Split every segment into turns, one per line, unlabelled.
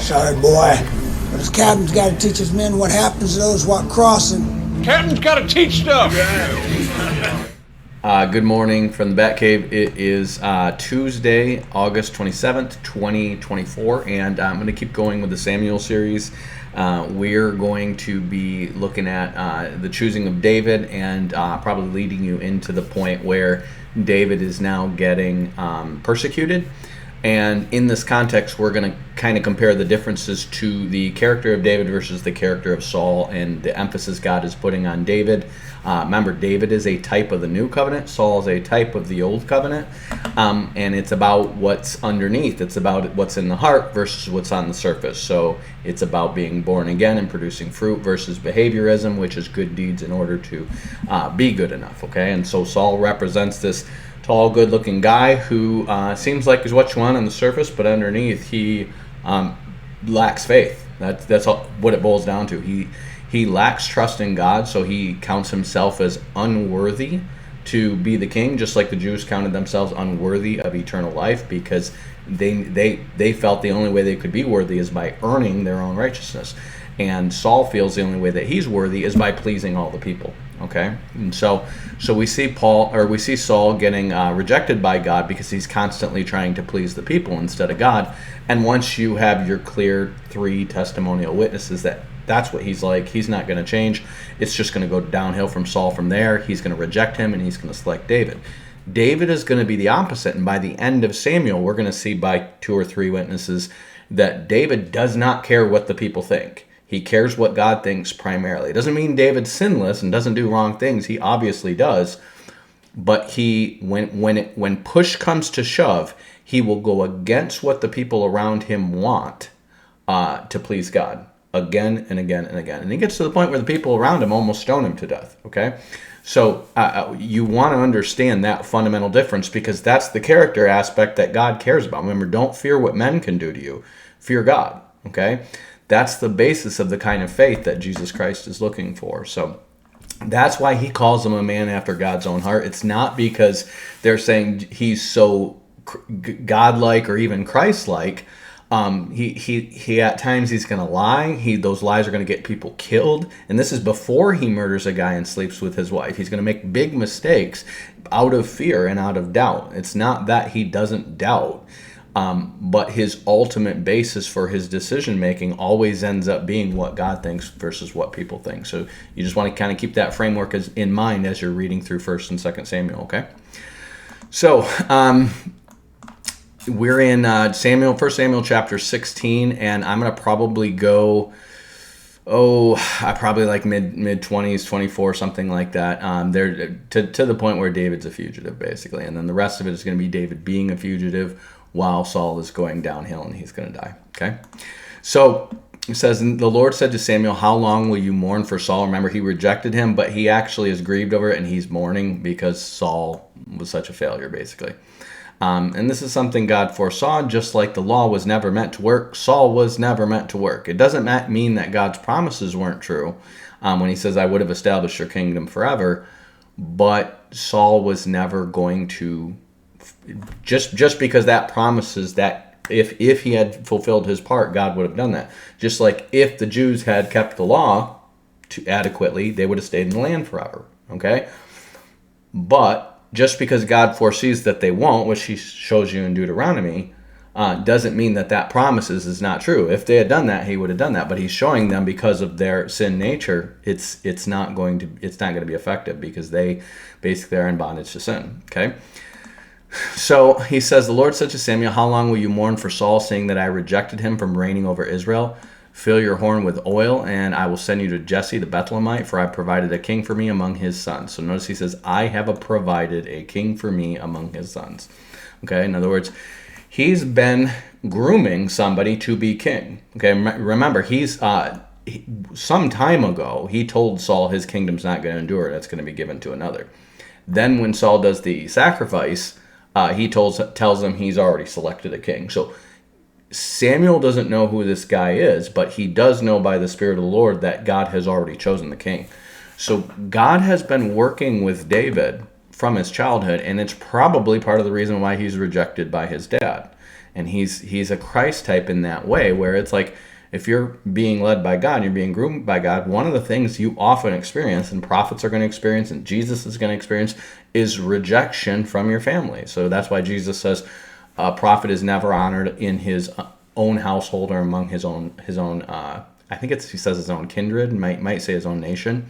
Sorry, boy, but his captain's got to teach his men what happens to those what cross him.
Captain's got to teach stuff.
Good morning from the Batcave. It is Tuesday, August 27th, 2024, and I'm going to keep going with the Samuel series. We're going to be looking at the choosing of David and probably leading you into the point where David is now getting persecuted. And in this context, we're going to kind of compare the differences to the character of David versus the character of Saul and the emphasis God is putting on David. Remember, David is a type of the new covenant. Saul is a type of the old covenant. And it's about what's underneath. It's about what's in the heart versus what's on the surface. So it's about being born again and producing fruit versus behaviorism, which is good deeds in order to be good enough. Okay, and so Saul represents this tall, good-looking guy who seems like he's what you want on the surface, but underneath he lacks faith. That's all, what it boils down to. He lacks trust in God, so he counts himself as unworthy to be the king, just like the Jews counted themselves unworthy of eternal life because they felt the only way they could be worthy is by earning their own righteousness. And Saul feels the only way that he's worthy is by pleasing all the people. Okay, and so we see Saul getting rejected by God because he's constantly trying to please the people instead of God. And once you have your clear 3 testimonial witnesses that that's what he's like, he's not going to change. It's just going to go downhill from Saul from there. He's going to reject him and he's going to select David. David is going to be the opposite. And by the end of Samuel, we're going to see by 2 or 3 witnesses that David does not care what the people think. He cares what God thinks primarily. It doesn't mean David's sinless and doesn't do wrong things. He obviously does. But when push comes to shove, he will go against what the people around him want to please God again and again and again. And he gets to the point where the people around him almost stone him to death. Okay? So you want to understand that fundamental difference because that's the character aspect that God cares about. Remember, don't fear what men can do to you. Fear God. Okay? That's the basis of the kind of faith that Jesus Christ is looking for. So that's why he calls him a man after God's own heart. It's not because they're saying he's so godlike or even Christ-like. He at times he's going to lie. Those lies are going to get people killed. And this is before he murders a guy and sleeps with his wife. He's going to make big mistakes out of fear and out of doubt. It's not that he doesn't doubt. But his ultimate basis for his decision making always ends up being what God thinks versus what people think. So you just want to kind of keep that framework in mind as you're reading through 1st and 2nd Samuel. Okay. So we're in 1 Samuel chapter 16, and I'm gonna probably go. I probably like mid 20s, 24, something like that. There to the point where David's a fugitive, basically, and then the rest of it is going to be David being a fugitive while Saul is going downhill and he's going to die. Okay, so it says, the Lord said to Samuel, "How long will you mourn for Saul?" Remember, he rejected him, but he actually is grieved over it, and he's mourning because Saul was such a failure, basically. And this is something God foresaw, just like the law was never meant to work. Saul was never meant to work. It doesn't mean that God's promises weren't true when he says, "I would have established your kingdom forever," but Saul was never going to, just because that promises that if he had fulfilled his part, God would have done that. Just like if the Jews had kept the law adequately, they would have stayed in the land forever. Okay? But just because God foresees that they won't, which he shows you in Deuteronomy, doesn't mean that promises is not true. If they had done that, he would have done that. But he's showing them because of their sin nature, it's not going to be effective because they basically are in bondage to sin. Okay. So he says, the Lord said to Samuel, "How long will you mourn for Saul, saying that I rejected him from reigning over Israel? Fill your horn with oil, and I will send you to Jesse the Bethlehemite, for I provided a king for me among his sons." So notice he says, I have provided a king for me among his sons. Okay, in other words, he's been grooming somebody to be king. Okay, remember, some time ago, he told Saul his kingdom's not going to endure, that's going to be given to another. Then when Saul does the sacrifice, he tells him he's already selected a king. So Samuel doesn't know who this guy is, but he does know by the Spirit of the Lord that God has already chosen the king. So God has been working with David from his childhood, and it's probably part of the reason why he's rejected by his dad. And he's a Christ type in that way, where it's like, if you're being led by God, you're being groomed by God, one of the things you often experience, and prophets are going to experience, and Jesus is going to experience, is rejection from your family. So that's why Jesus says a prophet is never honored in his own household or among his own. I think he says his own kindred, might say his own nation.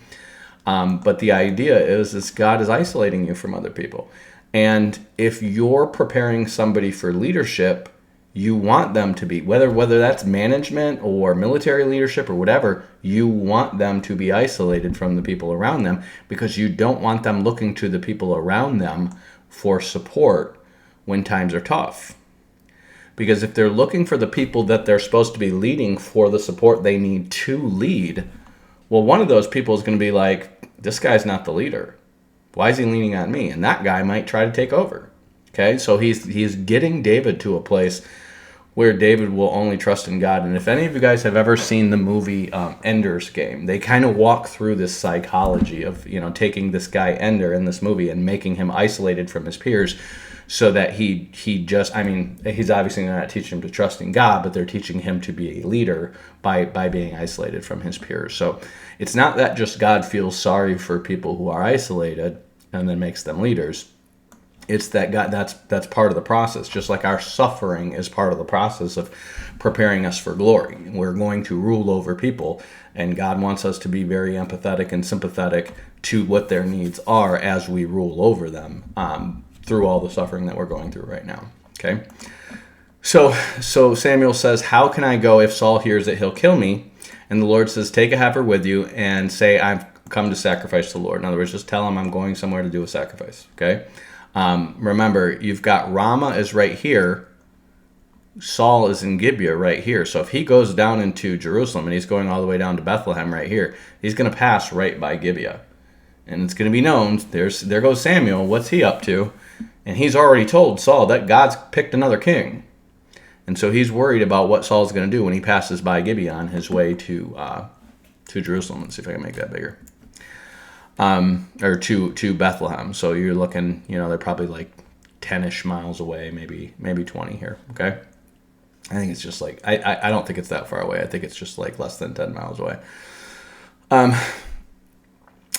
But the idea is God is isolating you from other people. And if you're preparing somebody for leadership, you want them to be, whether that's management or military leadership or whatever, you want them to be isolated from the people around them, because you don't want them looking to the people around them for support when times are tough. Because if they're looking for the people that they're supposed to be leading for the support they need to lead, well, one of those people is going to be like, this guy's not the leader. Why is he leaning on me? And that guy might try to take over. Okay, so he's getting David to a place where David will only trust in God. And if any of you guys have ever seen the movie Ender's Game, they kind of walk through this psychology of, taking this guy Ender in this movie and making him isolated from his peers, so that he's obviously not teaching him to trust in God, but they're teaching him to be a leader by being isolated from his peers. So it's not that just God feels sorry for people who are isolated and then makes them leaders. It's that God, that's part of the process. Just like our suffering is part of the process of preparing us for glory. We're going to rule over people, and God wants us to be very empathetic and sympathetic to what their needs are as we rule over them, through all the suffering that we're going through right now. Okay? So Samuel says, how can I go? If Saul hears it, he'll kill me. And the Lord says, take a heifer with you and say, I've come to sacrifice to the Lord. In other words, just tell him I'm going somewhere to do a sacrifice. Okay? Remember, you've got Ramah is right here. Saul is in Gibeah right here. So if he goes down into Jerusalem and he's going all the way down to Bethlehem right here, he's going to pass right by Gibeah. And it's going to be known, there goes Samuel, what's he up to? And he's already told Saul that God's picked another king. And so he's worried about what Saul's going to do when he passes by Gibeah on his way to Jerusalem. Let's see if I can make that bigger. Or to Bethlehem. So you're looking, they're probably like 10-ish miles away, maybe 20 here, okay? I think it's just like, I don't think it's that far away. I think it's just like less than 10 miles away.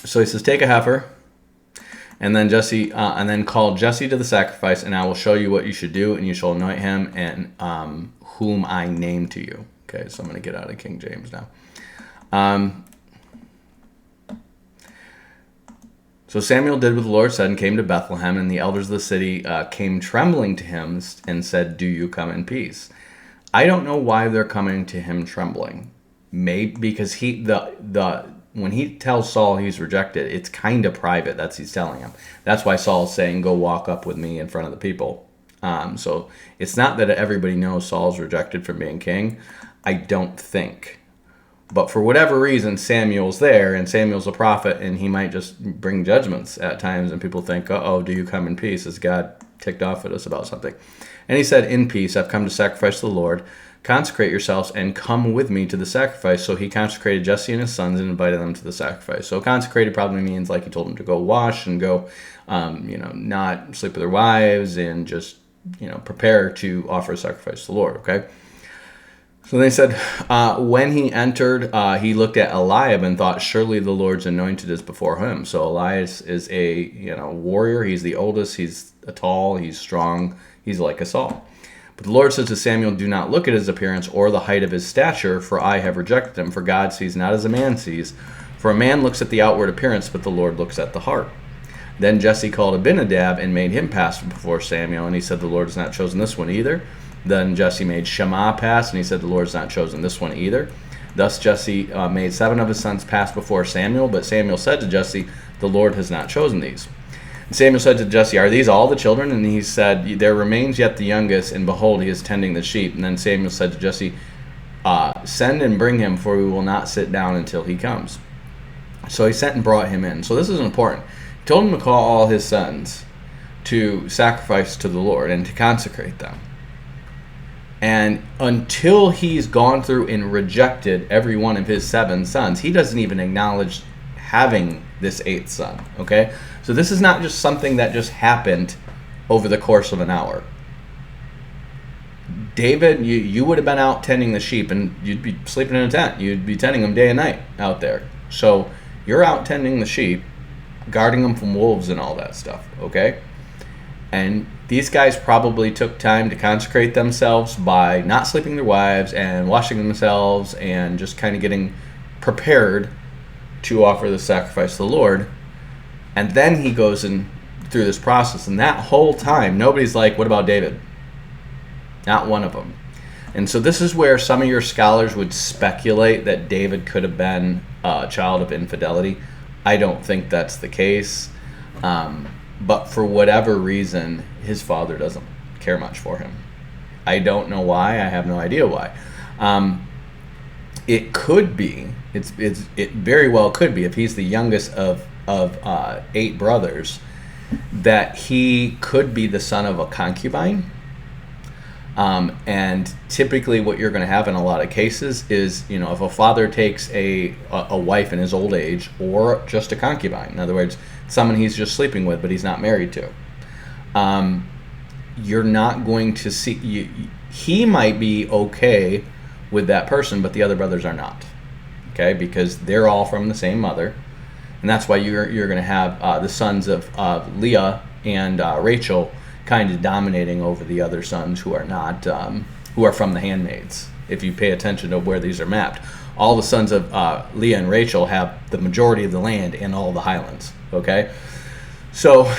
So he says, take a heifer, and then call Jesse to the sacrifice, and I will show you what you should do, and you shall anoint him, and whom I name to you. Okay, so I'm going to get out of King James now. So Samuel did what the Lord said and came to Bethlehem, and the elders of the city came trembling to him and said, do you come in peace? I don't know why they're coming to him trembling. Maybe because when he tells Saul he's rejected, it's kind of private. That's he's telling him. That's why Saul's saying, go walk up with me in front of the people. So it's not that everybody knows Saul's rejected from being king. I don't think. But for whatever reason, Samuel's there, and Samuel's a prophet, and he might just bring judgments at times, and people think, uh-oh, do you come in peace? Is God ticked off at us about something? And he said, in peace, I've come to sacrifice to the Lord. Consecrate yourselves and come with me to the sacrifice. So he consecrated Jesse and his sons and invited them to the sacrifice. So consecrated probably means like he told them to go wash and go, not sleep with their wives and just, prepare to offer a sacrifice to the Lord, okay? So they said, when he entered, he looked at Eliab and thought, surely the Lord's anointed is before him. So Elias is a warrior. He's the oldest. He's tall. He's strong. He's like a Saul. But the Lord said to Samuel, do not look at his appearance or the height of his stature, for I have rejected him. For God sees not as a man sees. For a man looks at the outward appearance, but the Lord looks at the heart. Then Jesse called Abinadab and made him pass before Samuel. And he said, the Lord has not chosen this one either. Then Jesse made Shammah pass, and he said, the Lord's not chosen this one either. Thus Jesse made 7 of his sons pass before Samuel, but Samuel said to Jesse, the Lord has not chosen these. And Samuel said to Jesse, are these all the children? And he said, there remains yet the youngest, and behold, he is tending the sheep. And then Samuel said to Jesse, send and bring him, for we will not sit down until he comes. So he sent and brought him in. So this is important. He told him to call all his sons to sacrifice to the Lord and to consecrate them. And until he's gone through and rejected every one of his 7 sons, he doesn't even acknowledge having this 8th son, okay? So this is not just something that just happened over the course of an hour. David, you would have been out tending the sheep, and you'd be sleeping in a tent. You'd be tending them day and night out there. So you're out tending the sheep, guarding them from wolves and all that stuff, okay? And these guys probably took time to consecrate themselves by not sleeping their wives and washing themselves and just kind of getting prepared to offer the sacrifice to the Lord. And then he goes in through this process. And that whole time, nobody's like, what about David? Not one of them. And so this is where some of your scholars would speculate that David could have been a child of infidelity. I don't think that's the case. But for whatever reason, his father doesn't care much for him. I don't know why. I have no idea why. It could be. It very well could be, if he's the youngest of 8 brothers, that he could be the son of a concubine. And typically what you're going to have in a lot of cases is, if a father takes a wife in his old age, or just a concubine, in other words, someone he's just sleeping with but he's not married to, you're not going to see, he might be okay with that person, but the other brothers are not, okay, because they're all from the same mother. And that's why you're going to have the sons of Leah and Rachel kind of dominating over the other sons who are not, who are from the handmaids. If you pay attention to where these are mapped, all the sons of Leah and Rachel have the majority of the land in all the highlands. Okay, so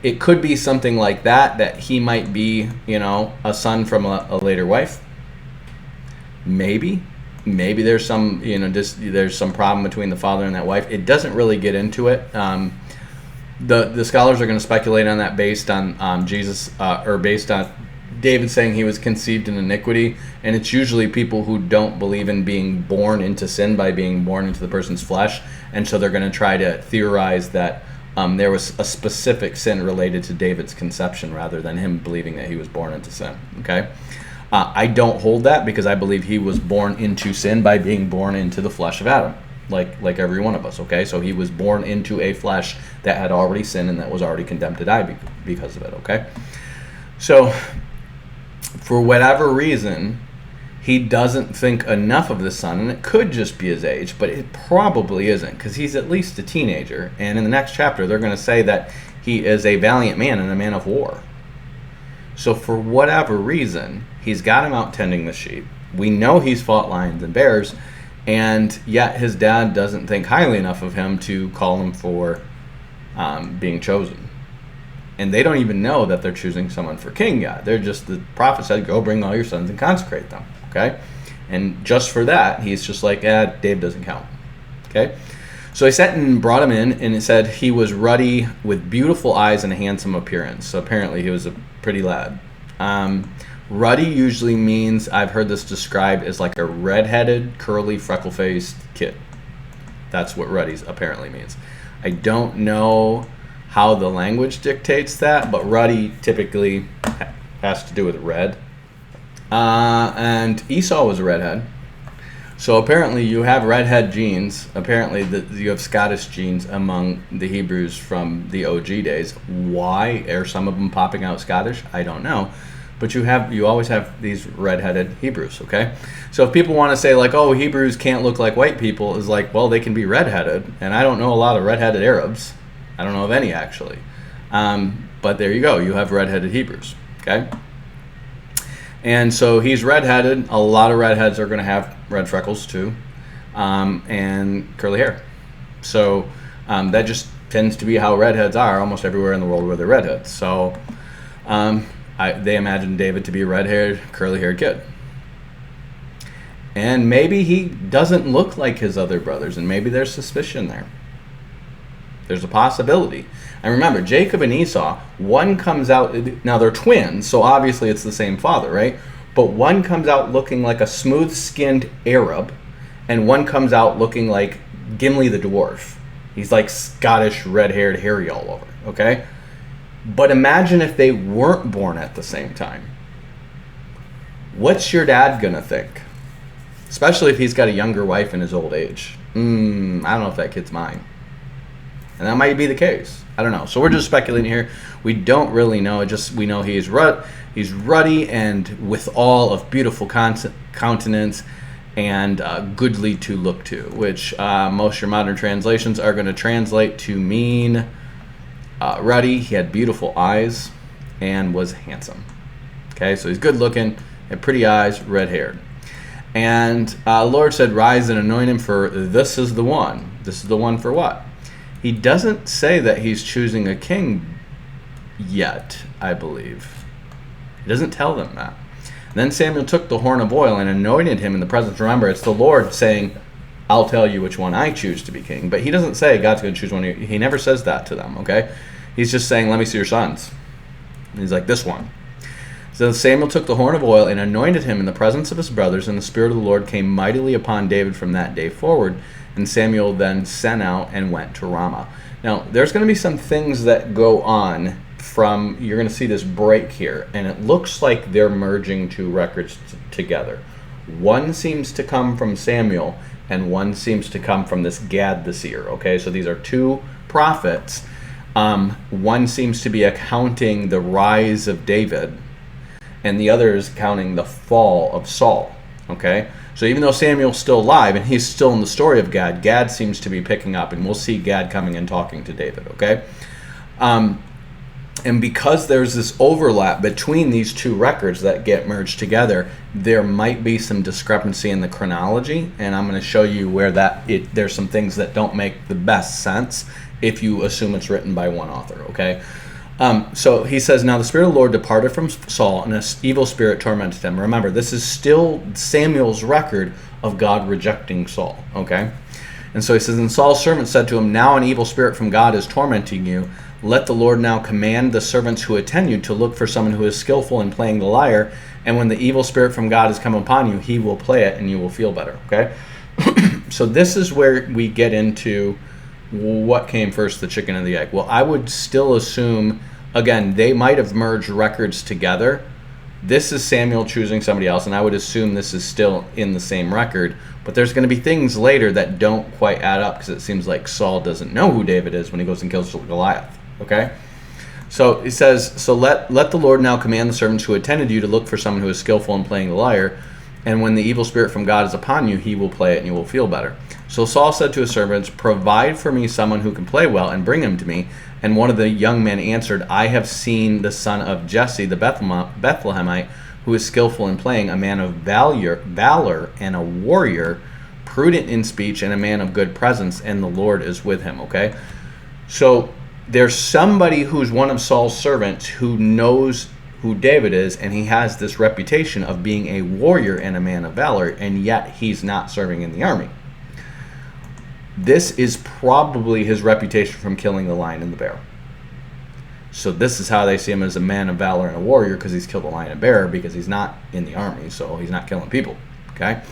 it could be something like that he might be, a son from a later wife. Maybe there's some, there's some problem between the father and that wife. It doesn't really get into it. The scholars are going to speculate on that based on Jesus, or based on David saying he was conceived in iniquity, and it's usually people who don't believe in being born into sin by being born into the person's flesh, and so they're going to try to theorize that there was a specific sin related to David's conception rather than him believing that he was born into sin. Okay, I don't hold that, because I believe he was born into sin by being born into the flesh of Adam. Like every one of us, okay? So he was born into a flesh that had already sinned and that was already condemned to die because of it, okay? So, for whatever reason, he doesn't think enough of the son, and it could just be his age, but it probably isn't, because he's at least a teenager, and in the next chapter, they're going to say that he is a valiant man and a man of war. So, for whatever reason, he's got him out tending the sheep. We know he's fought lions and bears, and yet his dad doesn't think highly enough of him to call him for being chosen. And they don't even know that they're choosing someone for king yet. They're just, the prophet said, go bring all your sons and consecrate them, okay? And just for that, he's just like, Dave doesn't count, okay? So he sent and brought him in, and it said he was ruddy with beautiful eyes and a handsome appearance. So apparently he was a pretty lad. Ruddy usually means, I've heard this described as like a redheaded, curly, freckle-faced kid. That's what ruddy apparently means. I don't know how the language dictates that, but ruddy typically has to do with red. And Esau was a redhead. So apparently you have redhead genes. Apparently you have Scottish genes among the Hebrews from the OG days. Why are some of them popping out Scottish? I don't know. But you always have these redheaded Hebrews, okay? So if people want to say like, oh, Hebrews can't look like white people, is like, well, they can be redheaded. And I don't know a lot of redheaded Arabs. I don't know of any, actually. But there you go. You have redheaded Hebrews, okay? And so he's redheaded. A lot of redheads are going to have red freckles too, and curly hair. So that just tends to be how redheads are almost everywhere in the world where they're redheads. So they imagine David to be a red-haired, curly-haired kid. And maybe he doesn't look like his other brothers, and maybe there's suspicion there. There's a possibility. And remember, Jacob and Esau, one comes out, now they're twins, so obviously it's the same father, right? But one comes out looking like a smooth-skinned Arab, and one comes out looking like Gimli the dwarf. He's like Scottish, red-haired, hairy all over, okay? But imagine if they weren't born at the same time. What's your dad gonna think? Especially if he's got a younger wife in his old age. I don't know if that kid's mine. And that might be the case. I don't know. So we're just speculating here. We don't really know. We know he's ruddy and with all of beautiful countenance and goodly to look to, which most of your modern translations are going to translate to mean ruddy. He had beautiful eyes and was handsome. Okay, so he's good looking, had pretty eyes, red haired. And the Lord said, rise and anoint him, for this is the one. This is the one for what? He doesn't say that he's choosing a king yet, I believe. He doesn't tell them that. Then Samuel took the horn of oil and anointed him in the presence. Remember, it's the Lord saying, I'll tell you which one I choose to be king. But he doesn't say God's going to choose one. He never says that to them, okay? He's just saying, let me see your sons. And he's like, this one. So Samuel took the horn of oil and anointed him in the presence of his brothers, and the Spirit of the Lord came mightily upon David from that day forward. And Samuel then sent out and went to Ramah. Now, there's going to be some things that go on you're going to see this break here, and it looks like they're merging two records together. One seems to come from Samuel, and one seems to come from this Gad the seer. Okay, so these are two prophets. One seems to be accounting the rise of David, and the other is counting the fall of Saul. Okay, so even though Samuel's still alive and he's still in the story of Gad, Gad seems to be picking up, and we'll see Gad coming and talking to David. Okay. And because there's this overlap between these two records that get merged together, there might be some discrepancy in the chronology, and I'm going to show you where there's some things that don't make the best sense if you assume it's written by one author, okay? So he says, now the Spirit of the Lord departed from Saul, and an evil spirit tormented him. Remember, this is still Samuel's record of God rejecting Saul, okay? And so he says, and Saul's servant said to him, now an evil spirit from God is tormenting you. Let the Lord now command the servants who attend you to look for someone who is skillful in playing the lyre, and when the evil spirit from God has come upon you, he will play it and you will feel better, okay? So this is where we get into what came first, the chicken and the egg. Well, I would still assume, again, they might have merged records together. This is Samuel choosing somebody else, and I would assume this is still in the same record, but there's going to be things later that don't quite add up, because it seems like Saul doesn't know who David is when he goes and kills Goliath. Okay, so he says, so let the Lord now command the servants who attended you to look for someone who is skillful in playing the lyre, and when the evil spirit from God is upon you, he will play it and you will feel better. So Saul said to his servants, provide for me someone who can play well and bring him to me. And one of the young men answered, I have seen the son of Jesse the Bethlehemite, who is skillful in playing, a man of valor and a warrior, prudent in speech and a man of good presence, and the Lord is with him. Okay, so there's somebody who's one of Saul's servants who knows who David is, and he has this reputation of being a warrior and a man of valor, and yet he's not serving in the army. This is probably his reputation from killing the lion and the bear. So this is how they see him, as a man of valor and a warrior, because he's killed a lion and bear, because he's not in the army, so he's not killing people. Okay,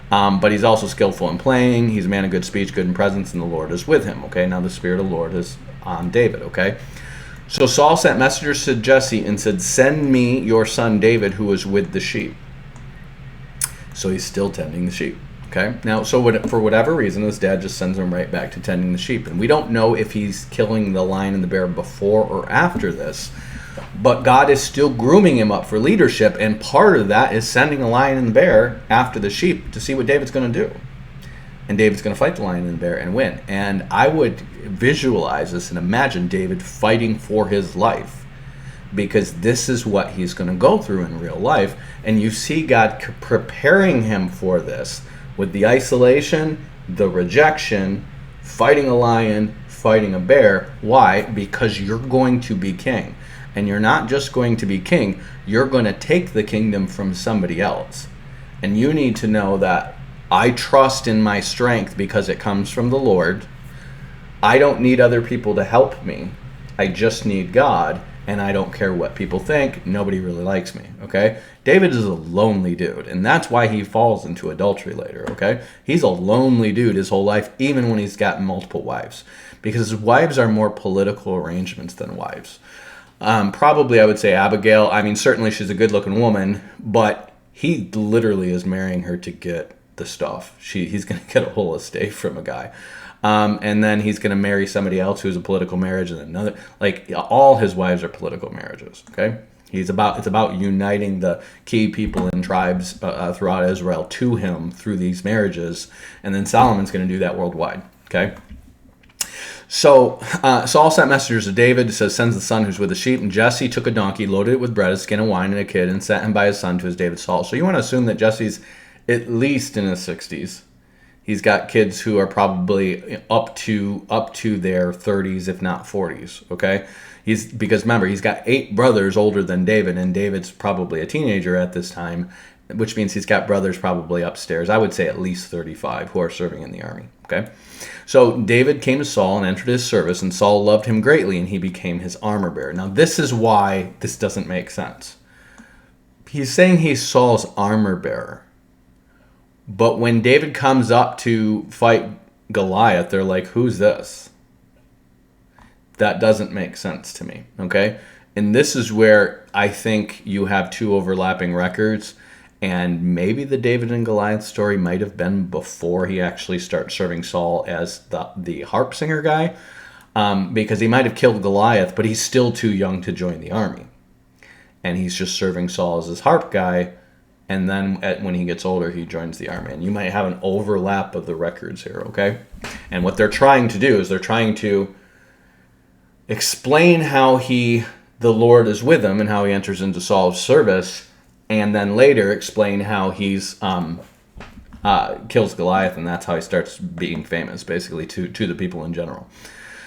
but he's also skillful in playing. He's a man of good speech, good in presence, and the Lord is with him. Okay, now the Spirit of the Lord is on David. Okay, so Saul sent messengers to Jesse and said, send me your son David, who is with the sheep. So he's still tending the sheep. Okay, now, so for whatever reason, his dad just sends him right back to tending the sheep. And we don't know if he's killing the lion and the bear before or after this, but God is still grooming him up for leadership, and part of that is sending the lion and the bear after the sheep to see what David's going to do. And David's going to fight the lion and the bear and win. And I would visualize this and imagine David fighting for his life, because this is what he's going to go through in real life. And you see God preparing him for this with the isolation, the rejection, fighting a lion, fighting a bear. Why? Because you're going to be king. And you're not just going to be king, you're going to take the kingdom from somebody else. And you need to know that I trust in my strength because it comes from the Lord. I don't need other people to help me. I just need God, and I don't care what people think. Nobody really likes me, okay? David is a lonely dude, and that's why he falls into adultery later, okay? He's a lonely dude his whole life, even when he's got multiple wives, because his wives are more political arrangements than wives. Probably I would say Abigail. I mean, certainly she's a good-looking woman, but he literally is marrying her to get the stuff. He's going to get a whole estate from a guy. And then he's going to marry somebody else who's a political marriage, and another. Like, all his wives are political marriages, okay? It's about uniting the key people and tribes throughout Israel to him through these marriages, and then Solomon's going to do that worldwide, okay? So Saul sent messengers to David. It says, sends the son who's with the sheep. And Jesse took a donkey, loaded it with bread, a skin of wine, and a kid, and sent him by his son to his David Saul. So you want to assume that Jesse's at least in his 60s. He's got kids who are probably up to their 30s, if not 40s, okay? Because remember, he's got 8 brothers older than David, and David's probably a teenager at this time, which means he's got brothers probably upstairs. I would say at least 35 who are serving in the army, okay? So David came to Saul and entered his service, and Saul loved him greatly, and he became his armor bearer. Now, this is why this doesn't make sense. He's saying he's Saul's armor bearer. But when David comes up to fight Goliath, they're like, who's this? That doesn't make sense to me, okay? And this is where I think you have 2 overlapping records, and maybe the David and Goliath story might have been before he actually starts serving Saul as the harp singer guy, because he might have killed Goliath, but he's still too young to join the army. And he's just serving Saul as his harp guy, and then when he gets older, he joins the army. And you might have an overlap of the records here, okay? And what they're trying to do is they're trying to explain how the Lord is with him and how he enters into Saul's service, and then later explain how he's kills Goliath, and that's how he starts being famous, basically, to the people in general.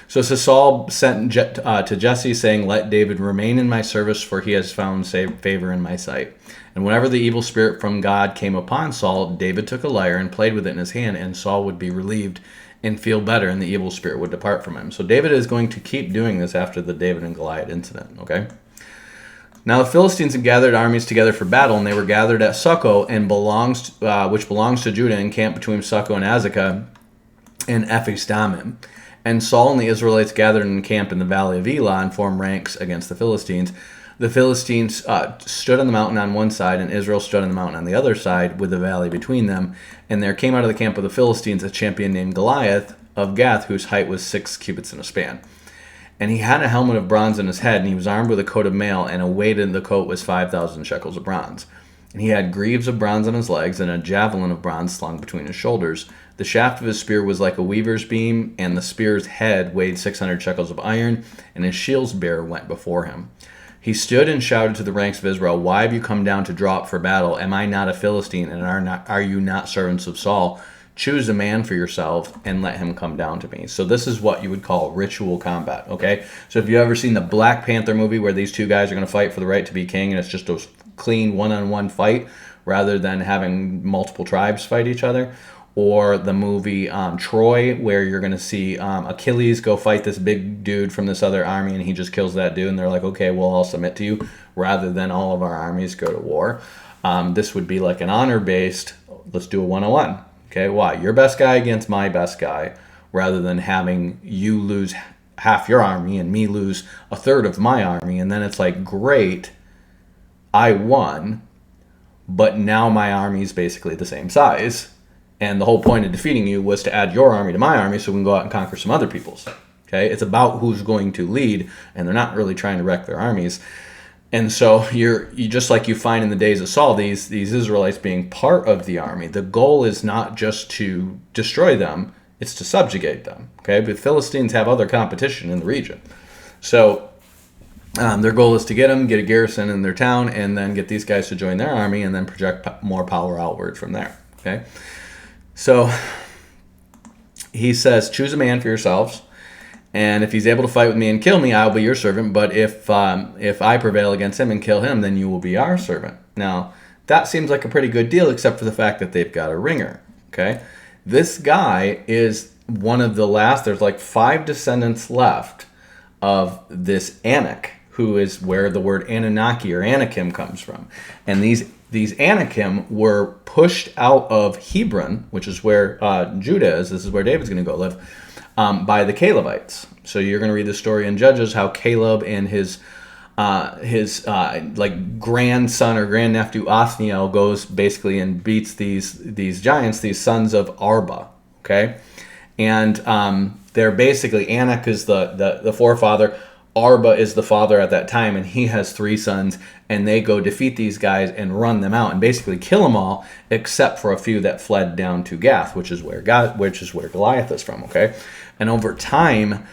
So Saul sent to Jesse, saying, let David remain in my service, for he has found favor in my sight. And whenever the evil spirit from God came upon Saul, David took a lyre and played with it in his hand, and Saul would be relieved and feel better, and the evil spirit would depart from him. So David is going to keep doing this after the David and Goliath incident, okay? Now the Philistines had gathered armies together for battle, and they were gathered at Succoth, and which belongs to Judah, and camped between Succoth and Azekah and Ephes-dammim. And Saul and the Israelites gathered in camp in the valley of Elah and formed ranks against the Philistines. The Philistines stood on the mountain on one side, and Israel stood on the mountain on the other side, with the valley between them. And there came out of the camp of the Philistines a champion named Goliath of Gath, whose height was 6 cubits in a span. And he had a helmet of bronze on his head, and he was armed with a coat of mail, and a weight in the coat was 5,000 shekels of bronze. And he had greaves of bronze on his legs, and a javelin of bronze slung between his shoulders. The shaft of his spear was like a weaver's beam, and the spear's head weighed 600 shekels of iron, and his shield's bearer went before him. He stood and shouted to the ranks of Israel, why have you come down to draw up for battle? Am I not a Philistine, and are you not servants of Saul? Choose a man for yourself and let him come down to me. So this is what you would call ritual combat, okay? So if you've ever seen the Black Panther movie where these 2 guys are going to fight for the right to be king, and it's just a clean one-on-one fight rather than having multiple tribes fight each other, or the movie Troy, where you're going to see Achilles go fight this big dude from this other army, and he just kills that dude, and they're like, okay, we'll all submit to you, rather than all of our armies go to war. This would be like an honor-based, let's do a 101. Okay, why? Your best guy against my best guy, rather than having you lose half your army and me lose a third of my army, and then it's like, great, I won, but now my army is basically the same size. And the whole point of defeating you was to add your army to my army so we can go out and conquer some other people's. Okay? It's about who's going to lead, and they're not really trying to wreck their armies. And so you just like you find in the days of Saul, these Israelites being part of the army. The goal is not just to destroy them, it's to subjugate them. Okay? But Philistines have other competition in the region. So their goal is to get a garrison in their town, and then get these guys to join their army, and then project more power outward from there. Okay? So he says, choose a man for yourselves, and if he's able to fight with me and kill me, I'll be your servant. But if I prevail against him and kill him, then you will be our servant. Now, that seems like a pretty good deal, except for the fact that they've got a ringer. Okay, this guy is one of the last. There's like 5 descendants left of this Anak, who is where the word Anunnaki or Anakim comes from, and these Anakim were pushed out of Hebron, which is where Judah is. This is where David's going to go live, by the Calebites. So you're going to read the story in Judges how Caleb and his his like grandson or grandnephew Othniel goes basically and beats these giants, these sons of Arba. Okay, and they're basically, Anak is the forefather. Arba is the father at that time, and he has 3 sons, and they go defeat these guys and run them out and basically kill them all, except for a few that fled down to Gath, which is where Goliath is from. Okay, and over time,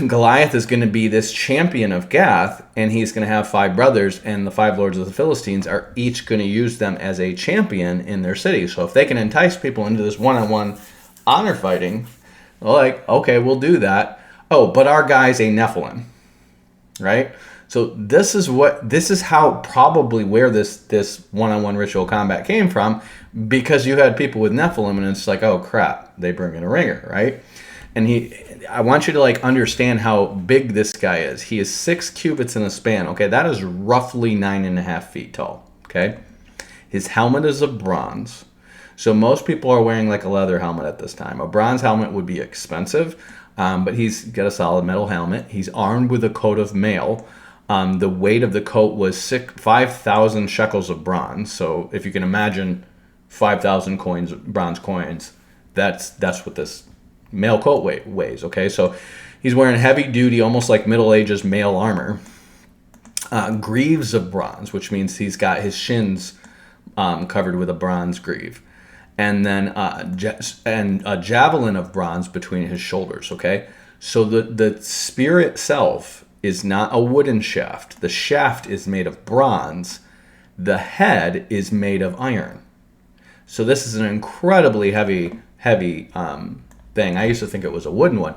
Goliath is going to be this champion of Gath, and he's going to have 5 brothers, and the 5 lords of the Philistines are each going to use them as a champion in their city. So if they can entice people into this one-on-one honor fighting, they're like, okay, we'll do that. Oh, but our guy's a Nephilim, right? So this is how probably where this one-on-one ritual combat came from, because you had people with Nephilim, and it's like, oh crap, they bring in a ringer, right? And I want you to like understand how big this guy is. He is 6 cubits in a span. Okay, that is roughly 9.5 feet tall. Okay, his helmet is of bronze. So most people are wearing like a leather helmet at this time. A bronze helmet would be expensive, but he's got a solid metal helmet. He's armed with a coat of mail. The weight of the coat was 5,000 shekels of bronze. So if you can imagine 5,000 coins, bronze coins, that's what this mail coat weighs. Okay, so he's wearing heavy duty, almost like Middle Ages mail armor. Greaves of bronze, which means he's got his shins covered with a bronze greave, and then a javelin of bronze between his shoulders. Okay, so the spear itself is not a wooden shaft. The shaft is made of bronze. The head is made of iron. So this is an incredibly heavy thing. I used to think it was a wooden one,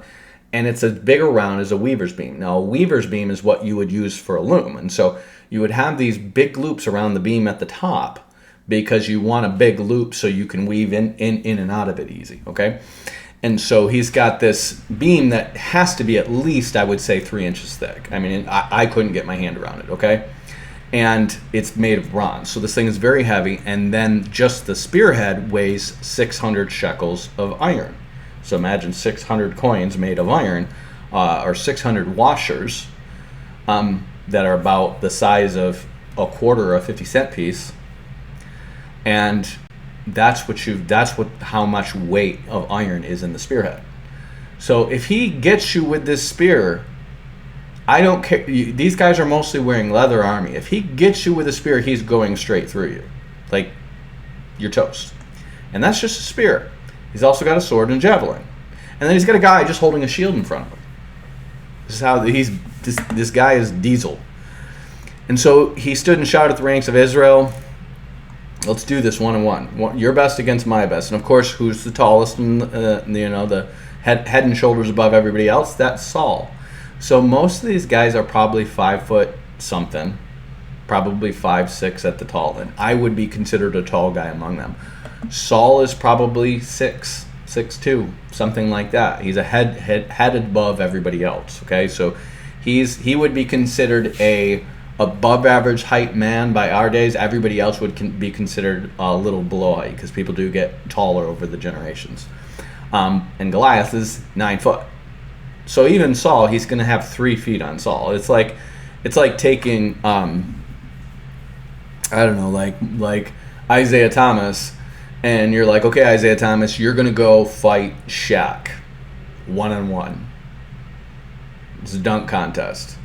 and it's as big around as a weaver's beam. Now, a weaver's beam is what you would use for a loom, and so you would have these big loops around the beam at the top because you want a big loop so you can weave in and out of it easy. Okay, and so he's got this beam that has to be at least, I would say, 3 inches thick. I mean, I couldn't get my hand around it. Okay, and it's made of bronze, so this thing is very heavy. And then just the spearhead weighs 600 shekels of iron. So imagine 600 coins made of iron, or 600 washers that are about the size of a quarter or a 50-cent piece, and that's how much weight of iron is in the spearhead. So if he gets you with this spear, I don't care. These guys are mostly wearing leather army. If he gets you with a spear, he's going straight through you, like you're toast. And that's just a spear. He's also got a sword and javelin. And then he's got a guy just holding a shield in front of him. This is how this guy is Diesel. And so he stood and shouted at the ranks of Israel, let's do this one-on-one. Your best against my best. And of course, who's the tallest and the head and shoulders above everybody else? That's Saul. So most of these guys are probably 5 foot something, probably 5'6" at the tall end. I would be considered a tall guy among them. Saul is probably 6'2", something like that. He's a head above everybody else. Okay, so he would be considered a above average height man by our days. Everybody else would be considered a little below height, because people do get taller over the generations. And Goliath is 9 foot. So even Saul, he's going to have 3 feet on Saul. It's like taking I don't know, like Isaiah Thomas. And you're like, okay, Isaiah Thomas, you're going to go fight Shaq one-on-one. It's a dunk contest.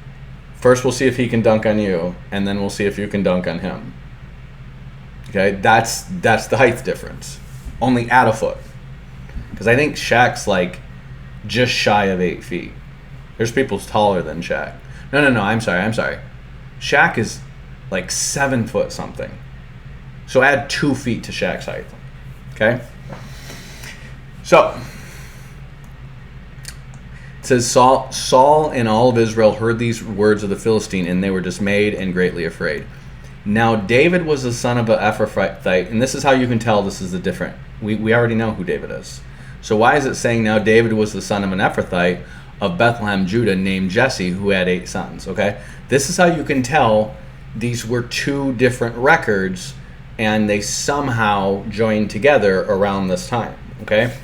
First, we'll see if he can dunk on you, and then we'll see if you can dunk on him. Okay, that's the height difference. Only at a foot. Because I think Shaq's like just shy of 8 feet. There's people taller than Shaq. No, I'm sorry. Shaq is like 7 foot something. So add 2 feet to Shaq's height. Okay? So, it says, Saul and all of Israel heard these words of the Philistine, and they were dismayed and greatly afraid. Now David was the son of an Ephrathite, and this is how you can tell this is the different. We already know who David is. So why is it saying now David was the son of an Ephrathite of Bethlehem, Judah, named Jesse, who had 8 sons? Okay? This is how you can tell these were 2 different records, and they somehow joined together around this time. Okay?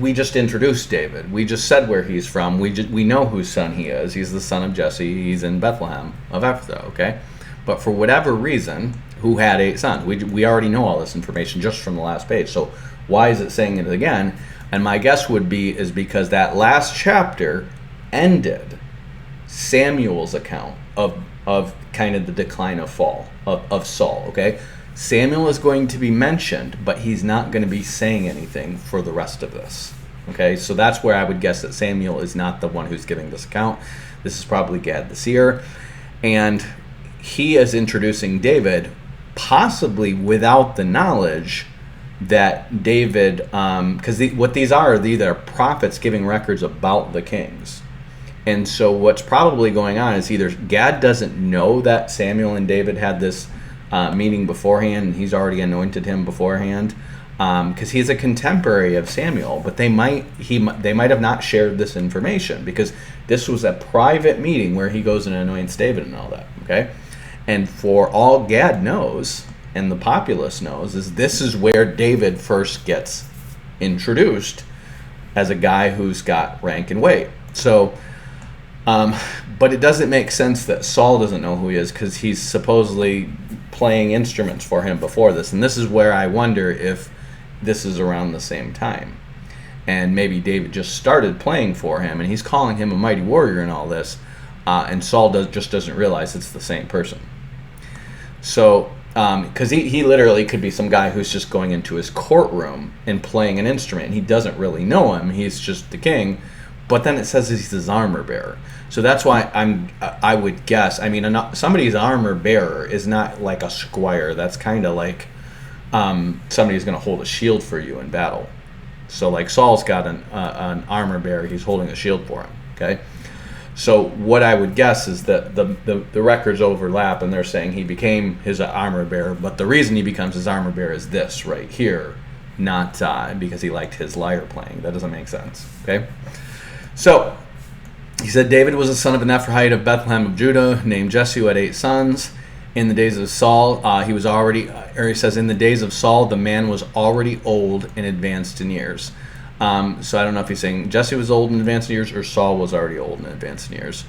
we just introduced David. We just said where he's from. We know whose son he is. He's the son of Jesse. He's in Bethlehem of Ephrathah, okay? But for whatever reason, who had 8 sons? We already know all this information just from the last page. So why is it saying it again? And my guess would be is because that last chapter ended Samuel's account of kind of the decline of Saul, okay? Samuel is going to be mentioned, but he's not going to be saying anything for the rest of this. Okay, so that's where I would guess that Samuel is not the one who's giving this account. This is probably Gad the seer. And he is introducing David, possibly without the knowledge that David, because what these are prophets giving records about the kings. And so what's probably going on is either Gad doesn't know that Samuel and David had this meeting beforehand, and he's already anointed him beforehand, because he's a contemporary of Samuel. But they might have not shared this information, because this was a private meeting where he goes and anoints David and all that. Okay, and for all Gad knows and the populace knows is this is where David first gets introduced as a guy who's got rank and weight. So. But it doesn't make sense that Saul doesn't know who he is, because he's supposedly playing instruments for him before this. And this is where I wonder if this is around the same time. And maybe David just started playing for him, and he's calling him a mighty warrior and all this. And Saul just doesn't realize it's the same person. So, because he literally could be some guy who's just going into his courtroom and playing an instrument. And he doesn't really know him. He's just the king. But then it says he's his armor bearer. So that's why I would guess. I mean, somebody's armor bearer is not like a squire. That's kind of like somebody who's going to hold a shield for you in battle. So like Saul's got an armor bearer. He's holding a shield for him. Okay. So what I would guess is that the records overlap, and they're saying he became his armor bearer. But the reason he becomes his armor bearer is this right here, not because he liked his lyre playing. That doesn't make sense. Okay. So, he said, David was the son of an Ephrathite of Bethlehem of Judah, named Jesse, who had 8 sons. In the days of Saul, he says, in the days of Saul, the man was already old and advanced in years. So I don't know if he's saying Jesse was old and advanced in years, or Saul was already old and advanced in years.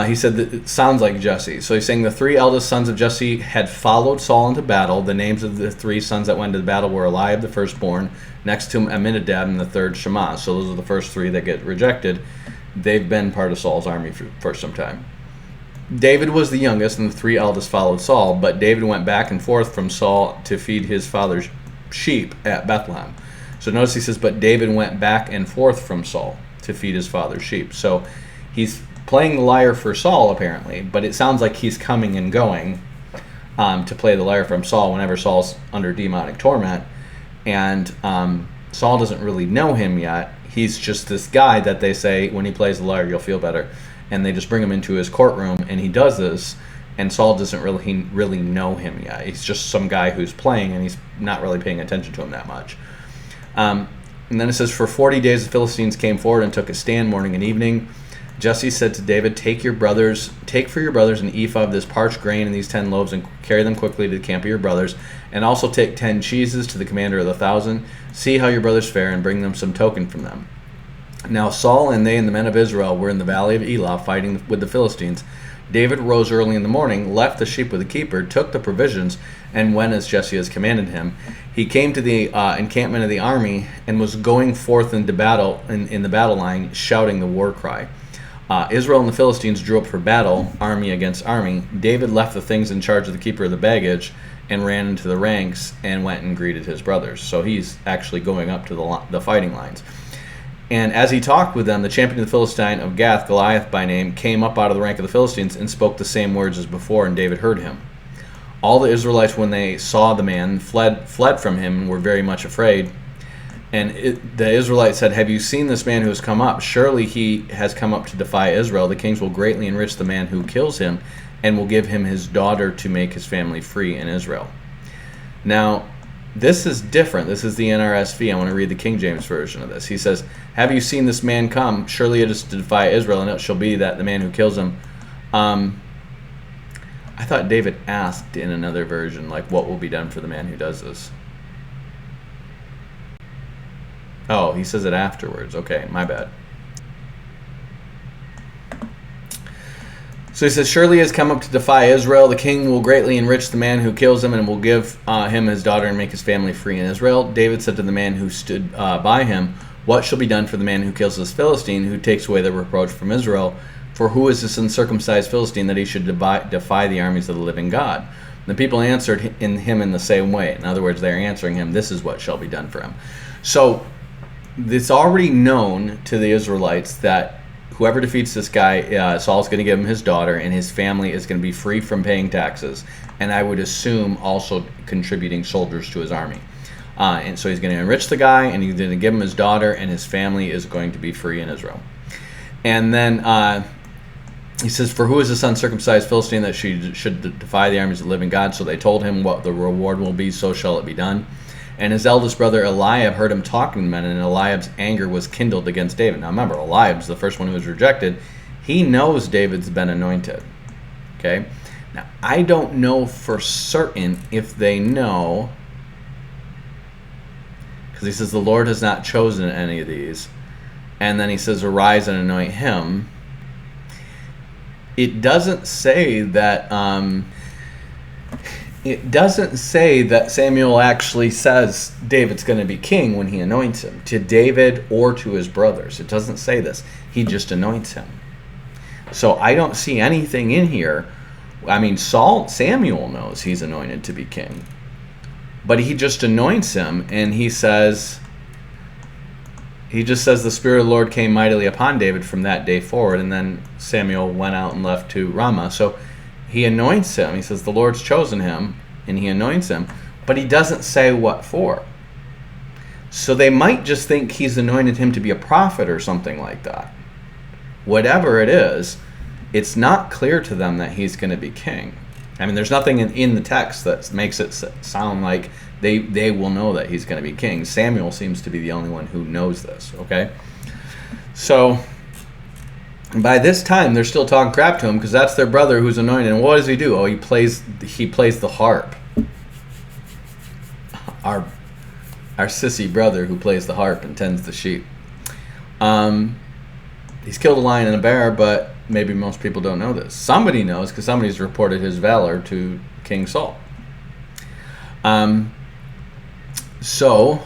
He said that it sounds like Jesse. So he's saying the 3 eldest sons of Jesse had followed Saul into battle. The names of the 3 sons that went into the battle were Eliab, the firstborn, next to him Aminadab, and the third Shammah. So those are the first 3 that get rejected. They've been part of Saul's army for some time. David was the youngest, and the 3 eldest followed Saul, but David went back and forth from Saul to feed his father's sheep at Bethlehem. So notice he says, but David went back and forth from Saul to feed his father's sheep. So he's playing the lyre for Saul, apparently, but it sounds like he's coming and going to play the lyre from Saul whenever Saul's under demonic torment. And Saul doesn't really know him yet. He's just this guy that they say, when he plays the lyre, you'll feel better. And they just bring him into his courtroom, and he does this, and Saul doesn't really know him yet. He's just some guy who's playing, and he's not really paying attention to him that much. And then it says, for 40 days the Philistines came forward and took a stand morning and evening. Jesse said to David, take for your brothers an ephah of this parched grain and these 10 loaves, and carry them quickly to the camp of your brothers. And also take 10 cheeses to the commander of the 1,000. See how your brothers fare, and bring them some token from them. Now Saul and they and the men of Israel were in the valley of Elah fighting with the Philistines. David rose early in the morning, left the sheep with the keeper, took the provisions, and went as Jesse has commanded him. He came to the encampment of the army and was going forth into battle in the battle line, shouting the war cry. Israel and the Philistines drew up for battle, army against army. David left the things in charge of the keeper of the baggage and ran into the ranks and went and greeted his brothers. So he's actually going up to the fighting lines. And as he talked with them, the champion of the Philistine of Gath, Goliath by name, came up out of the rank of the Philistines and spoke the same words as before, and David heard him. All the Israelites, when they saw the man, fled from him and were very much afraid. And the Israelites said, have you seen this man who has come up? Surely he has come up to defy Israel. The kings will greatly enrich the man who kills him, and will give him his daughter to make his family free in Israel. Now, this is different. This is the NRSV. I want to read the King James Version of this. He says, have you seen this man come? Surely it is to defy Israel, and it shall be that the man who kills him. I thought David asked in another version, like, what will be done for the man who does this? Oh, he says it afterwards. Okay, my bad. So he says, surely he has come up to defy Israel. The king will greatly enrich the man who kills him and will give him his daughter and make his family free in Israel. David said to the man who stood by him, what shall be done for the man who kills this Philistine, who takes away the reproach from Israel? For who is this uncircumcised Philistine that he should defy the armies of the living God? The people answered him in the same way. In other words, they're answering him, this is what shall be done for him. So it's already known to the Israelites that whoever defeats this guy, Saul's going to give him his daughter, and his family is going to be free from paying taxes, and I would assume also contributing soldiers to his army. And so he's going to enrich the guy, and he's going to give him his daughter, and his family is going to be free in Israel. And then he says, for who is this uncircumcised Philistine that should defy the armies of the living God? So they told him what the reward will be, so shall it be done. And his eldest brother Eliab heard him talking to men, and Eliab's anger was kindled against David. Now remember, Eliab's the first one who was rejected. He knows David's been anointed. Okay? Now, I don't know for certain if they know, because he says the Lord has not chosen any of these. And then he says, arise and anoint him. It doesn't say that Samuel actually says David's going to be king when he anoints him, to David or to his brothers. It doesn't say this. He just anoints him. So I don't see anything in here. I mean, Samuel knows he's anointed to be king, but he just anoints him, and he just says the Spirit of the Lord came mightily upon David from that day forward, and then Samuel went out and left to Ramah. So he anoints him. He says the Lord's chosen him, and he anoints him, but he doesn't say what for. So they might just think he's anointed him to be a prophet or something like that. Whatever it is, it's not clear to them that he's going to be king. I mean, there's nothing in the text that makes it sound like they will know that he's going to be king. Samuel seems to be the only one who knows this, okay? So by this time, they're still talking crap to him because that's their brother who's anointed. And what does he do? Oh, he plays the harp. Our sissy brother who plays the harp and tends the sheep. He's killed a lion and a bear, but maybe most people don't know this. Somebody knows because somebody's reported his valor to King Saul. So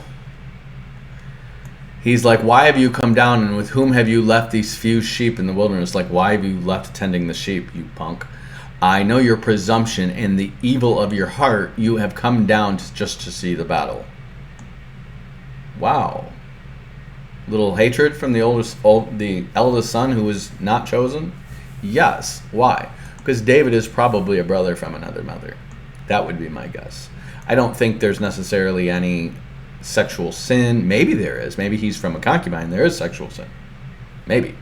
he's like, why have you come down, and with whom have you left these few sheep in the wilderness? Like, why have you left tending the sheep, you punk? I know your presumption and the evil of your heart. You have come down just to see the battle. Wow. Little hatred from the eldest son who was not chosen? Yes. Why? Because David is probably a brother from another mother. That would be my guess. I don't think there's necessarily any sexual sin. Maybe there is. Maybe he's from a concubine. There is sexual sin. Maybe.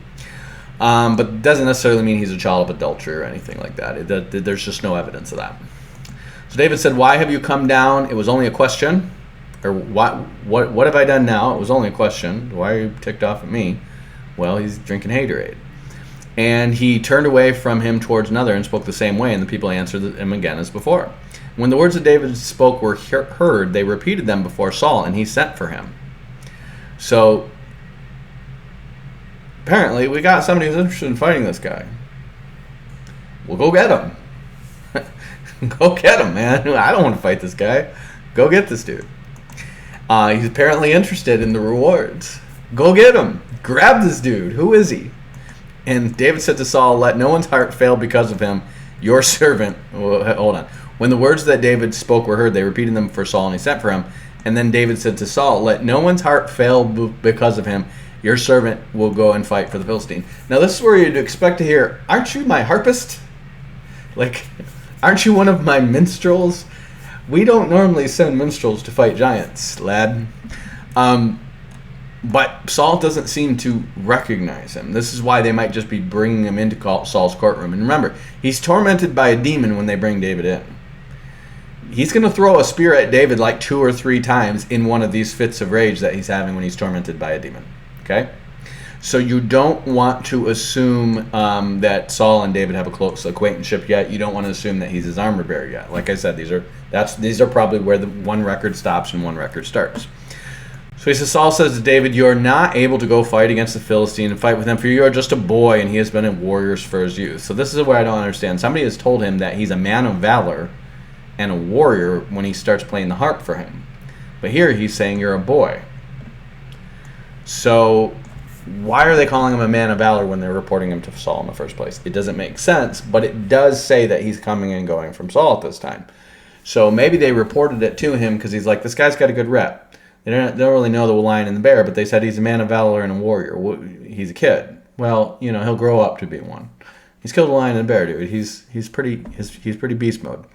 But it doesn't necessarily mean he's a child of adultery or anything like that. There's just no evidence of that. So David said, why have you come down? It was only a question. Or what have I done now? It was only a question. Why are you ticked off at me? Well, he's drinking haterade. And he turned away from him towards another and spoke the same way, and the people answered him again as before. When the words that David spoke were heard, they repeated them before Saul, and he sent for him. So apparently we got somebody who's interested in fighting this guy. Well, go get him. Go get him, man. I don't want to fight this guy. Go get this dude. He's apparently interested in the rewards. Go get him. Grab this dude. Who is he? And David said to Saul, let no one's heart fail because of him. Your servant. Hold on. When the words that David spoke were heard, they repeated them for Saul, and he sent for him. And then David said to Saul, let no one's heart fail because of him. Your servant will go and fight for the Philistine. Now this is where you'd expect to hear, aren't you my harpist? Like, aren't you one of my minstrels? We don't normally send minstrels to fight giants, lad. But Saul doesn't seem to recognize him. This is why they might just be bringing him into Saul's courtroom. And remember, he's tormented by a demon when they bring David in. He's going to throw a spear at David like 2 or 3 times in one of these fits of rage that he's having when he's tormented by a demon. Okay? So you don't want to assume that Saul and David have a close acquaintanceship yet. You don't want to assume that he's his armor bearer yet. Like I said, these are probably where the one record stops and one record starts. So he says, Saul says to David, you are not able to go fight against the Philistine and fight with him, for you are just a boy, and he has been a warrior for his youth. So this is where I don't understand. Somebody has told him that he's a man of valor and a warrior when he starts playing the harp for him. But here he's saying you're a boy. So why are they calling him a man of valor when they're reporting him to Saul in the first place? It doesn't make sense, but it does say that he's coming and going from Saul at this time. So maybe they reported it to him because he's like, this guy's got a good rep. They don't really know the lion and the bear, but they said he's a man of valor and a warrior. He's a kid. Well, he'll grow up to be one. He's killed a lion and a bear, dude. He's pretty beast mode.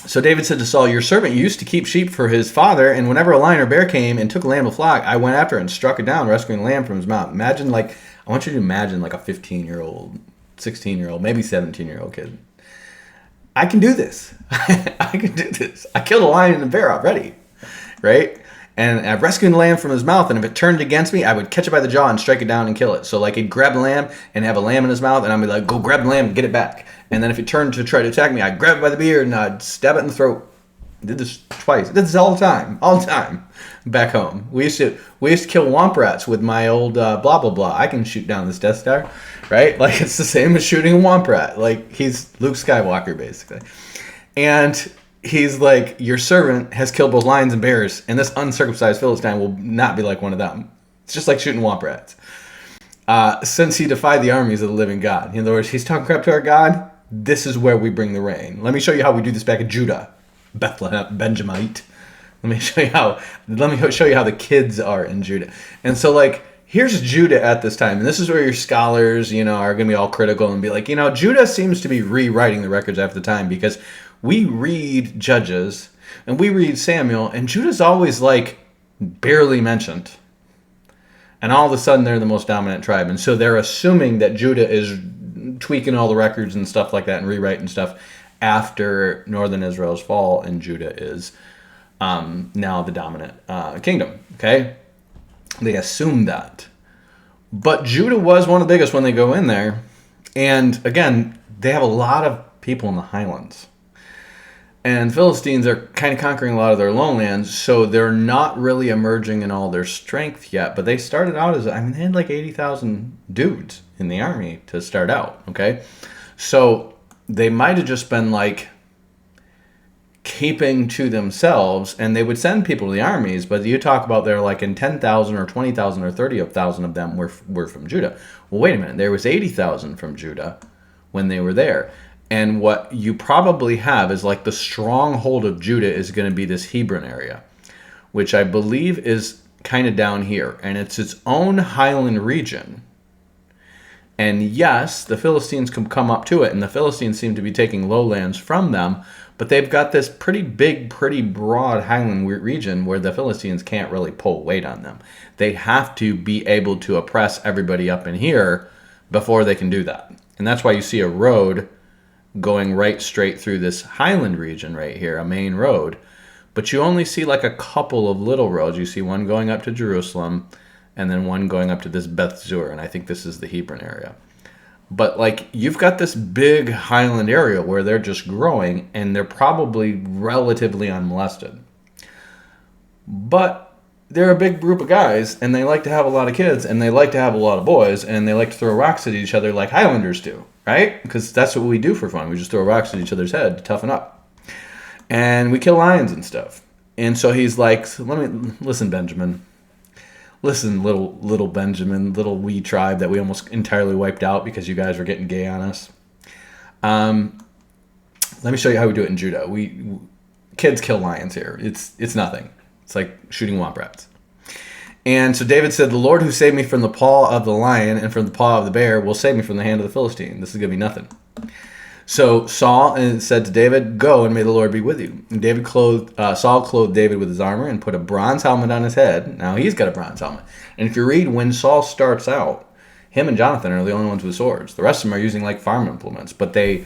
So David said to Saul, your servant used to keep sheep for his father, and whenever a lion or bear came and took a lamb of flock, I went after it and struck it down, rescuing the lamb from his mouth. I want you to imagine like a 15-year-old, 16-year-old, maybe 17-year-old kid. I can do this. I can do this. I killed a lion and a bear already. Right? And I've rescued the lamb from his mouth, and if it turned against me, I would catch it by the jaw and strike it down and kill it. So like he'd grab the lamb and have a lamb in his mouth, and I'd be like, go grab the lamb and get it back. And then if it turned to try to attack me, I'd grab it by the beard and I'd stab it in the throat. I did this twice. I did this all the time back home. We used to kill womp rats with my old blah blah blah. I can shoot down this Death Star, right? Like it's the same as shooting a womp rat. Like he's Luke Skywalker basically, and he's like, your servant has killed both lions and bears, and this uncircumcised Philistine will not be like one of them. It's just like shooting womp rats. Since he defied the armies of the living God. In other words, he's talking crap to our God. This is where we bring the rain. Let me show you how we do this back in Judah, Bethlehem, Benjamite. Let me show you how the kids are in Judah. And so like, here's Judah at this time, and this is where your scholars, are going to be all critical and be like, Judah seems to be rewriting the records after the time, because we read Judges and we read Samuel, and Judah's always like barely mentioned. And all of a sudden they're the most dominant tribe. And so they're assuming that Judah is tweaking all the records and stuff like that and rewriting stuff after northern Israel's fall, and Judah is now the dominant kingdom. Okay? They assume that. But Judah was one of the biggest when they go in there. And again, they have a lot of people in the highlands. And Philistines are kind of conquering a lot of their lowlands, so they're not really emerging in all their strength yet. But they started out they had like 80,000 dudes in the army to start out, okay? So they might have just been like keeping to themselves, and they would send people to the armies, but you talk about they're like in 10,000 or 20,000 or 30,000 of them were from Judah. Well, wait a minute, there was 80,000 from Judah when they were there. And what you probably have is like the stronghold of Judah is going to be this Hebron area, which I believe is kind of down here. And it's its own highland region. And yes, the Philistines can come up to it, and the Philistines seem to be taking lowlands from them, but they've got this pretty big, pretty broad highland region where the Philistines can't really pull weight on them. They have to be able to oppress everybody up in here before they can do that. And that's why you see a road going right straight through this highland region right here, a main road. But you only see like a couple of little roads. You see one going up to Jerusalem, and then one going up to this Beth Zur, and I think this is the Hebron area. But like, you've got this big highland area where they're just growing, and they're probably relatively unmolested. But they're a big group of guys, and they like to have a lot of kids, and they like to have a lot of boys, and they like to throw rocks at each other like Highlanders do. Right? Because that's what we do for fun. We just throw rocks at each other's head to toughen up. And we kill lions and stuff. And so he's like, listen, Benjamin. Listen, little Benjamin, little wee tribe that we almost entirely wiped out because you guys were getting gay on us. Let me show you how we do it in Judah. Kids kill lions here. It's nothing. It's like shooting womp rats. And so David said, the Lord who saved me from the paw of the lion and from the paw of the bear will save me from the hand of the Philistine. This is going to be nothing. So Saul said to David, go, and may the Lord be with you. And Saul clothed David with his armor and put a bronze helmet on his head. Now he's got a bronze helmet. And if you read when Saul starts out, him and Jonathan are the only ones with swords. The rest of them are using like farm implements. But they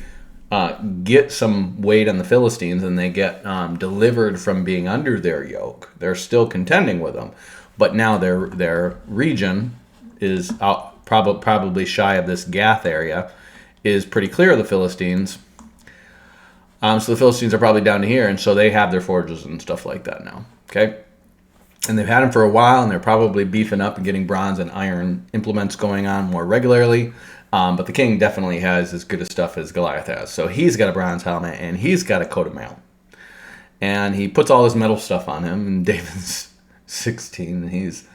get some weight on the Philistines, and they get delivered from being under their yoke. They're still contending with them. But now their region is out, probably shy of this Gath area, is pretty clear of the Philistines. So the Philistines are probably down to here, and so they have their forges and stuff like that now. Okay? And they've had him for a while, and they're probably beefing up and getting bronze and iron implements going on more regularly. But the king definitely has as good a stuff as Goliath has. So he's got a bronze helmet, and he's got a coat of mail. And he puts all this metal stuff on him, and David's 16, and he's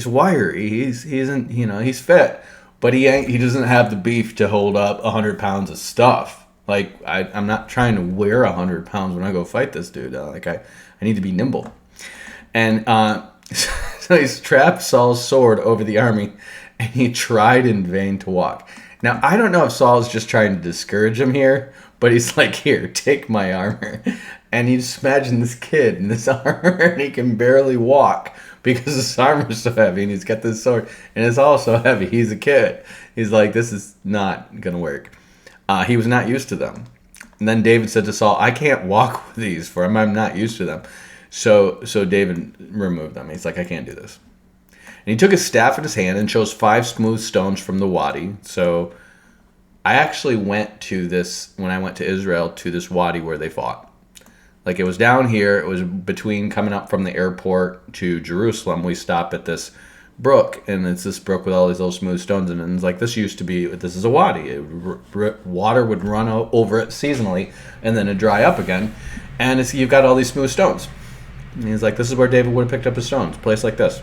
wiry. He's fit, but he doesn't have the beef to hold up 100 pounds of stuff. Like I'm not trying to wear 100 pounds when I go fight this dude. I need to be nimble. And so he strapped Saul's sword over the army, and he tried in vain to walk. Now, I don't know if Saul's just trying to discourage him here, but he's like, here, take my armor. And you just imagine this kid in this armor, and he can barely walk because his armor is so heavy, and he's got this sword, and it's all so heavy. He's a kid. He's like, this is not going to work. He was not used to them. And then David said to Saul, I can't walk with these, for I'm not used to them. So David removed them. He's like, I can't do this. And he took his staff in his hand and chose 5 smooth stones from the wadi. So I actually went to this, when I went to Israel, to this wadi where they fought. Like, it was down here. It was between coming up from the airport to Jerusalem. We stopped at this brook, and it's this brook with all these little smooth stones in it. And it's like, this is a wadi. Water would run over it seasonally, and then it'd dry up again. And you've got all these smooth stones. And he's like, this is where David would have picked up his stones, a place like this.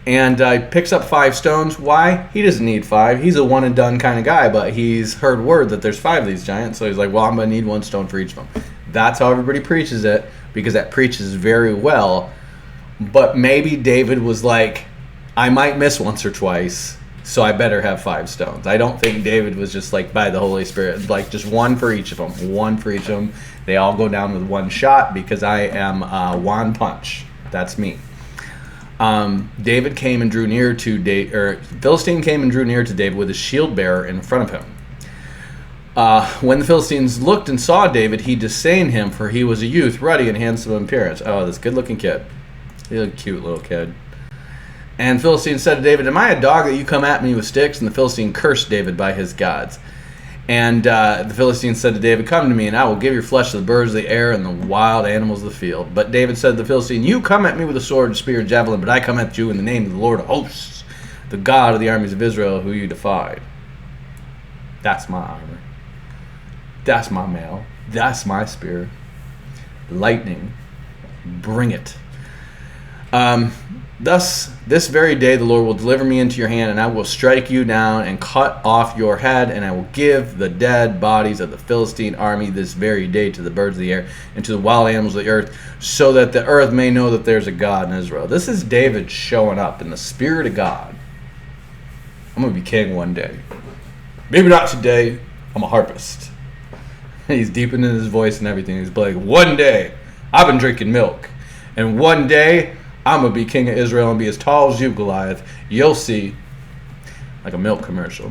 And he picks up 5 stones. Why? He doesn't need 5. He's a one-and-done kind of guy, but he's heard word that there's 5 of these giants, so he's like, well, I'm going to need 1 stone for each of them. That's how everybody preaches it, because that preaches very well. But maybe David was like, I might miss once or twice, so I better have 5 stones. I don't think David was just like, by the Holy Spirit, like just 1 for each of them. 1 for each of them. They all go down with 1 shot, because I am one punch. That's me. David came and drew near to Philistine came and drew near to David with his shield bearer in front of him. When the Philistines looked and saw David, he disdained him, for he was a youth, ruddy and handsome in appearance. Oh, this good-looking kid. He's a cute little kid. And Philistine said to David, am I a dog that you come at me with sticks? And the Philistine cursed David by his gods. And the Philistine said to David, come to me, and I will give your flesh to the birds of the air and the wild animals of the field. But David said to the Philistine, you come at me with a sword, spear, and javelin, but I come at you in the name of the Lord of hosts, the God of the armies of Israel, who you defied. That's my armor. That's my mail. That's my spear. Lightning. Bring it. Thus, this very day the Lord will deliver me into your hand, and I will strike you down and cut off your head, and I will give the dead bodies of the Philistine army this very day to the birds of the air and to the wild animals of the earth, so that the earth may know that there's a God in Israel. This is David showing up in the Spirit of God. I'm going to be king one day. Maybe not today. I'm a harpist. He's deepening his voice and everything. He's like, one day, I've been drinking milk, and one day, I'm going to be king of Israel and be as tall as you, Goliath. You'll see. Like a milk commercial.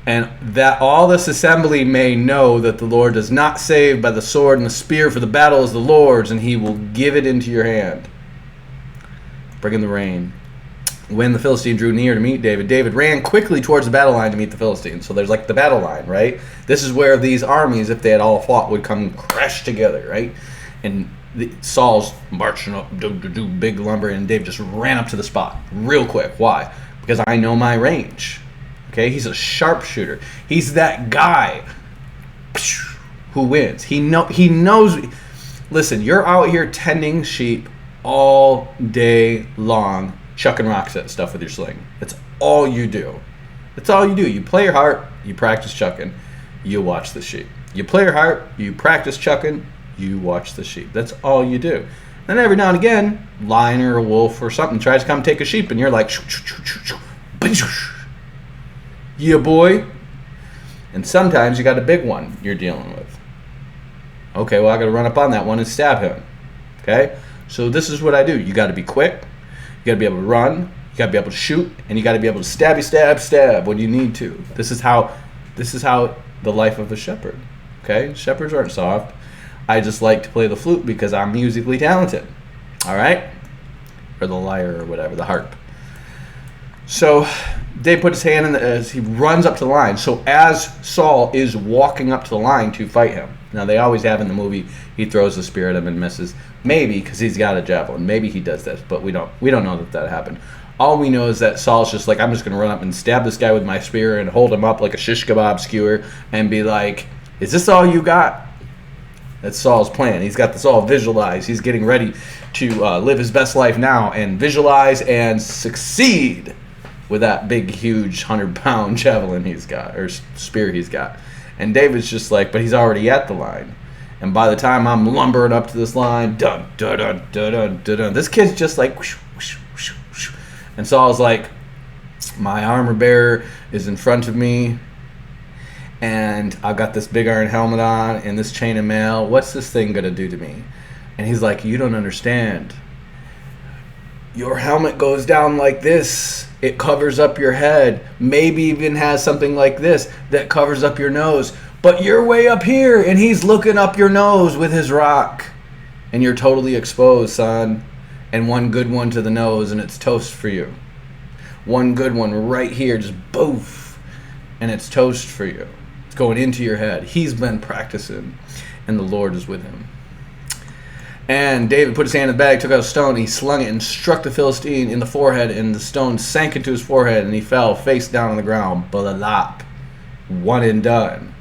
And that all this assembly may know that the Lord does not save by the sword and the spear, for the battle is the Lord's, and he will give it into your hand. Bring in the rain. When the Philistine drew near to meet David, David ran quickly towards the battle line to meet the Philistines. So there's like the battle line, right? This is where these armies, if they had all fought, would come crash together, right? And Saul's marching up, big lumber, and David just ran up to the spot real quick. Why? Because I know my range. Okay, he's a sharpshooter. He's that guy who wins. He knows. Listen, you're out here tending sheep all day long, chucking rocks at stuff with your sling. That's all you do. That's all you do. You play your harp, you practice chucking, you watch the sheep. You play your harp, you practice chucking, you watch the sheep. That's all you do. Then every now and again, lion or a wolf or something tries to come take a sheep, and you're like, yeah, boy. And sometimes you got a big one you're dealing with. Okay, well, I got to run up on that one and stab him. Okay? So this is what I do. You got to be quick. You got to be able to run. You got to be able to shoot, and you got to be able to stab when you need to. This is how the life of a shepherd. Okay? Shepherds aren't soft. I just like to play the flute because I'm musically talented. All right? Or the lyre or whatever, the harp. So David put his hand in as he runs up to the line. So as Saul is walking up to the line to fight him, now they always have in the movie, he throws the spear at him and misses. Maybe because he's got a javelin. Maybe he does this, but we don't know that happened. All we know is that Saul's just like, I'm just going to run up and stab this guy with my spear and hold him up like a shish kebab skewer and be like, is this all you got? That's Saul's plan. He's got this all visualized. He's getting ready to live his best life now and visualize and succeed with that big, huge 100-pound javelin he's got, or spear he's got. And David's just like, but he's already at the line. And by the time I'm lumbering up to this line, dun, dun, dun, dun, dun, dun, dun, this kid's just like, whoosh, whoosh, whoosh, whoosh. And Saul's like, my armor bearer is in front of me, and I've got this big iron helmet on and this chain of mail. What's this thing going to do to me? And he's like, you don't understand. Your helmet goes down like this. It covers up your head. Maybe even has something like this that covers up your nose. But you're way up here, and he's looking up your nose with his rock. And you're totally exposed, son. And one good one to the nose, and it's toast for you. One good one right here, just boof. And it's toast for you. It's going into your head. He's been practicing, and the Lord is with him. And David put his hand in the bag, took out a stone, he slung it and struck the Philistine in the forehead, and the stone sank into his forehead, and he fell face down on the ground. Balalap. One and done.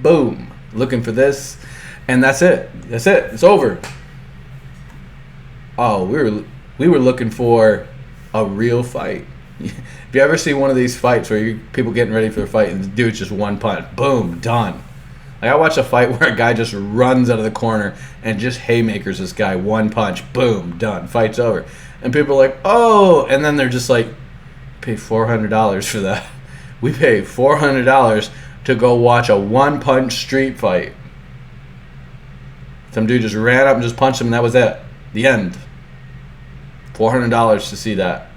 Boom. Looking for this, and that's it. That's it. It's over. Oh, we were looking for a real fight. If you ever see one of these fights where people getting ready for a fight and the dude's just one punch, boom, done. Like I watched a fight where a guy just runs out of the corner and just haymakers this guy, one punch, boom, done, fight's over. And people are like, oh, and then they're just like, pay $400 for that. We pay $400 to go watch a one-punch street fight. Some dude just ran up and just punched him, and that was it. The end. $400 to see that.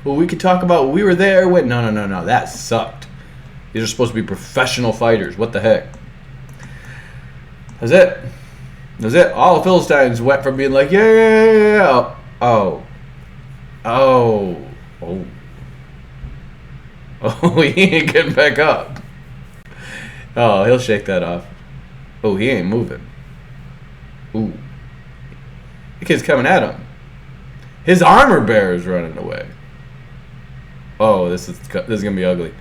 Well, we could talk about we were there when... No. That sucked. These are supposed to be professional fighters. What the heck? That's it. That's it. All the Philistines went from being like, yeah. Oh, he ain't getting back up. Oh, he'll shake that off. Oh, he ain't moving. Ooh. The kid's coming at him. His armor bearer's running away. Oh, this is gonna be ugly.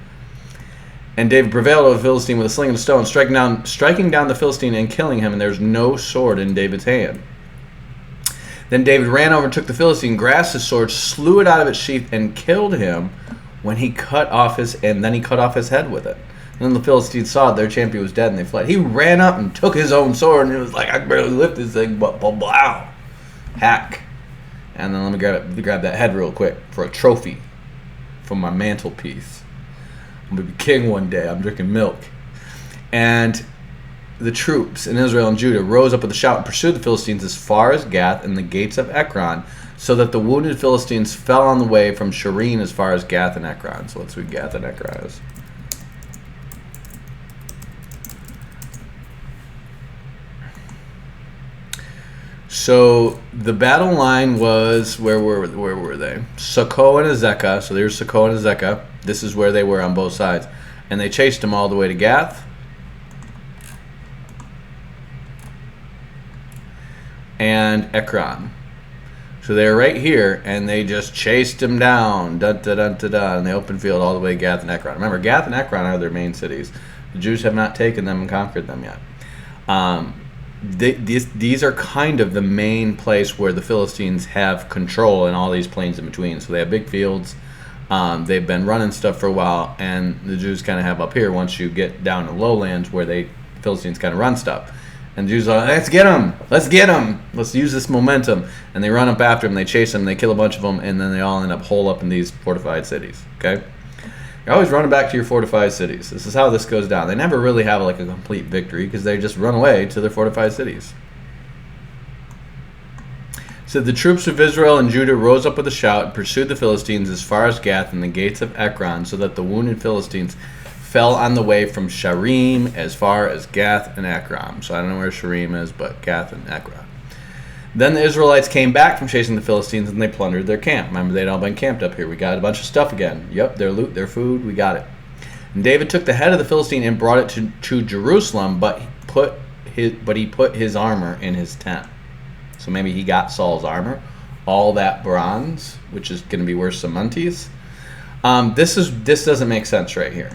And David prevailed over the Philistine with a sling and a stone, striking down the Philistine and killing him, and there's no sword in David's hand. Then David ran over and took the Philistine, grasped his sword, slew it out of its sheath, and killed him when he cut off his head with it. And then the Philistines saw their champion was dead, and they fled. He ran up and took his own sword, and it was like, I can barely lift this thing, but wow. Hack. And then let me grab that head real quick for a trophy from my mantelpiece. I'm going to be king one day. I'm drinking milk. And the troops in Israel and Judah rose up with a shout and pursued the Philistines as far as Gath and the gates of Ekron, so that the wounded Philistines fell on the way from Sharim as far as Gath and Ekron. So let's see what Gath and Ekron is. So the battle line was, where were they? Sokoh and Azekah. So there's Sokoh and Azekah. This is where they were on both sides. And they chased them all the way to Gath. And Ekron. So they were right here, and they just chased them down, in the open field all the way to Gath and Ekron. Remember, Gath and Ekron are their main cities. The Jews have not taken them and conquered them yet. These are kind of the main place where the Philistines have control in all these plains in between. So they have big fields. They've been running stuff for a while, and the Jews kind of have up here once you get down to lowlands where the Philistines kind of run stuff. And the Jews are like, let's get them. Let's use this momentum. And they run up after them, they chase them, they kill a bunch of them, and then they all end up holed up in these fortified cities. Okay? You're always running back to your fortified cities. This is how this goes down. They never really have like a complete victory because they just run away to their fortified cities. So the troops of Israel and Judah rose up with a shout and pursued the Philistines as far as Gath and the gates of Ekron, so that the wounded Philistines fell on the way from Sharim as far as Gath and Ekron. So I don't know where Sharim is, but Gath and Ekron. Then the Israelites came back from chasing the Philistines and they plundered their camp. Remember, they'd all been camped up here. We got a bunch of stuff again. Yep, their loot, their food, we got it. And David took the head of the Philistine and brought it to Jerusalem, but he put his armor in his tent. So maybe he got Saul's armor, all that bronze, which is going to be worth some monties. This doesn't make sense right here.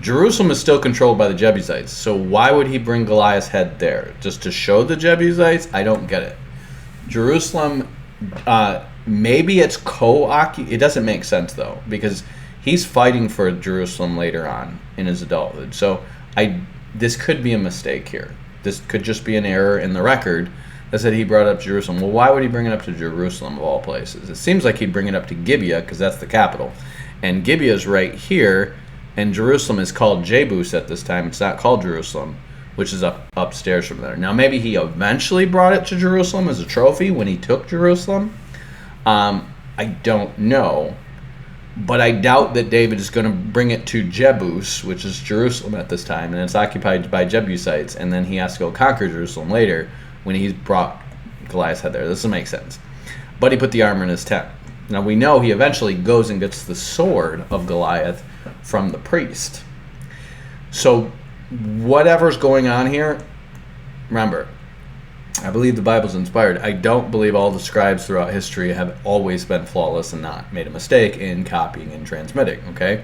Jerusalem is still controlled by the Jebusites, so why would he bring Goliath's head there? Just to show the Jebusites? I don't get it. Jerusalem, maybe it's co-occupied. It doesn't make sense, though, because he's fighting for Jerusalem later on in his adulthood. So this could be a mistake here. This could just be an error in the record that said he brought up Jerusalem. Well, why would he bring it up to Jerusalem, of all places? It seems like he'd bring it up to Gibeah, because that's the capital. And Gibeah is right here, and Jerusalem is called Jebus at this time. It's not called Jerusalem, which is upstairs from there. Now, maybe he eventually brought it to Jerusalem as a trophy when he took Jerusalem. I don't know. But I doubt that David is going to bring it to Jebus, which is Jerusalem at this time, and it's occupied by Jebusites, and then he has to go conquer Jerusalem later when he's brought Goliath's head there. This will make sense. But he put the armor in his tent. Now, we know he eventually goes and gets the sword of Goliath from the priest. So whatever's going on here, remember, I believe the Bible's inspired. I don't believe all the scribes throughout history have always been flawless and not made a mistake in copying and transmitting, okay?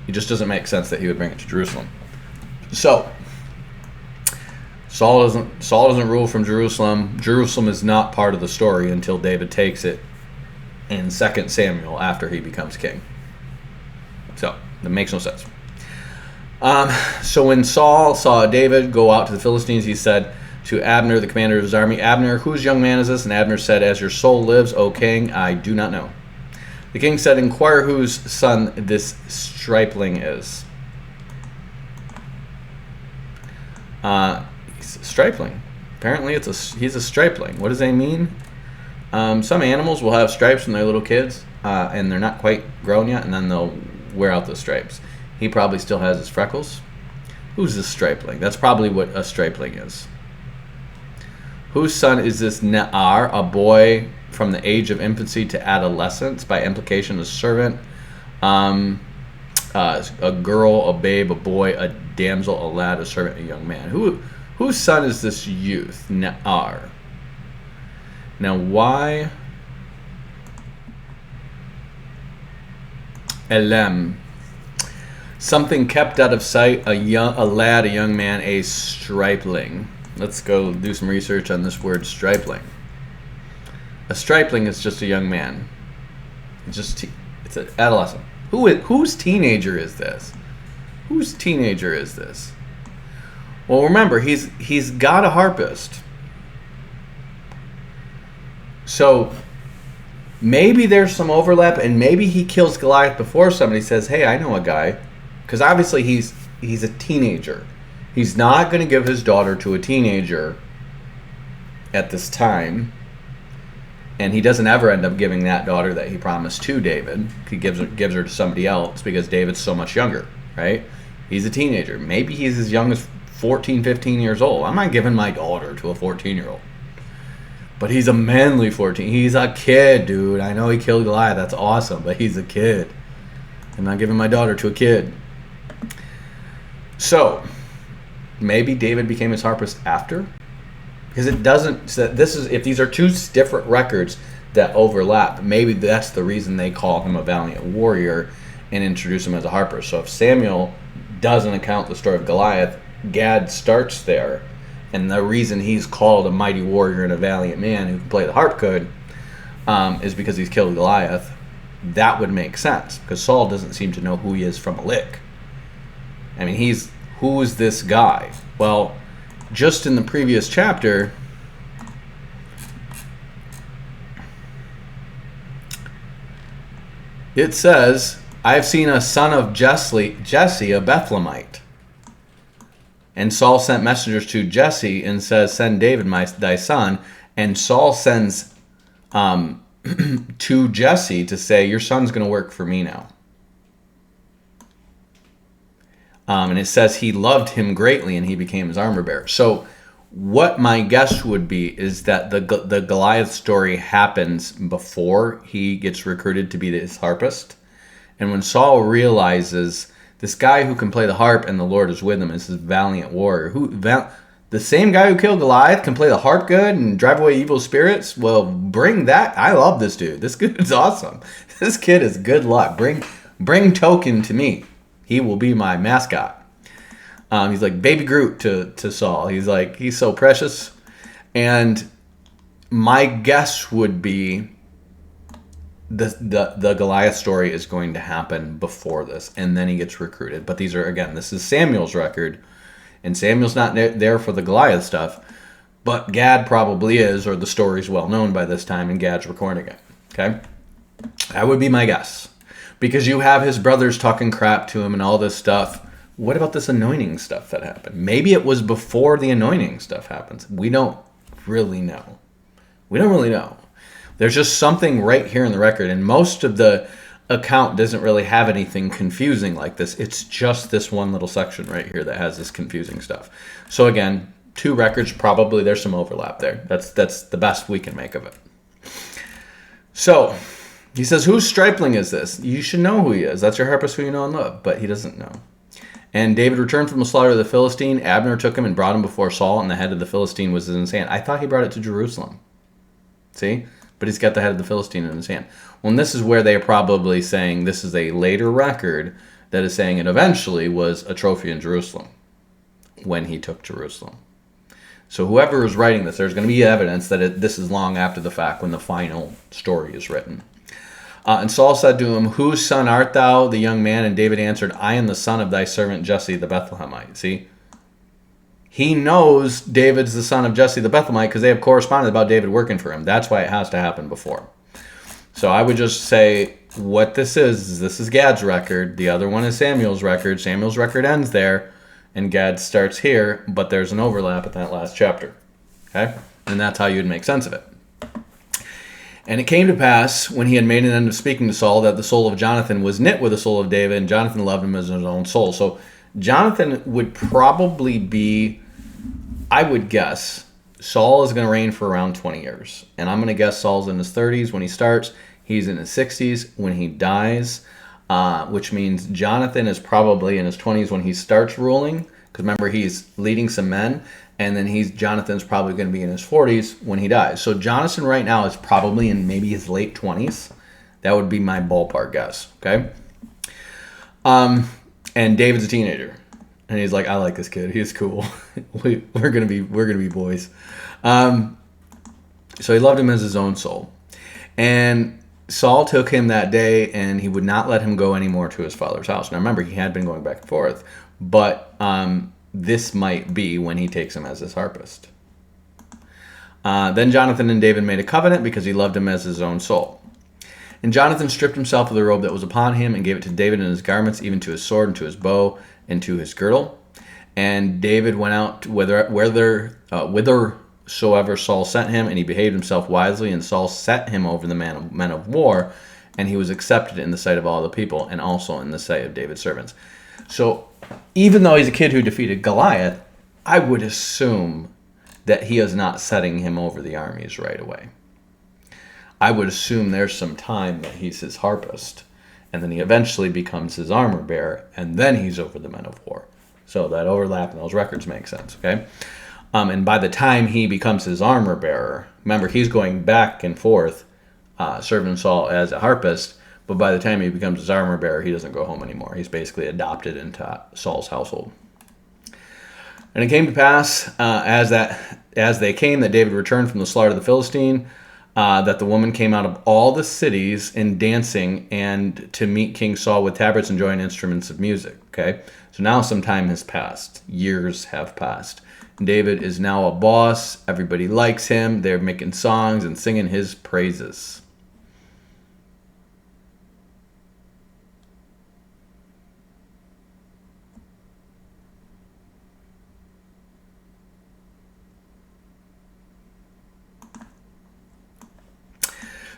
It just doesn't make sense that he would bring it to Jerusalem. So, Saul doesn't rule from Jerusalem. Jerusalem is not part of the story until David takes it in 2 Samuel after he becomes king. So, that makes no sense. So when Saul saw David go out to the Philistines, he said to Abner, the commander of his army, "Abner, whose young man is this?" And Abner said, "As your soul lives, O king, I do not know." The king said, "Inquire whose son this stripling is." He's a stripling. Apparently he's a stripling. What does that mean? Some animals will have stripes when they're little kids, and they're not quite grown yet, and then they'll wear out the stripes. He probably still has his freckles. Who's this stripling? That's probably what a stripling is. Whose son is this Ne'ar, a boy from the age of infancy to adolescence, by implication a servant, a girl, a babe, a boy, a damsel, a lad, a servant, a young man. Whose son is this youth, Ne'ar? Now, why? Elem. Something kept out of sight, a lad, a young man, a stripling. Let's go do some research on this word stripling. A stripling is just a young man. It's an adolescent. Whose teenager is this? Whose teenager is this? Well, remember, he's got a harpist. So maybe there's some overlap, and maybe he kills Goliath before somebody says, "Hey, I know a guy." Because obviously he's a teenager. He's not going to give his daughter to a teenager at this time. And he doesn't ever end up giving that daughter that he promised to David. He gives her to somebody else because David's so much younger, right? He's a teenager. Maybe he's as young as 14, 15 years old. I'm not giving my daughter to a 14-year-old. But he's a manly 14. He's a kid, dude. I know he killed Goliath. That's awesome. But he's a kid. I'm not giving my daughter to a kid. So, maybe David became his harpist after? Because it doesn't, if these are two different records that overlap, maybe that's the reason they call him a valiant warrior and introduce him as a harpist. So if Samuel doesn't account the story of Goliath, Gad starts there, and the reason he's called a mighty warrior and a valiant man who can play the harp good is because he's killed Goliath. That would make sense, because Saul doesn't seem to know who he is from a lick. I mean, who is this guy? Well, just in the previous chapter, it says, "I've seen a son of Jesse, a Bethlehemite." And Saul sent messengers to Jesse and says, "Send David, thy son." And Saul sends to Jesse to say, "Your son's going to work for me now." And it says he loved him greatly and he became his armor bearer. So What my guess would be is that the Goliath story happens before he gets recruited to be his harpist. And when Saul realizes this guy who can play the harp and the Lord is with him is this valiant warrior, the same guy who killed Goliath can play the harp good and drive away evil spirits. Well, bring that. I love this dude. This dude is awesome. This kid is good luck. Bring Token to me. He will be my mascot. He's like Baby Groot to Saul. He's so precious. And my guess would be the Goliath story is going to happen before this, and then he gets recruited. But this is Samuel's record, and Samuel's not there for the Goliath stuff, but Gad probably is, or the story's well known by this time, and Gad's recording it. Okay? That would be my guess. Because you have his brothers talking crap to him and all this stuff. What about this anointing stuff that happened? Maybe it was before the anointing stuff happens. We don't really know. There's just something right here in the record, and most of the account doesn't really have anything confusing like this. It's just this one little section right here that has this confusing stuff. So again, 2 records, probably there's some overlap there. That's the best we can make of it. So he says, whose stripling is this? You should know who he is. That's your harpist who you know and love. But he doesn't know. And David returned from the slaughter of the Philistine. Abner took him and brought him before Saul, and the head of the Philistine was in his hand. I thought he brought it to Jerusalem. See? But he's got the head of the Philistine in his hand. Well, and this is where they are probably saying this is a later record that is saying it eventually was a trophy in Jerusalem when he took Jerusalem. So whoever is writing this, there's going to be evidence that this is long after the fact when the final story is written. And Saul said to him, whose son art thou, the young man? And David answered, I am the son of thy servant Jesse the Bethlehemite. See? He knows David's the son of Jesse the Bethlehemite because they have corresponded about David working for him. That's why it has to happen before. So I would just say what this is Gad's record. The other one is Samuel's record. Samuel's record ends there, and Gad starts here, but there's an overlap at that last chapter. Okay? And that's how you'd make sense of it. And it came to pass, when he had made an end of speaking to Saul, that the soul of Jonathan was knit with the soul of David, and Jonathan loved him as his own soul. So Jonathan would probably be, I would guess, Saul is going to reign for around 20 years. And I'm going to guess Saul's in his 30s when he starts. He's in his 60s when he dies, which means Jonathan is probably in his 20s when he starts ruling. Because remember, he's leading some men. And then Jonathan's probably going to be in his 40s when he dies. So Jonathan right now is probably in maybe his late 20s. That would be my ballpark guess. Okay. And David's a teenager, and he's like, I like this kid. He's cool. we're gonna be boys. So he loved him as his own soul. And Saul took him that day, and he would not let him go anymore to his father's house. Now remember, he had been going back and forth, but this might be when he takes him as his harpist. Then Jonathan and David made a covenant because he loved him as his own soul. And Jonathan stripped himself of the robe that was upon him and gave it to David and his garments, even to his sword and to his bow and to his girdle. And David went out whithersoever Saul sent him, and he behaved himself wisely. And Saul set him over the men of war, and he was accepted in the sight of all the people, and also in the sight of David's servants. So even though he's a kid who defeated Goliath, I would assume that he is not setting him over the armies right away. I would assume there's some time that he's his harpist, and then he eventually becomes his armor bearer, and then he's over the men of war. So that overlap in those records makes sense, okay? And by the time he becomes his armor bearer, remember, he's going back and forth serving Saul as a harpist, but by the time he becomes his armor bearer, he doesn't go home anymore. He's basically adopted into Saul's household. And it came to pass, as they came, that David returned from the slaughter of the Philistine, that the woman came out of all the cities in dancing and to meet King Saul with tabrets and joy and instruments of music. Okay, so now some time has passed. Years have passed. David is now a boss. Everybody likes him. They're making songs and singing his praises.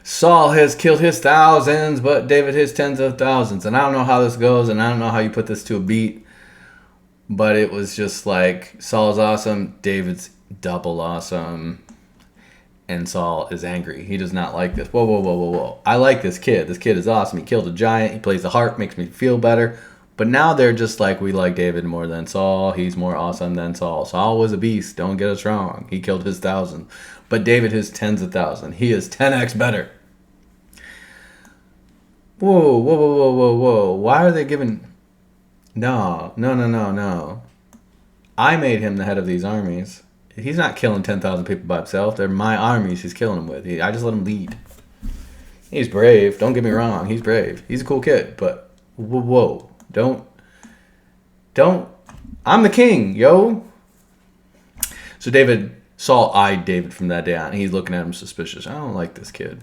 Saul has killed his thousands, but David his tens of thousands. And I don't know how this goes, and I don't know how you put this to a beat, but it was just like, Saul's awesome, David's double awesome. And Saul is angry. He does not like this. Whoa, whoa, whoa, whoa, whoa. I like this kid. This kid is awesome. He killed a giant. He plays the harp, makes me feel better. But now they're just like, we like David more than Saul. He's more awesome than Saul. Saul was a beast. Don't get us wrong. He killed his 1,000. But David his tens of thousands. He is 10x better. Whoa, whoa, whoa, whoa, whoa, whoa. Why are they giving... No. I made him the head of these armies. He's not killing 10,000 people by himself. They're my armies he's killing them with. I just let him lead. He's brave. Don't get me wrong. He's brave. He's a cool kid. But whoa. Don't. I'm the king, yo. So Saul eyed David from that day on. He's looking at him suspicious. I don't like this kid.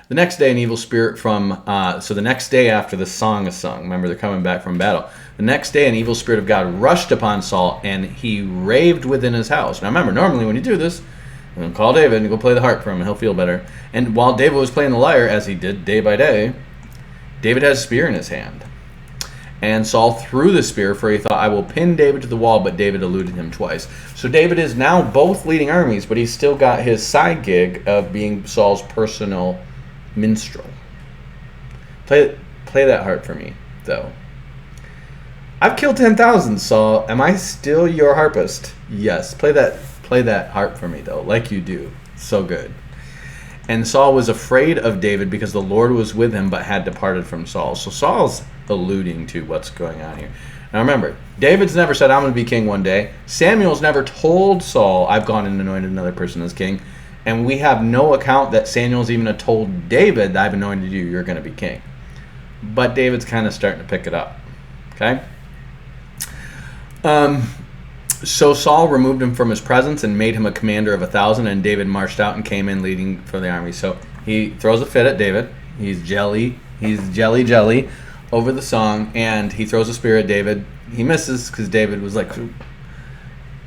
The next day, an evil spirit so the next day after the song is sung, remember they're coming back from battle. The next day, an evil spirit of God rushed upon Saul, and he raved within his house. Now remember, normally when you do this, you're going to call David and go play the harp for him, and he'll feel better. And while David was playing the lyre, as he did day by day, David has a spear in his hand. And Saul threw the spear, for he thought, I will pin David to the wall, but David eluded him twice. So David is now both leading armies, but he's still got his side gig of being Saul's personal minstrel. Play that harp for me, though. I've killed 10,000, Saul. Am I still your harpist? Yes. Play that harp for me, though, like you do. So good. And Saul was afraid of David because the Lord was with him, but had departed from Saul. So Saul's alluding to what's going on here. Now remember, David's never said, I'm going to be king one day. Samuel's never told Saul, I've gone and anointed another person as king. And we have no account that Samuel's even told David, I've anointed you, you're going to be king. But David's kind of starting to pick it up. Okay? So Saul removed him from his presence and made him a commander of 1,000, and David marched out and came in leading for the army. So he throws a fit at David. He's jelly over the song, and he throws a spear at David. He misses because David was like...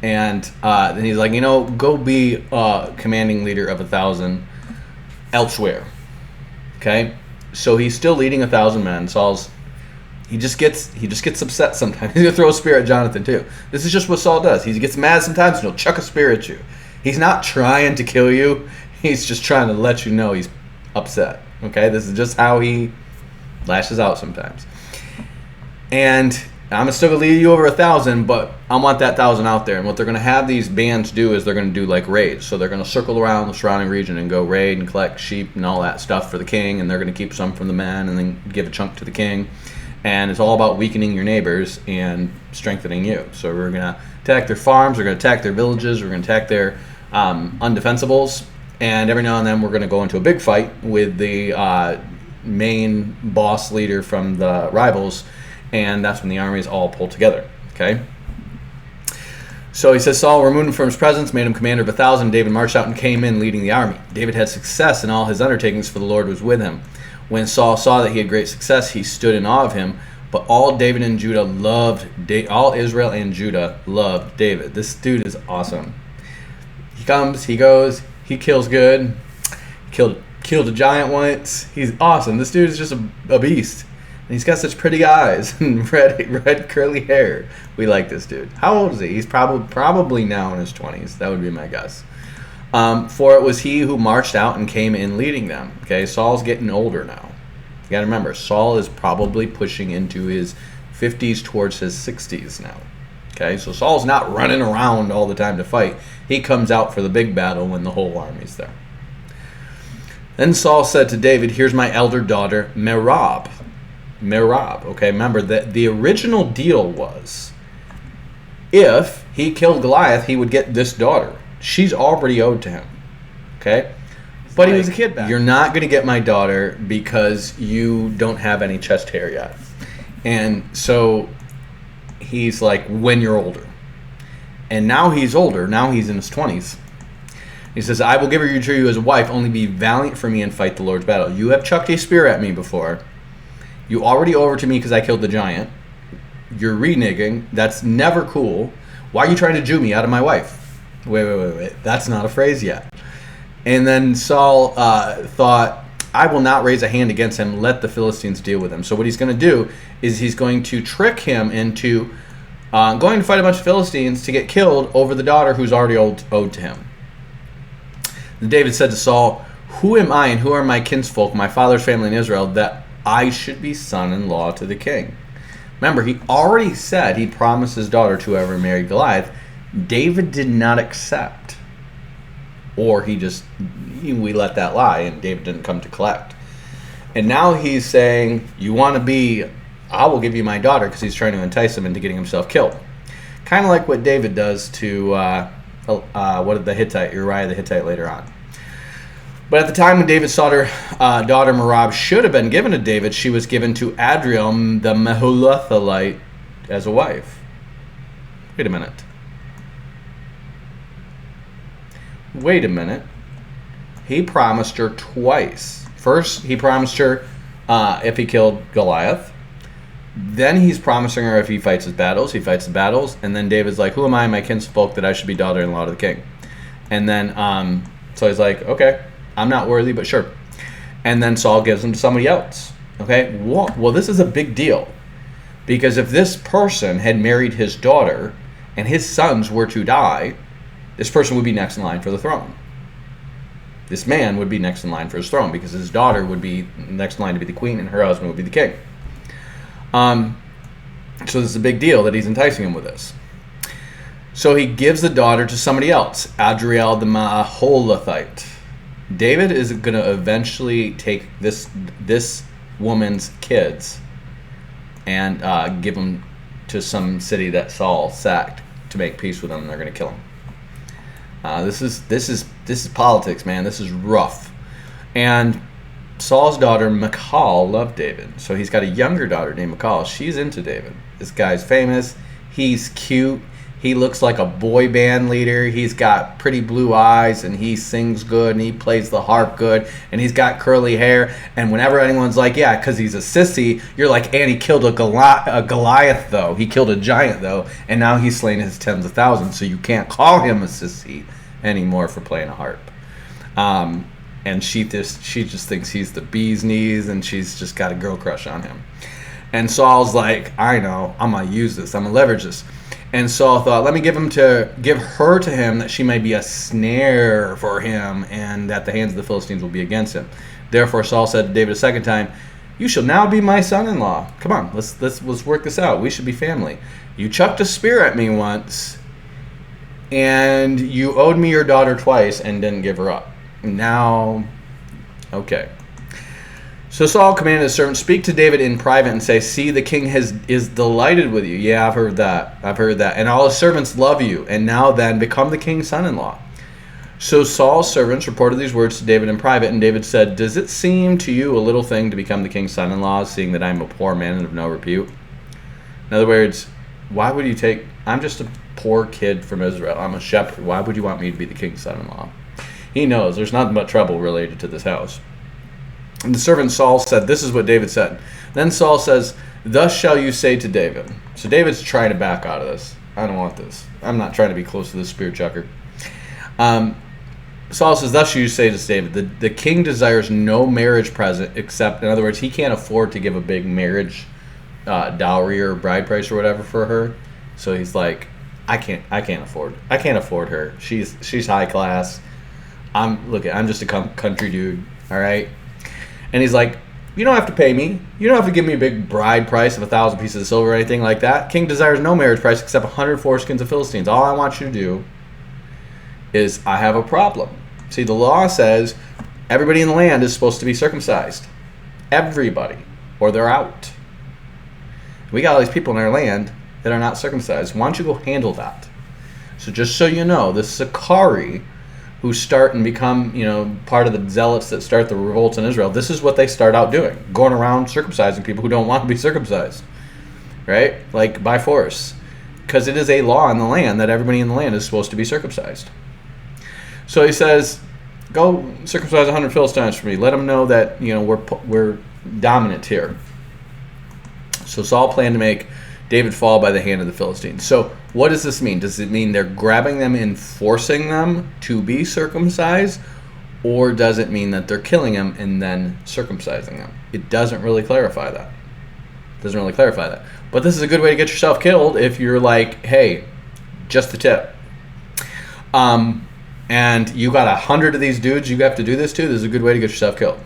And then he's like, go be commanding leader of 1,000 elsewhere. Okay, so he's still leading 1,000 men. He just gets upset sometimes. He's gonna throw a spear at Jonathan too. This is just what Saul does. He gets mad sometimes, and he'll chuck a spear at you. He's not trying to kill you. He's just trying to let you know he's upset. Okay, this is just how he lashes out sometimes. And I'm still going to lead you over 1,000, but I want that 1,000 out there. And what they're going to have these bands do is they're going to do like raids. So they're going to circle around the surrounding region and go raid and collect sheep and all that stuff for the king. And they're going to keep some from the men and then give a chunk to the king. And it's all about weakening your neighbors and strengthening you. So we're going to attack their farms. We're going to attack their villages. We're going to attack their undefensibles. And every now and then we're going to go into a big fight with the main boss leader from the rivals. And that's when the armies all pull together. Okay. So he says, Saul removed him from his presence, made him commander of 1,000. David marched out and came in leading the army. David had success in all his undertakings, for the Lord was with him. When Saul saw that he had great success, he stood in awe of him. But all David and Judah all Israel and Judah loved David. This dude is awesome. He comes, he goes, he kills good. Killed a giant once. He's awesome. This dude is just a beast. And he's got such pretty eyes and red curly hair. We like this dude. How old is he? He's probably now in his 20s. That would be my guess. For it was he who marched out and came in leading them. Okay, Saul's getting older now. You got to remember, Saul is probably pushing into his 50s towards his 60s now. Okay, so Saul's not running around all the time to fight. He comes out for the big battle when the whole army's there. Then Saul said to David, here's my elder daughter, Merab. Okay, remember that the original deal was if he killed Goliath, he would get this daughter. She's already owed to him. Okay? But he was a kid back. You're not going to get my daughter because you don't have any chest hair yet. And so he's like, when you're older. And now he's older. Now he's in his 20s. He says, I will give her to you as a wife, only be valiant for me and fight the Lord's battle. You have chucked a spear at me before. You already over to me because I killed the giant. You're reneging. That's never cool. Why are you trying to Jew me out of my wife? Wait. That's not a phrase yet. And then Saul thought, I will not raise a hand against him. Let the Philistines deal with him. So what he's going to do is he's going to trick him into going to fight a bunch of Philistines to get killed over the daughter who's already owed to him. Then David said to Saul, who am I and who are my kinsfolk, my father's family in Israel, that I should be son-in-law to the king? Remember, he already said he promised his daughter to whoever married Goliath. David did not accept. Or we let that lie and David didn't come to collect. And now he's saying, I will give you my daughter, because he's trying to entice him into getting himself killed. Kind of like what David does to Uriah the Hittite later on. But at the time when David's daughter Merab should have been given to David, she was given to Adriel the Meholathalite as a wife. Wait a minute. He promised her twice. First, he promised her if he killed Goliath. Then he's promising her if he fights his battles. He fights the battles. And then David's like, who am I, my kinsfolk, that I should be daughter-in-law to the king? And then, so he's like, okay, I'm not worthy, but sure. And then Saul gives him to somebody else. Okay, well, this is a big deal. Because if this person had married his daughter and his sons were to die, this person would be next in line for the throne. This man would be next in line for his throne, because his daughter would be next in line to be the queen and her husband would be the king. So this is a big deal that he's enticing him with this. So he gives the daughter to somebody else, Adriel the Maholathite. David is going to eventually take this woman's kids and give them to some city that Saul sacked to make peace with them, and they're going to kill him. This is politics, man. This is rough. And Saul's daughter Michal loved David, so he's got a younger daughter named Michal. She's into David. This guy's famous. He's cute. He looks like a boy band leader. He's got pretty blue eyes, and he sings good, and he plays the harp good, and he's got curly hair. And whenever anyone's like, yeah, because he's a sissy, you're like, and he killed a Goliath, though. He killed a giant, though, and now he's slain his tens of thousands, so you can't call him a sissy anymore for playing a harp. And she just thinks he's the bee's knees, and she's just got a girl crush on him. And Saul's like, I know, I'm going to use this. I'm going to leverage this. And Saul thought, let me give her to him, that she may be a snare for him, and that the hands of the Philistines will be against him. Therefore Saul said to David a second time, you shall now be my son-in-law. Come on, let's work this out. We should be family. You chucked a spear at me once, and you owed me your daughter twice and didn't give her up. Now, okay. So Saul commanded his servant, speak to David in private and say, see, the king is delighted with you. Yeah, I've heard that. And all his servants love you. And now then, become the king's son-in-law. So Saul's servants reported these words to David in private, and David said, does it seem to you a little thing to become the king's son-in-law, seeing that I'm a poor man and of no repute? In other words, why would you I'm just a poor kid from Israel. I'm a shepherd. Why would you want me to be the king's son-in-law? He knows there's nothing but trouble related to this house. And the servant Saul said, this is what David said. Then Saul says, thus shall you say to David. So David's trying to back out of this. I don't want this. I'm not trying to be close to this spear chucker. Saul says, thus shall you say to David, the king desires no marriage present except, in other words, he can't afford to give a big marriage dowry or bride price or whatever for her. So he's like, I can't afford her. She's high class. I'm just a country dude. All right. And he's like, you don't have to pay me. You don't have to give me a big bride price of 1,000 pieces of silver or anything like that. King desires no marriage price except 100 foreskins of Philistines. All I want you to do is, I have a problem. See, the law says everybody in the land is supposed to be circumcised. Everybody. Or they're out. We got all these people in our land that are not circumcised. Why don't you go handle that? So just so you know, this is Sakari who start and become, part of the zealots that start the revolts in Israel. This is what they start out doing, going around circumcising people who don't want to be circumcised, right? Like by force, because it is a law in the land that everybody in the land is supposed to be circumcised. So he says, go circumcise 100 Philistines for me. Let them know that we're dominant here. So Saul planned to make David fall by the hand of the Philistines. So what does this mean? Does it mean they're grabbing them and forcing them to be circumcised? Or does it mean that they're killing them and then circumcising them? It doesn't really clarify that. Doesn't really clarify that. But this is a good way to get yourself killed if you're like, hey, just the tip. And you got 100 of these dudes you have to do this to. This is a good way to get yourself killed.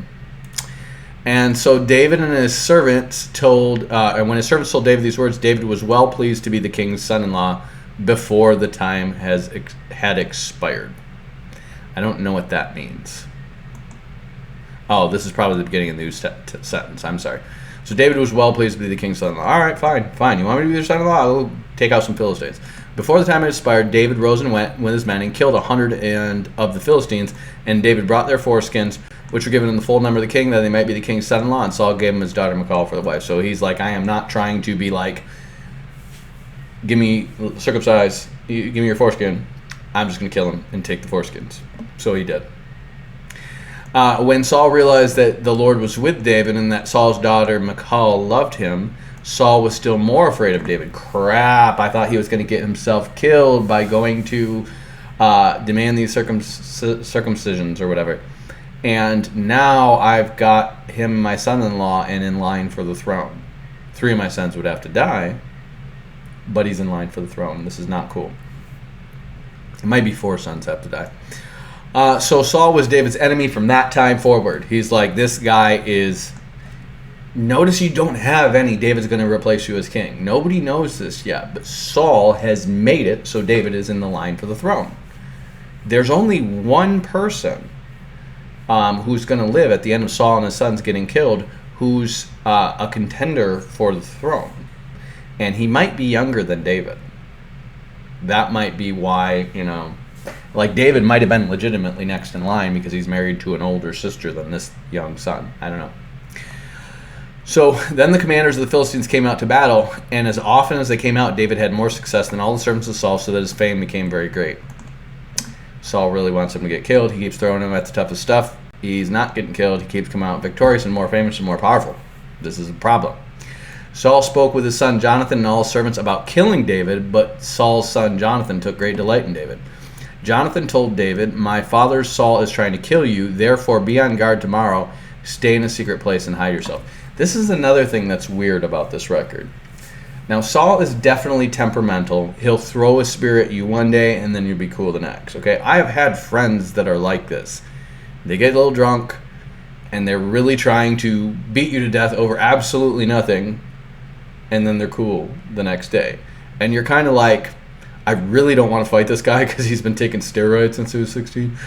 And so David and his servants and when his servants told David these words, David was well pleased to be the king's son-in-law before the time had expired. I don't know what that means. Oh, this is probably the beginning of the new sentence. I'm sorry. So David was well pleased to be the king's son-in-law. All right, fine. You want me to be your son-in-law? I'll take out some Philistines. Before the time had expired, David rose and went with his men and killed 100 of the Philistines. And David brought their foreskins, which were given in the full number of the king, that they might be the king's son-in-law. And Saul gave him his daughter Michal for the wife. So he's like, I am not trying to be like, give me circumcise, give me your foreskin. I'm just going to kill him and take the foreskins. So he did. When Saul realized that the Lord was with David and that Saul's daughter Michal loved him, Saul was still more afraid of David. Crap, I thought he was going to get himself killed by going to demand these circumcisions or whatever. And now I've got him, my son-in-law, and in line for the throne. 3 of my sons would have to die, but he's in line for the throne. This is not cool. It might be 4 sons have to die. So Saul was David's enemy from that time forward. He's like, this guy is... Notice you don't have any David's going to replace you as king. Nobody knows this yet, but Saul has made it so David is in the line for the throne. There's only one person who's going to live at the end of Saul and his sons getting killed who's a contender for the throne. And he might be younger than David. That might be why, like David might have been legitimately next in line because he's married to an older sister than this young son. I don't know. So then the commanders of the Philistines came out to battle, and as often as they came out, David had more success than all the servants of Saul, so that his fame became very great. Saul really wants him to get killed. He keeps throwing him at the toughest stuff. He's not getting killed. He keeps coming out victorious and more famous and more powerful. This is a problem. Saul spoke with his son Jonathan and all his servants about killing David, but Saul's son Jonathan took great delight in David. Jonathan told David, my father Saul is trying to kill you, therefore be on guard tomorrow. Stay in a secret place and hide yourself. This is another thing that's weird about this record. Now, Saul is definitely temperamental. He'll throw a spear at you one day, and then you'll be cool the next, okay? I have had friends that are like this. They get a little drunk, and they're really trying to beat you to death over absolutely nothing, and then they're cool the next day. And you're kind of like, I really don't want to fight this guy because he's been taking steroids since he was 16.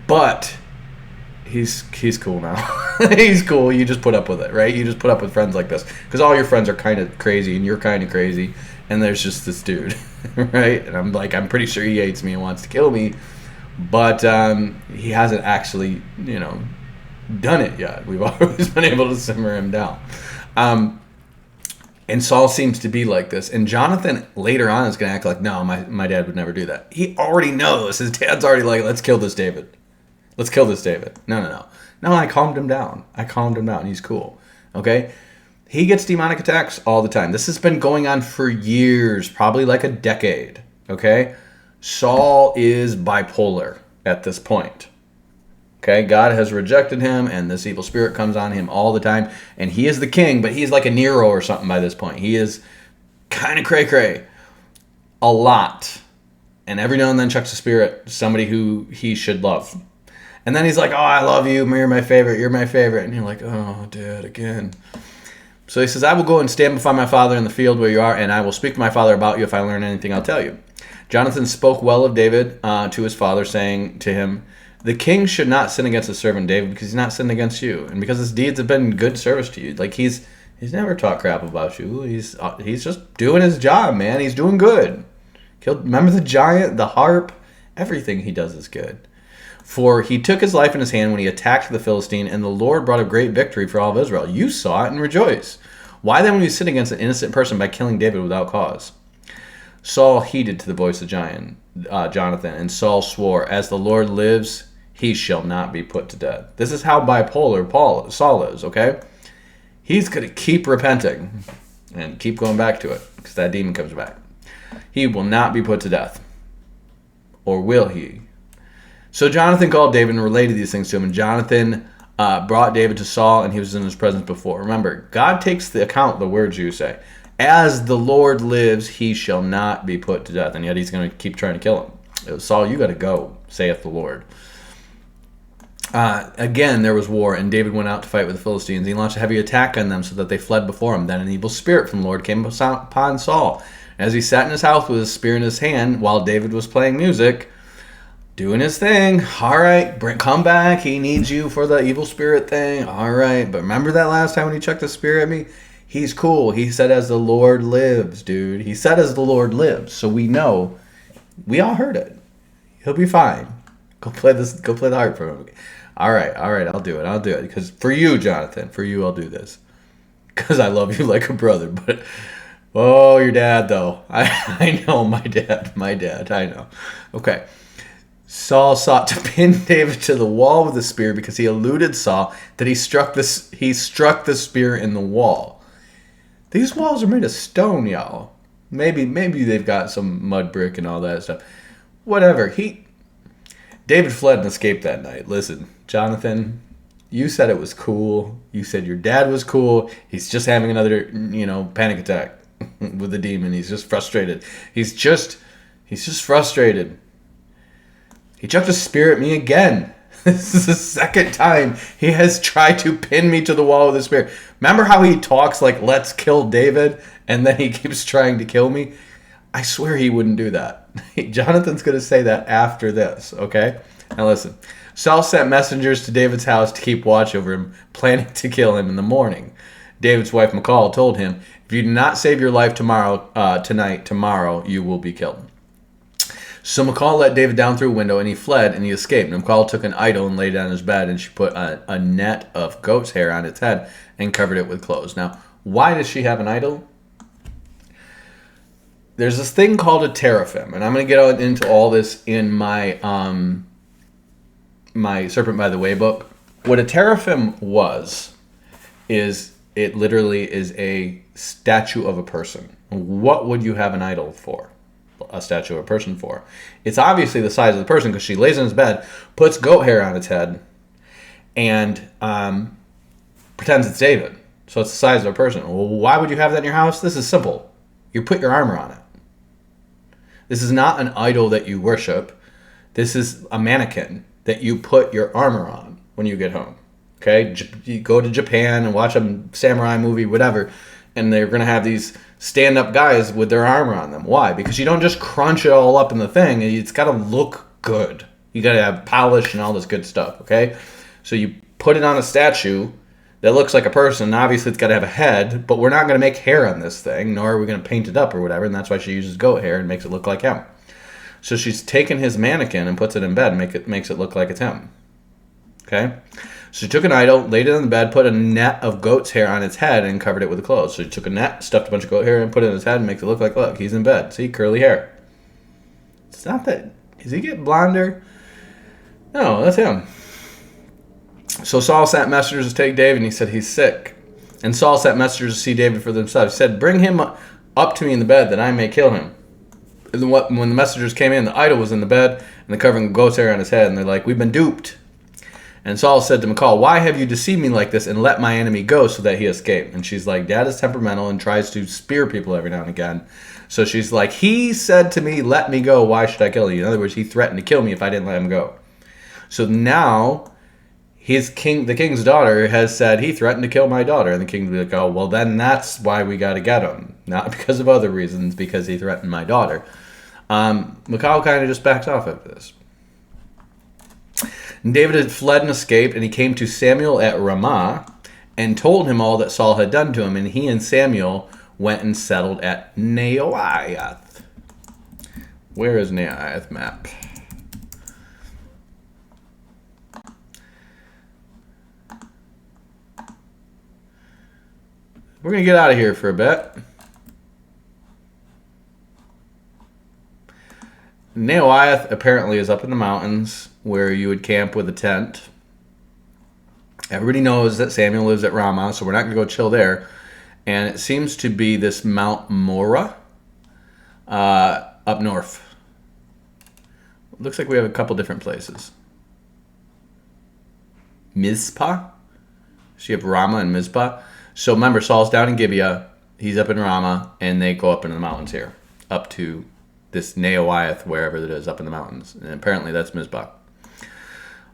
But... He's cool now. He's cool. You just put up with it, right? You just put up with friends like this because all your friends are kind of crazy and you're kind of crazy, and there's just this dude, right? And I'm pretty sure he hates me and wants to kill me, but he hasn't actually, done it yet. We've always been able to simmer him down. And Saul seems to be like this. And Jonathan later on is going to act like, no, my dad would never do that. He already knows. His dad's already like, let's kill this David. Let's kill this David. No. No, I calmed him down. He's cool. Okay? He gets demonic attacks all the time. This has been going on for years, probably like a decade. Okay? Saul is bipolar at this point. Okay? God has rejected him, and this evil spirit comes on him all the time. And he is the king, but he's like a Nero or something by this point. He is kind of cray-cray. A lot. And every now and then chucks a spirit somebody who he should love. And then he's like, oh, I love you. You're my favorite. And you're like, oh, Dad, again. So he says, I will go and stand before my father in the field where you are, and I will speak to my father about you. If I learn anything, I'll tell you. Jonathan spoke well of David to his father, saying to him, the king should not sin against his servant David because he's not sinned against you, and because his deeds have been good service to you. Like he's never talked crap about you. He's just doing his job, man. He's doing good. Remember the giant, the harp? Everything he does is good. For he took his life in his hand when he attacked the Philistine, and the Lord brought a great victory for all of Israel. You saw it and rejoice. Why then would you sin against an innocent person by killing David without cause? Saul heeded to the voice of Jonathan, and Saul swore, as the Lord lives, he shall not be put to death. This is how bipolar Saul is, okay? He's going to keep repenting and keep going back to it because that demon comes back. He will not be put to death. Or will he? So Jonathan called David and related these things to him, and Jonathan brought David to Saul, and he was in his presence before. Remember, God takes the account the words you say. As the Lord lives, he shall not be put to death. And yet he's going to keep trying to kill him. It was, Saul, you got to go, saith the Lord. Again, there was war, and David went out to fight with the Philistines. He launched a heavy attack on them so that they fled before him. Then an evil spirit from the Lord came upon Saul. As he sat in his house with his spear in his hand while David was playing music, doing his thing. All right, come back. He needs you for the evil spirit thing. All right, but remember that last time when he chucked the spear at me? He's cool. He said, as the Lord lives, dude. He said, as the Lord lives. So we know. We all heard it. He'll be fine. Go play the harp for him. All right, I'll do it. Because for you, Jonathan, for you, I'll do this. Because I love you like a brother. But, oh, your dad, though. I know, my dad, I know. Okay. Saul sought to pin David to the wall with a spear because he eluded Saul that he struck the spear in the wall. These walls are made of stone, y'all. Maybe they've got some mud brick and all that stuff. Whatever. David fled and escaped that night. Listen, Jonathan, you said it was cool. You said your dad was cool. He's just having another, panic attack with the demon. He's just frustrated. He's just frustrated. He chucked a spear at me again. This is the second time he has tried to pin me to the wall with a spear. Remember how he talks like, let's kill David, and then he keeps trying to kill me? I swear he wouldn't do that. Jonathan's going to say that after this, okay? Now listen. Saul sent messengers to David's house to keep watch over him, planning to kill him in the morning. David's wife, Michal, told him, if you do not save your life tomorrow you will be killed. So Michal let David down through a window, and he fled, and he escaped. And Michal took an idol and laid it on his bed, and she put a net of goat's hair on its head and covered it with clothes. Now, why does she have an idol? There's this thing called a teraphim, and I'm going to get into all this in my my Serpent by the Way book. What a teraphim is it literally is a statue of a person. What would you have an idol for? A statue of a person for? It's obviously the size of the person, because she lays in his bed, puts goat hair on its head, and pretends it's David. So it's the size of a person. Well, why would you have that in your house? This is simple. You put your armor on it. This is not an idol that you worship. This is a mannequin that you put your armor on when you get home. Okay? You go to Japan and watch a samurai movie, whatever, and they're going to have these stand-up guys with their armor on them. Why? Because you don't just crunch it all up in the thing. It's got to look good. You got to have polish and all this good stuff, okay? So you put it on a statue that looks like a person. Obviously, it's got to have a head, but we're not going to make hair on this thing, nor are we going to paint it up or whatever, and that's why she uses goat hair and makes it look like him. So she's taken his mannequin and puts it in bed and makes it look like it's him. Okay? So she took an idol, laid it on the bed, put a net of goat's hair on its head, and covered it with the clothes. So she took a net, stuffed a bunch of goat hair, and put it in his head and makes it look like, look, he's in bed. See, curly hair. It's not that. Does he get blonder? No, that's him. So Saul sent messengers to take David, and he said he's sick. And Saul sent messengers to see David for themselves. He said, bring him up to me in the bed that I may kill him. And when the messengers came in, the idol was in the bed, and they're covering goat's hair on his head, and they're like, we've been duped. And Saul said to Michal, why have you deceived me like this and let my enemy go so that he escape? And she's like, Dad is temperamental and tries to spear people every now and again. So she's like, he said to me, let me go. Why should I kill you? In other words, he threatened to kill me if I didn't let him go. So now the king's daughter has said, he threatened to kill my daughter. And the king will be like, oh, well, then that's why we got to get him. Not because of other reasons, because he threatened my daughter. Michal kind of just backs off after this. And David had fled and escaped, and he came to Samuel at Ramah and told him all that Saul had done to him. And he and Samuel went and settled at Naioth. Where is Naioth map? We're going to get out of here for a bit. Naioth apparently is up in the mountains where you would camp with a tent. Everybody knows that Samuel lives at Ramah, so we're not going to go chill there. And it seems to be this Mount Morah up north. Looks like we have a couple different places. Mizpah. So you have Ramah and Mizpah. So remember, Saul's down in Gibeah. He's up in Ramah, and they go up into the mountains here, up to this Neowiath, wherever it is, up in the mountains. And apparently that's Mizpah.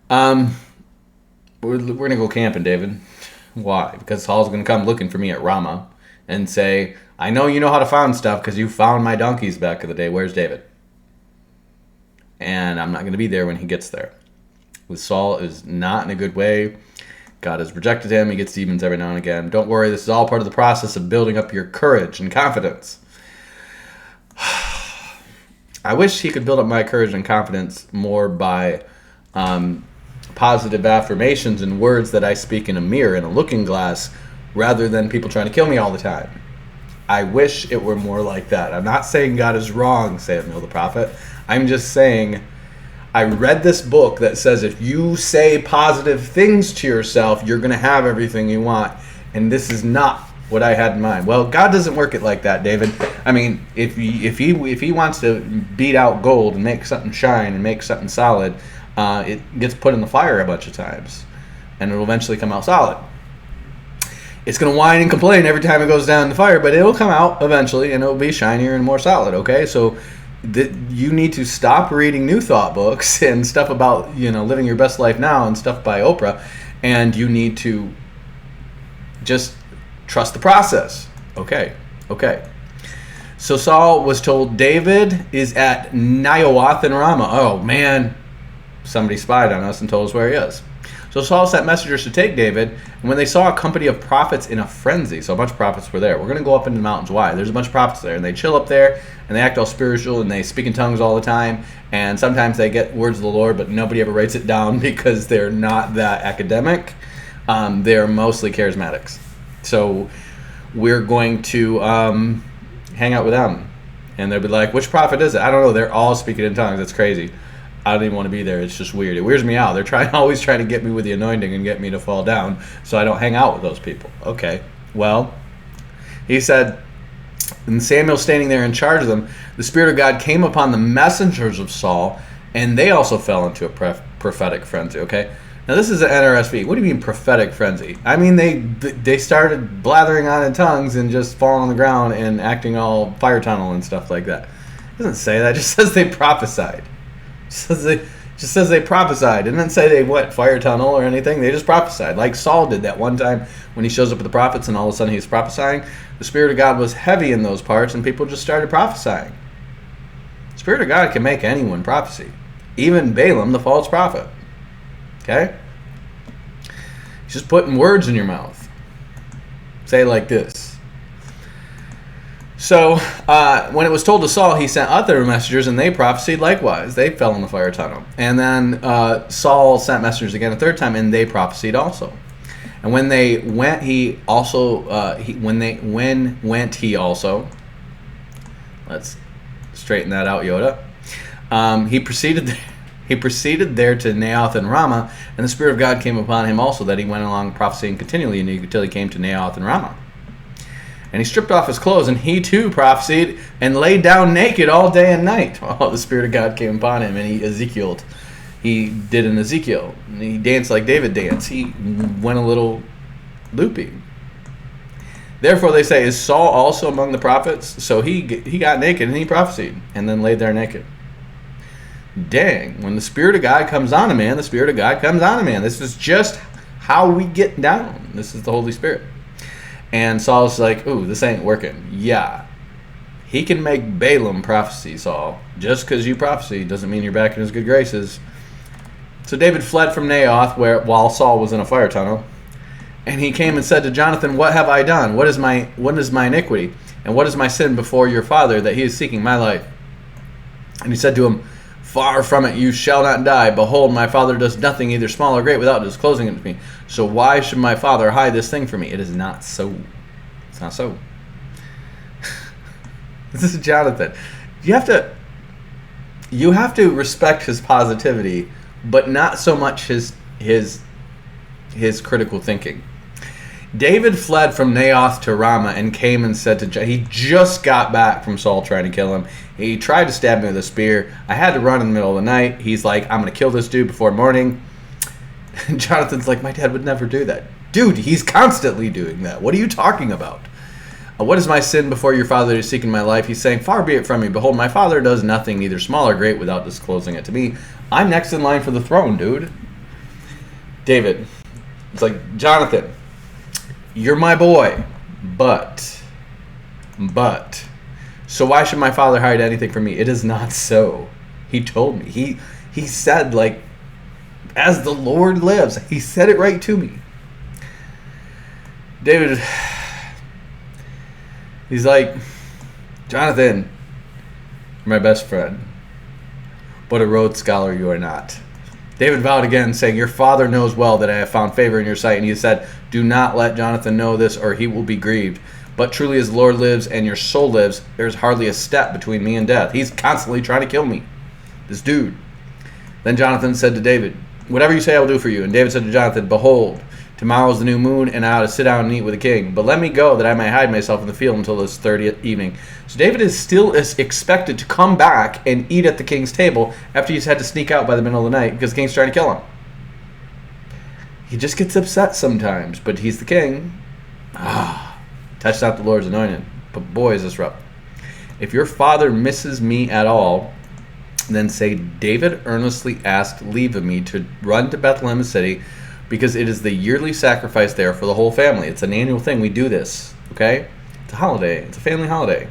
We're going to go camping, David. Why? Because Saul's going to come looking for me at Ramah and say, I know you know how to find stuff because you found my donkeys back in the day. Where's David? And I'm not going to be there when he gets there. With Saul is not in a good way. God has rejected him. He gets demons every now and again. Don't worry, this is all part of the process of building up your courage and confidence. I wish he could build up my courage and confidence more by positive affirmations and words that I speak in a mirror, in a looking glass, rather than people trying to kill me all the time. I wish it were more like that. I'm not saying God is wrong, Samuel the prophet. I'm just saying I read this book that says if you say positive things to yourself, you're going to have everything you want. And this is not what I had in mind. Well, God doesn't work it like that, David. I mean, if he wants to beat out gold and make something shine and make something solid, it gets put in the fire a bunch of times, and it'll eventually come out solid. It's going to whine and complain every time it goes down in the fire, but it'll come out eventually, and it'll be shinier and more solid, okay? So you need to stop reading New Thought books and stuff about, living your best life now and stuff by Oprah, and you need to just trust the process. Okay. So Saul was told David is at Naioth in Ramah. Oh, man. Somebody spied on us and told us where he is. So Saul sent messengers to take David, and when they saw a company of prophets in a frenzy, so a bunch of prophets were there. We're going to go up into the mountains. Why? There's a bunch of prophets there, and they chill up there, and they act all spiritual, and they speak in tongues all the time, and sometimes they get words of the Lord, but nobody ever writes it down because they're not that academic. They're mostly charismatics. So we're going to hang out with them, and they'll be like, which prophet is it? I don't know. They're all speaking in tongues. That's crazy. I don't even want to be there. It's just weird. It weirds me out. They're always trying to get me with the anointing and get me to fall down, so I don't hang out with those people. Okay. Well, he said, and Samuel standing there in charge of them, the Spirit of God came upon the messengers of Saul, and they also fell into a prophetic frenzy. Okay. Now this is an NRSV. What do you mean prophetic frenzy? I mean they started blathering on in tongues and just falling on the ground and acting all fire tunnel and stuff like that. It doesn't say that. It just says they prophesied. Just says they prophesied. It didn't say they went fire tunnel or anything. They just prophesied. Like Saul did that one time when he shows up with the prophets and all of a sudden he's prophesying. The Spirit of God was heavy in those parts and people just started prophesying. The Spirit of God can make anyone prophesy. Even Balaam, the false prophet. Okay? He's just putting words in your mouth. Say it like this. So, when it was told to Saul, he sent other messengers, and they prophesied likewise. They fell in the fire tunnel. And then Saul sent messengers again a third time, and they prophesied also. And when they went, he also. Let's straighten that out, Yoda. He proceeded there to Naioth and Ramah, and the Spirit of God came upon him also, that he went along prophesying continually until he came to Naioth and Ramah. And he stripped off his clothes, and he too prophesied, and lay down naked all day and night. Oh, the Spirit of God came upon him, and he did an Ezekiel. And he danced like David danced. He went a little loopy. Therefore they say, is Saul also among the prophets? So he got naked, and he prophesied, and then laid there naked. Dang, when the Spirit of God comes on a man, the Spirit of God comes on a man. This is just how we get down. This is the Holy Spirit. And Saul's like, ooh, this ain't working. Yeah. He can make Balaam prophesy, Saul. Just because you prophesy doesn't mean you're back in his good graces. So David fled from Naioth while Saul was in a fire tunnel. And he came and said to Jonathan, what have I done? What is my iniquity? And what is my sin before your father that he is seeking my life? And he said to him, far from it, you shall not die. Behold, my father does nothing, either small or great, without disclosing it to me. So why should my father hide this thing from me? It is not so. It's not so. This is Jonathan. You have to respect his positivity, but not so much his critical thinking. David fled from Naioth to Ramah and came and said to he just got back from Saul trying to kill him. He tried to stab me with a spear. I had to run in the middle of the night. He's like, I'm going to kill this dude before morning. And Jonathan's like, my dad would never do that. Dude, he's constantly doing that. What are you talking about? What is my sin before your father is seeking my life? He's saying, far be it from me. Behold, my father does nothing, neither small or great, without disclosing it to me. I'm next in line for the throne, dude. David, it's like, Jonathan, you're my boy, but, so why should my father hide anything from me? It is not so. He told me. He said, like, as the Lord lives. He said it right to me. David, he's like, Jonathan, you're my best friend, but a Rhodes Scholar you are not. David vowed again, saying, your father knows well that I have found favor in your sight. And he said, do not let Jonathan know this, or he will be grieved. But truly as the Lord lives and your soul lives, there's hardly a step between me and death. He's constantly trying to kill me, this dude. Then Jonathan said to David, whatever you say I will do for you. And David said to Jonathan, behold, tomorrow is the new moon, and I ought to sit down and eat with the king. But let me go, that I may hide myself in the field until this 30th evening. So David is still expected to come back and eat at the king's table after he's had to sneak out by the middle of the night because the king's trying to kill him. He just gets upset sometimes, but he's the king. Touched not the Lord's anointed. But boy, is this rough. If your father misses me at all, then say, David earnestly asked leave of me to run to Bethlehem city, because it is the yearly sacrifice there for the whole family. It's an annual thing. We do this, okay? It's a holiday. It's a family holiday.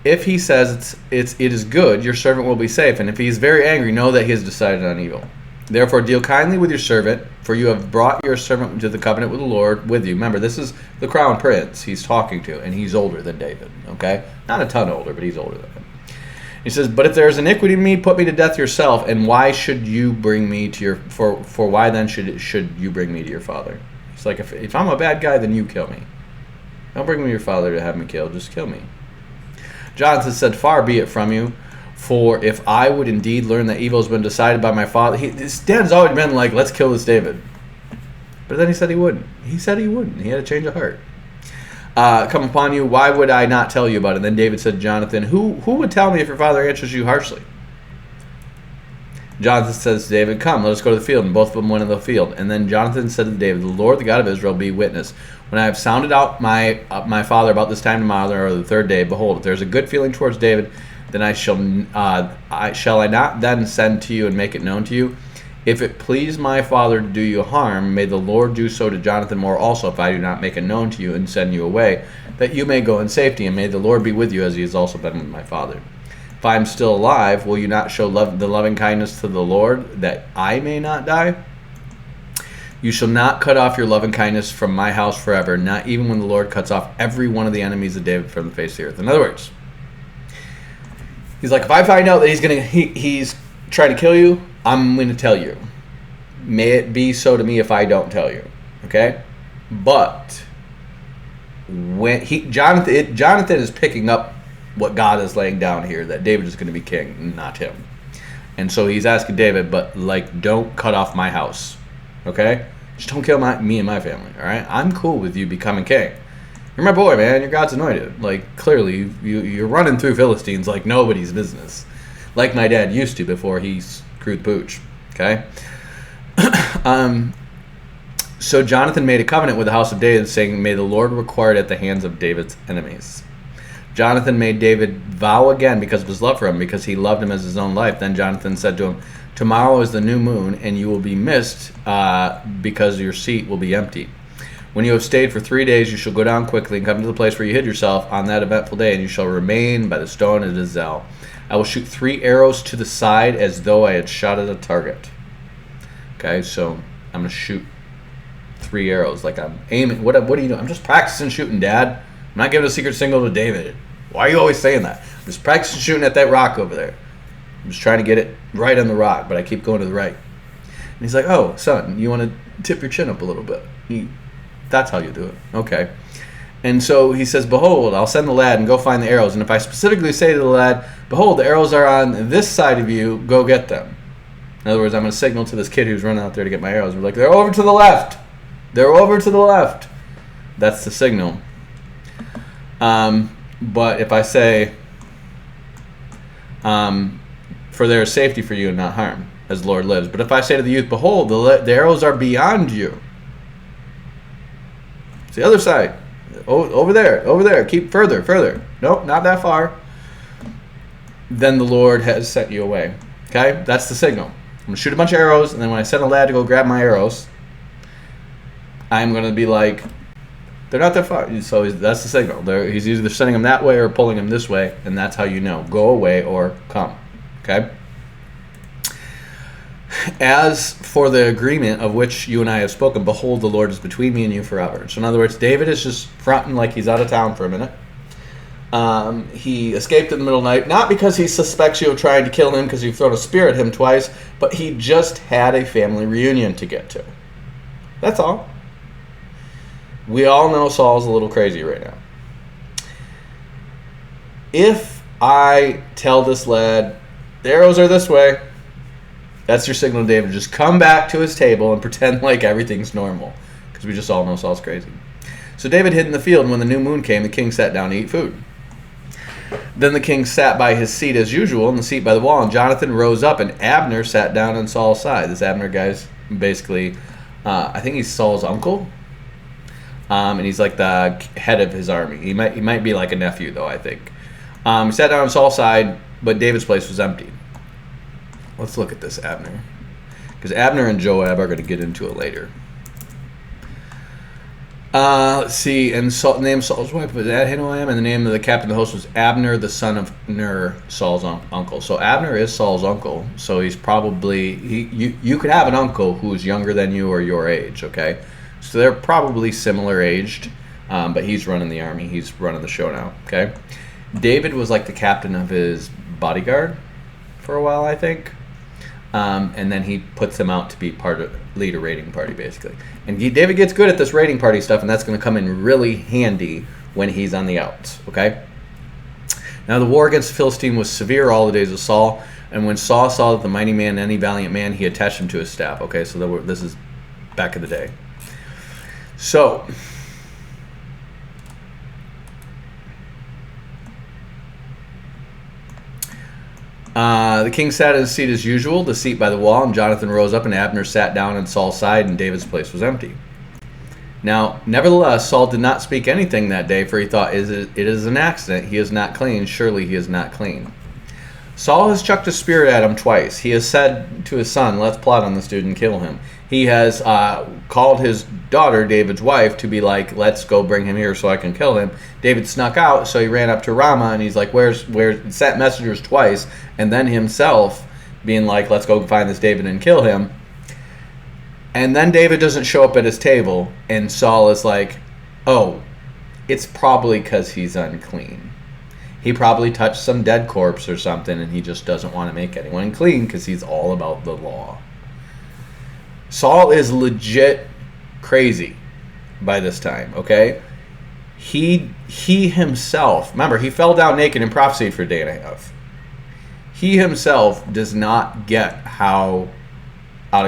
If he says it is good, your servant will be safe. And if he is very angry, know that he has decided on evil. Therefore, deal kindly with your servant, for you have brought your servant to the covenant with the Lord with you. Remember, this is the crown prince he's talking to, and he's older than David, okay? Not a ton older, but he's older than him. He says, but if there is iniquity in me, put me to death yourself. And why should you bring me to your, for why then should you bring me to your father? It's like, if I'm a bad guy, then you kill me. Don't bring me to your father to have me killed, just kill me. Jonathan said, far be it from you, for if I would indeed learn that evil has been decided by my father. His dad's always been like, let's kill this David. But then he said he wouldn't. He said he wouldn't. He had a change of heart. Come upon you, why would I not tell you about it? And then David said to Jonathan, who would tell me if your father answers you harshly? Jonathan says to David, come, let us go to the field. And both of them went in the field. And then Jonathan said to David, the Lord, the God of Israel, be witness. When I have sounded out my father about this time tomorrow, or the third day, behold, if there is a good feeling towards David, then shall I not then send to you and make it known to you? If it please my father to do you harm, may the Lord do so to Jonathan more also, if I do not make it known to you and send you away, that you may go in safety, and may the Lord be with you as he has also been with my father. If I am still alive, will you not show the loving kindness to the Lord, that I may not die? You shall not cut off your loving kindness from my house forever, not even when the Lord cuts off every one of the enemies of David from the face of the earth. In other words, he's like, if I find out that he's trying to kill you, I'm going to tell you. May it be so to me if I don't tell you. Okay? But when Jonathan is picking up what God is laying down here, that David is going to be king, not him. And so he's asking David, but like, don't cut off my house. Okay? Just don't kill me and my family. All right? I'm cool with you becoming king. You're my boy, man. You're God's anointed. Like, clearly, you're running through Philistines like nobody's business. Like my dad used to before he screwed pooch. Okay? So Jonathan made a covenant with the house of David, saying, may the Lord require it at the hands of David's enemies. Jonathan made David vow again because of his love for him, because he loved him as his own life. Then Jonathan said to him, tomorrow is the new moon, and you will be missed because your seat will be empty. When you have stayed for 3 days, you shall go down quickly and come to the place where you hid yourself on that eventful day, and you shall remain by the stone at Ezel. I will shoot 3 arrows to the side as though I had shot at a target. Okay, so I'm going to shoot 3 arrows like I'm aiming. What are you doing? I'm just practicing shooting, Dad. I'm not giving a secret signal to David. Why are you always saying that? I'm just practicing shooting at that rock over there. I'm just trying to get it right on the rock, but I keep going to the right. And he's like, oh, son, you want to tip your chin up a little bit. That's how you do it. Okay. And so he says, behold, I'll send the lad and go find the arrows. And if I specifically say to the lad, behold, the arrows are on this side of you, go get them. In other words, I'm going to signal to this kid who's running out there to get my arrows. We're like, they're over to the left. They're over to the left. That's the signal. But if I say, for there is safety for you and not harm. as the Lord lives. But if I say to the youth, behold, the arrows are beyond you. It's the other side. Oh, over there. Keep further. Nope, not that far. Then the Lord has sent you away. Okay? That's the signal. I'm going to shoot a bunch of arrows, and then when I send a lad to go grab my arrows, I'm going to be like, they're not that far. So that's the signal. He's either sending them that way or pulling them this way, and that's how you know. Go away or come. Okay? As for the agreement of which you and I have spoken, behold, the Lord is between me and you forever. So in other words, David is just fronting like he's out of town for a minute. He escaped in the middle of the night, not because he suspects you of trying to kill him because you've thrown a spear at him twice, but he just had a family reunion to get to. That's all. We all know Saul's a little crazy right now. If I tell this lad, the arrows are this way, that's your signal to David. Just come back to his table and pretend like everything's normal. Because we just all know Saul's crazy. So David hid in the field, and when the new moon came, the king sat down to eat food. Then the king sat by his seat as usual, in the seat by the wall, and Jonathan rose up, and Abner sat down on Saul's side. This Abner guy's basically, I think he's Saul's uncle. And he's like the head of his army. He might be like a nephew, though, I think. He sat down on Saul's side, but David's place was empty. Let's look at this Abner. Because Abner and Joab are going to get into it later. Let's see. And the name of Saul's wife was Ahinoam, and the name of the captain of the host was Abner, the son of Ner, Saul's uncle. So Abner is Saul's uncle. So he's probably... You could have an uncle who's younger than you or your age, okay? So they're probably similar aged, but he's running the army. He's running the show now, okay? David was like the captain of his bodyguard for a while, I think. And then he puts them out to be lead a raiding party, basically. And David gets good at this raiding party stuff, and that's going to come in really handy when he's on the outs, okay? Now the war against the Philistine was severe all the days of Saul, and when Saul saw that the mighty man and any valiant man, he attached him to his staff, okay? So this is back in the day. So... the king sat in his seat as usual, the seat by the wall, and Jonathan rose up, and Abner sat down on Saul's side, and David's place was empty. Now, nevertheless, Saul did not speak anything that day, for he thought, it is an accident. He is not clean. Surely he is not clean. Saul has chucked a spear at him twice. He has said to his son, let's plot on this dude and kill him. He has called his daughter, David's wife, to be like, let's go bring him here so I can kill him. David snuck out, so he ran up to Ramah, and he's like, sent messengers twice, and then himself being like, let's go find this David and kill him. And then David doesn't show up at his table, and Saul is like, oh, it's probably because he's unclean. He probably touched some dead corpse or something, and he just doesn't want to make anyone clean because he's all about the law. Saul is legit crazy by this time, okay? He himself, remember, he fell down naked and prophesied for a day and a half. He himself does not get how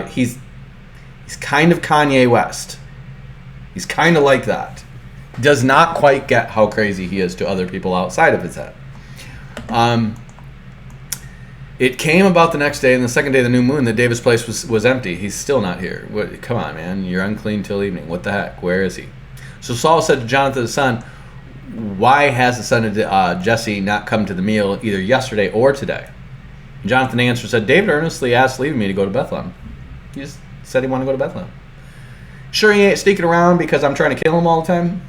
he's kind of Kanye West. He's kind of like that. Does not quite get how crazy he is to other people outside of his head. It came about the next day, and the second day of the new moon, that David's place was empty. He's still not here. Come on, man. You're unclean till evening. What the heck? Where is he? So Saul said to Jonathan, his son, why has the son of Jesse not come to the meal either yesterday or today? And Jonathan answered, said, David earnestly asked leave me to go to Bethlehem. He just said he wanted to go to Bethlehem. Sure he ain't sneaking around because I'm trying to kill him all the time?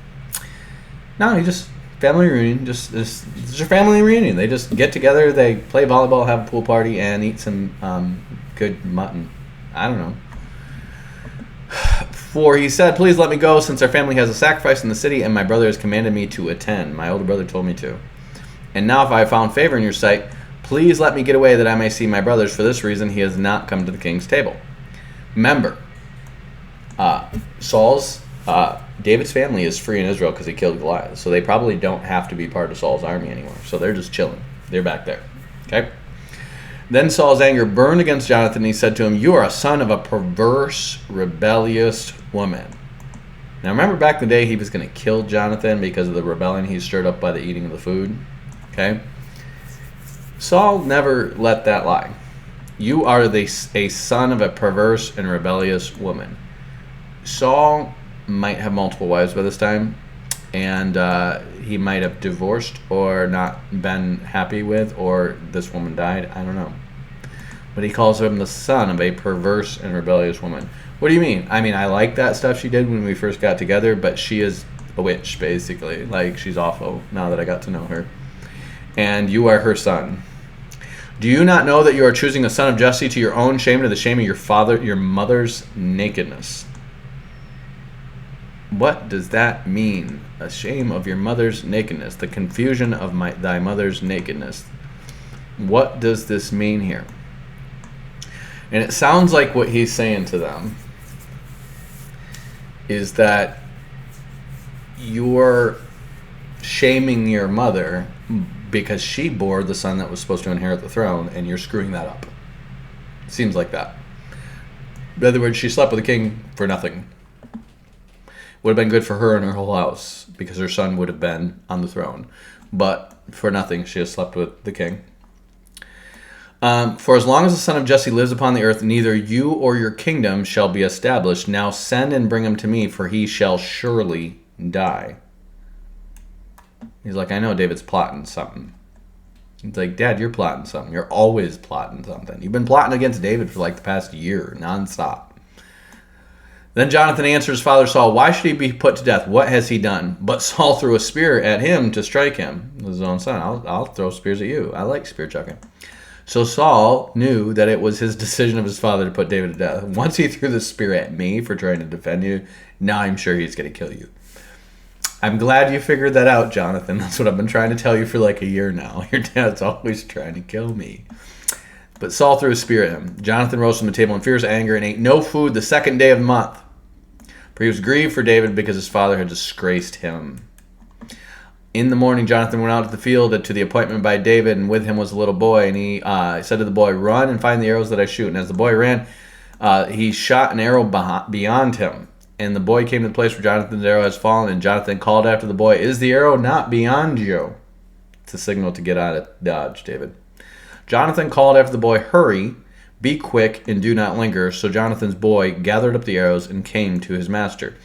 No, he just... family reunion, this is your family reunion. They just get together, they play volleyball, have a pool party, and eat some good mutton. I don't know. For he said, please let me go, since our family has a sacrifice in the city, and my brother has commanded me to attend. My older brother told me to. And now if I have found favor in your sight, please let me get away that I may see my brothers. For this reason he has not come to the king's table. Remember, David's family is free in Israel because he killed Goliath, so they probably don't have to be part of Saul's army anymore. So they're just chilling. They're back there. Okay? Then Saul's anger burned against Jonathan, and he said to him, you are a son of a perverse, rebellious woman. Now remember back in the day he was going to kill Jonathan because of the rebellion he stirred up by the eating of the food? Okay? Saul never let that lie. You are a son of a perverse and rebellious woman. Saul might have multiple wives by this time, and he might have divorced or not been happy with, or this woman died. I don't know. But he calls him the son of a perverse and rebellious woman. What do you mean? I mean, I like that stuff she did when we first got together, but she is a witch, basically. Like, she's awful now that I got to know her. And you are her son. Do you not know that you are choosing a son of Jesse to your own shame, to the shame of your mother's nakedness? What does that mean? A shame of your mother's nakedness, the confusion of thy mother's nakedness. What does this mean here? And it sounds like what he's saying to them is that you're shaming your mother because she bore the son that was supposed to inherit the throne, and you're screwing that up. Seems like that. In other words, she slept with the king for nothing. Would have been good for her and her whole house, because her son would have been on the throne. But for nothing, she has slept with the king. For as long as the son of Jesse lives upon the earth, neither you or your kingdom shall be established. Now send and bring him to me, for he shall surely die. He's like, I know David's plotting something. He's like, Dad, you're plotting something. You're always plotting something. You've been plotting against David for like the past year, nonstop. Then Jonathan answered his father Saul, why should he be put to death? What has he done? But Saul threw a spear at him to strike him. His own son. I'll throw spears at you. I like spear chucking. So Saul knew that it was his decision of his father to put David to death. Once he threw the spear at me for trying to defend you, now I'm sure he's going to kill you. I'm glad you figured that out, Jonathan. That's what I've been trying to tell you for like a year now. Your dad's always trying to kill me. But Saul threw a spear at him. Jonathan rose from the table in fierce anger and ate no food the second day of the month. For he was grieved for David because his father had disgraced him. In the morning, Jonathan went out to the field to the appointment by David, and with him was a little boy. And he said to the boy, run and find the arrows that I shoot. And as the boy ran, he shot an arrow beyond him. And the boy came to the place where Jonathan's arrow has fallen, and Jonathan called after the boy, is the arrow not beyond you? It's a signal to get out of dodge, David. Jonathan called after the boy, hurry, be quick, and do not linger. So Jonathan's boy gathered up the arrows and came to his master.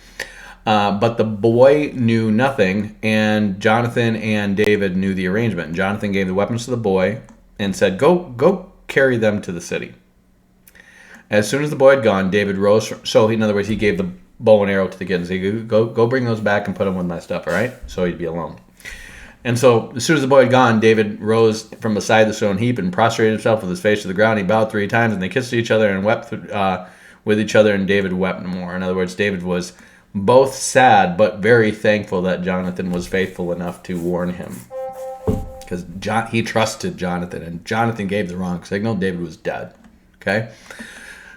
But the boy knew nothing, and Jonathan and David knew the arrangement. And Jonathan gave the weapons to the boy and said, go carry them to the city. As soon as the boy had gone, David rose. In other words, he gave the bow and arrow to the kid and said, go bring those back and put them with my stuff, all right? So he'd be alone. And so as soon as the boy had gone, David rose from beside the stone heap and prostrated himself with his face to the ground. He bowed 3 times, and they kissed each other and wept with each other, and David wept no more. In other words, David was both sad but very thankful that Jonathan was faithful enough to warn him. Because he trusted Jonathan, and Jonathan gave the wrong signal. David was dead. Okay?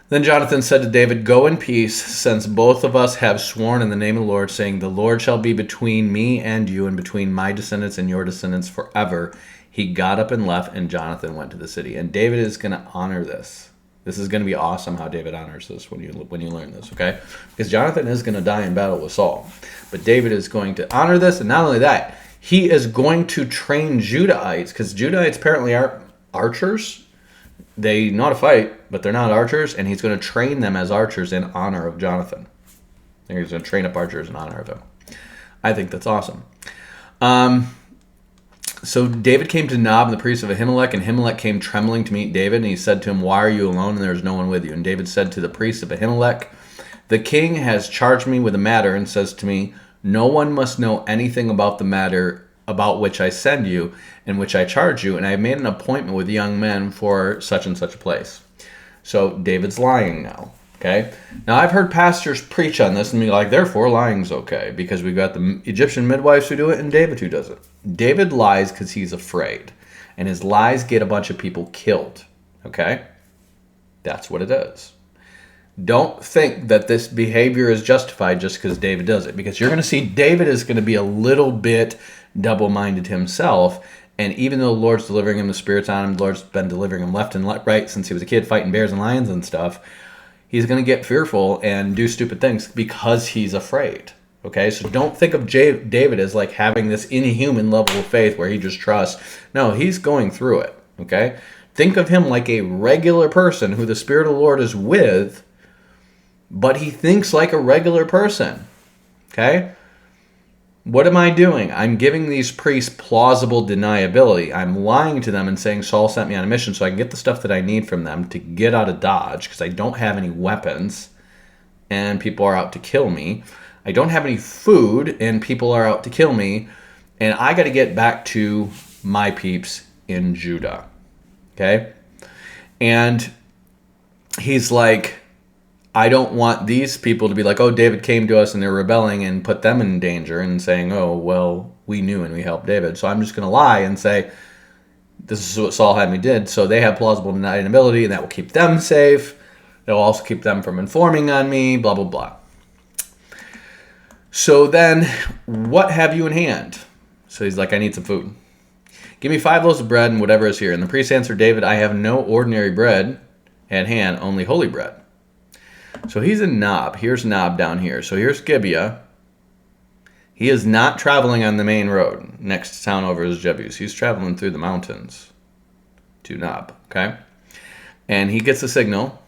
Then Jonathan said to David, go in peace, since both of us have sworn in the name of the Lord, saying, the Lord shall be between me and you, and between my descendants and your descendants forever. He got up and left, and Jonathan went to the city. And David is going to honor this. This is going to be awesome how David honors this when you learn this, okay? Because Jonathan is going to die in battle with Saul. But David is going to honor this, and not only that, he is going to train Judahites, because Judahites apparently aren't archers. They know how to fight, but they're not archers, and he's going to train them as archers in honor of Jonathan. And he's going to train up archers in honor of him. I think that's awesome. So David came to Nob, the priest of Ahimelech, and Ahimelech came trembling to meet David, and he said to him, why are you alone, and there is no one with you? And David said to the priest of Ahimelech, the king has charged me with a matter, and says to me, no one must know anything about the matter about which I send you, and which I charge you, and I have made an appointment with young men for such and such a place. So David's lying now, okay? Now I've heard pastors preach on this and be like, therefore lying's okay, because we've got the Egyptian midwives who do it and David who does it. David lies because he's afraid, and his lies get a bunch of people killed, okay? That's what it is. Don't think that this behavior is justified just because David does it, because you're going to see David is going to be a little bit double-minded himself, and even though the Lord's delivering him, the Spirit's on him, the Lord's been delivering him left and right since he was a kid fighting bears and lions and stuff, he's going to get fearful and do stupid things because he's afraid. Okay, so don't think of David as like having this inhuman level of faith where he just trusts. No, he's going through it. Okay, Think of him like a regular person who the Spirit of the Lord is with, but he thinks like a regular person. Okay? What am I doing? I'm giving these priests plausible deniability. I'm lying to them and saying Saul sent me on a mission so I can get the stuff that I need from them to get out of Dodge because I don't have any weapons and people are out to kill me. I don't have any food and people are out to kill me. And I got to get back to my peeps in Judah. Okay? And he's like, I don't want these people to be like, oh, David came to us and they're rebelling and put them in danger and saying, oh, well, we knew and we helped David. So I'm just going to lie and say, this is what Saul had me did. So they have plausible deniability and that will keep them safe. It will also keep them from informing on me, blah, blah, blah. So then, what have you in hand? So he's like, I need some food. Give me 5 loaves of bread and whatever is here. And the priest answered David, I have no ordinary bread at hand, only holy bread. So he's in Nob. Here's Nob down here. So here's Gibeah. He is not traveling on the main road. Next town over is Jebus. He's traveling through the mountains to Nob. Okay? And he gets a signal.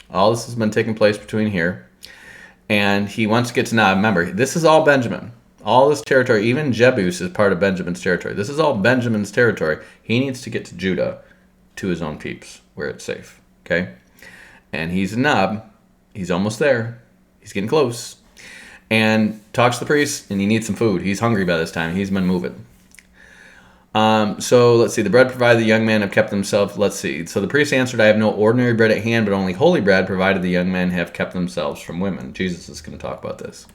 All this has been taking place between here. And he wants to get to Nob. Remember, this is all Benjamin. All this territory, even Jebus is part of Benjamin's territory. This is all Benjamin's territory. He needs to get to Judah, to his own peeps, where it's safe. Okay? And he's in Nob. He's almost there. He's getting close. And talks to the priest, and he needs some food. He's hungry by this time. He's been moving. So let's see. The bread provided the young men have kept themselves. Let's see. So the priest answered, I have no ordinary bread at hand, but only holy bread, provided the young men have kept themselves from women. Jesus is going to talk about this.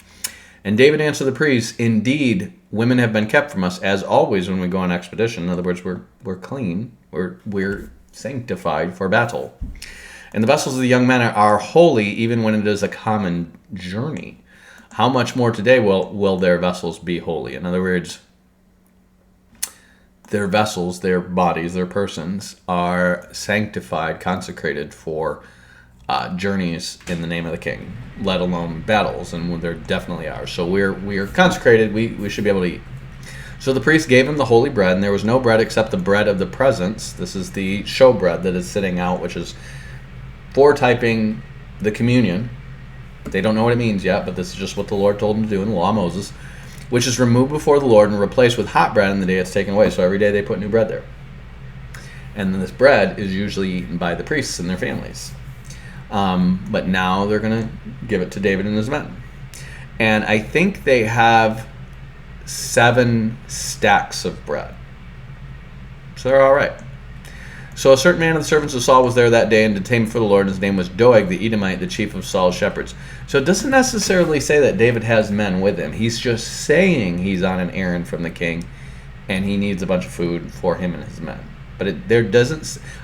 And David answered the priest, indeed, women have been kept from us, as always when we go on expedition. In other words, we're clean. We're sanctified for battle. And the vessels of the young men are holy, even when it is a common journey. How much more today will their vessels be holy? In other words, their vessels, their bodies, their persons are sanctified, consecrated for journeys in the name of the King, let alone battles, and there definitely are. So we're consecrated. We should be able to eat. So the priest gave him the holy bread, and there was no bread except the bread of the presence. This is the show bread that is sitting out, which is foretyping the communion. They don't know what it means yet, but this is just what the Lord told them to do in the law of Moses, which is removed before the Lord and replaced with hot bread in the day it's taken away. So every day they put new bread there. And then this bread is usually eaten by the priests and their families. But now they're going to give it to David and his men. And I think they have 7 stacks of bread. So they're all right. So a certain man of the servants of Saul was there that day and detained for the Lord, and his name was Doeg the Edomite, the chief of Saul's shepherds. So it doesn't necessarily say that David has men with him. He's just saying he's on an errand from the king, and he needs a bunch of food for him and his men. But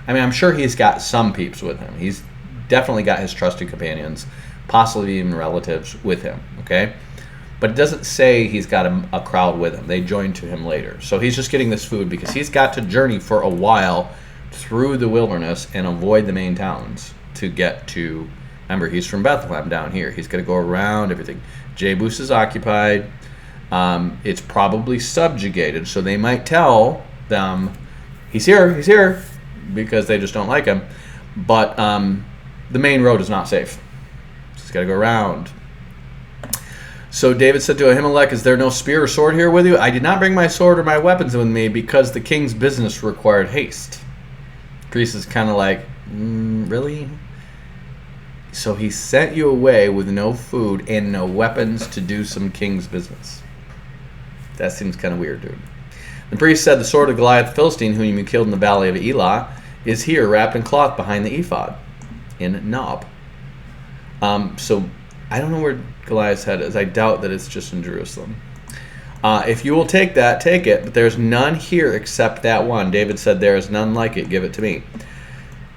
I'm sure he's got some peeps with him. He's definitely got his trusted companions, possibly even relatives with him, okay? But it doesn't say he's got a crowd with him. They join to him later. So he's just getting this food because he's got to journey for a while through the wilderness and avoid the main towns to get to, remember, he's from Bethlehem down here. He's going to go around everything. Jebus is occupied. It's probably subjugated, so they might tell them, he's here, because they just don't like him. But the main road is not safe. So he's got to go around. So David said to Ahimelech, is there no spear or sword here with you? I did not bring my sword or my weapons with me because the king's business required haste. Priest is kind of like, really? So he sent you away with no food and no weapons to do some king's business. That seems kind of weird, dude. The priest said, the sword of Goliath the Philistine, whom you killed in the valley of Elah, is here wrapped in cloth behind the ephod in Nob. So I don't know where Goliath's head is. I doubt that it's just in Jerusalem. If you will take that, take it, but there's none here except that one. David said, there is none like it. Give it to me.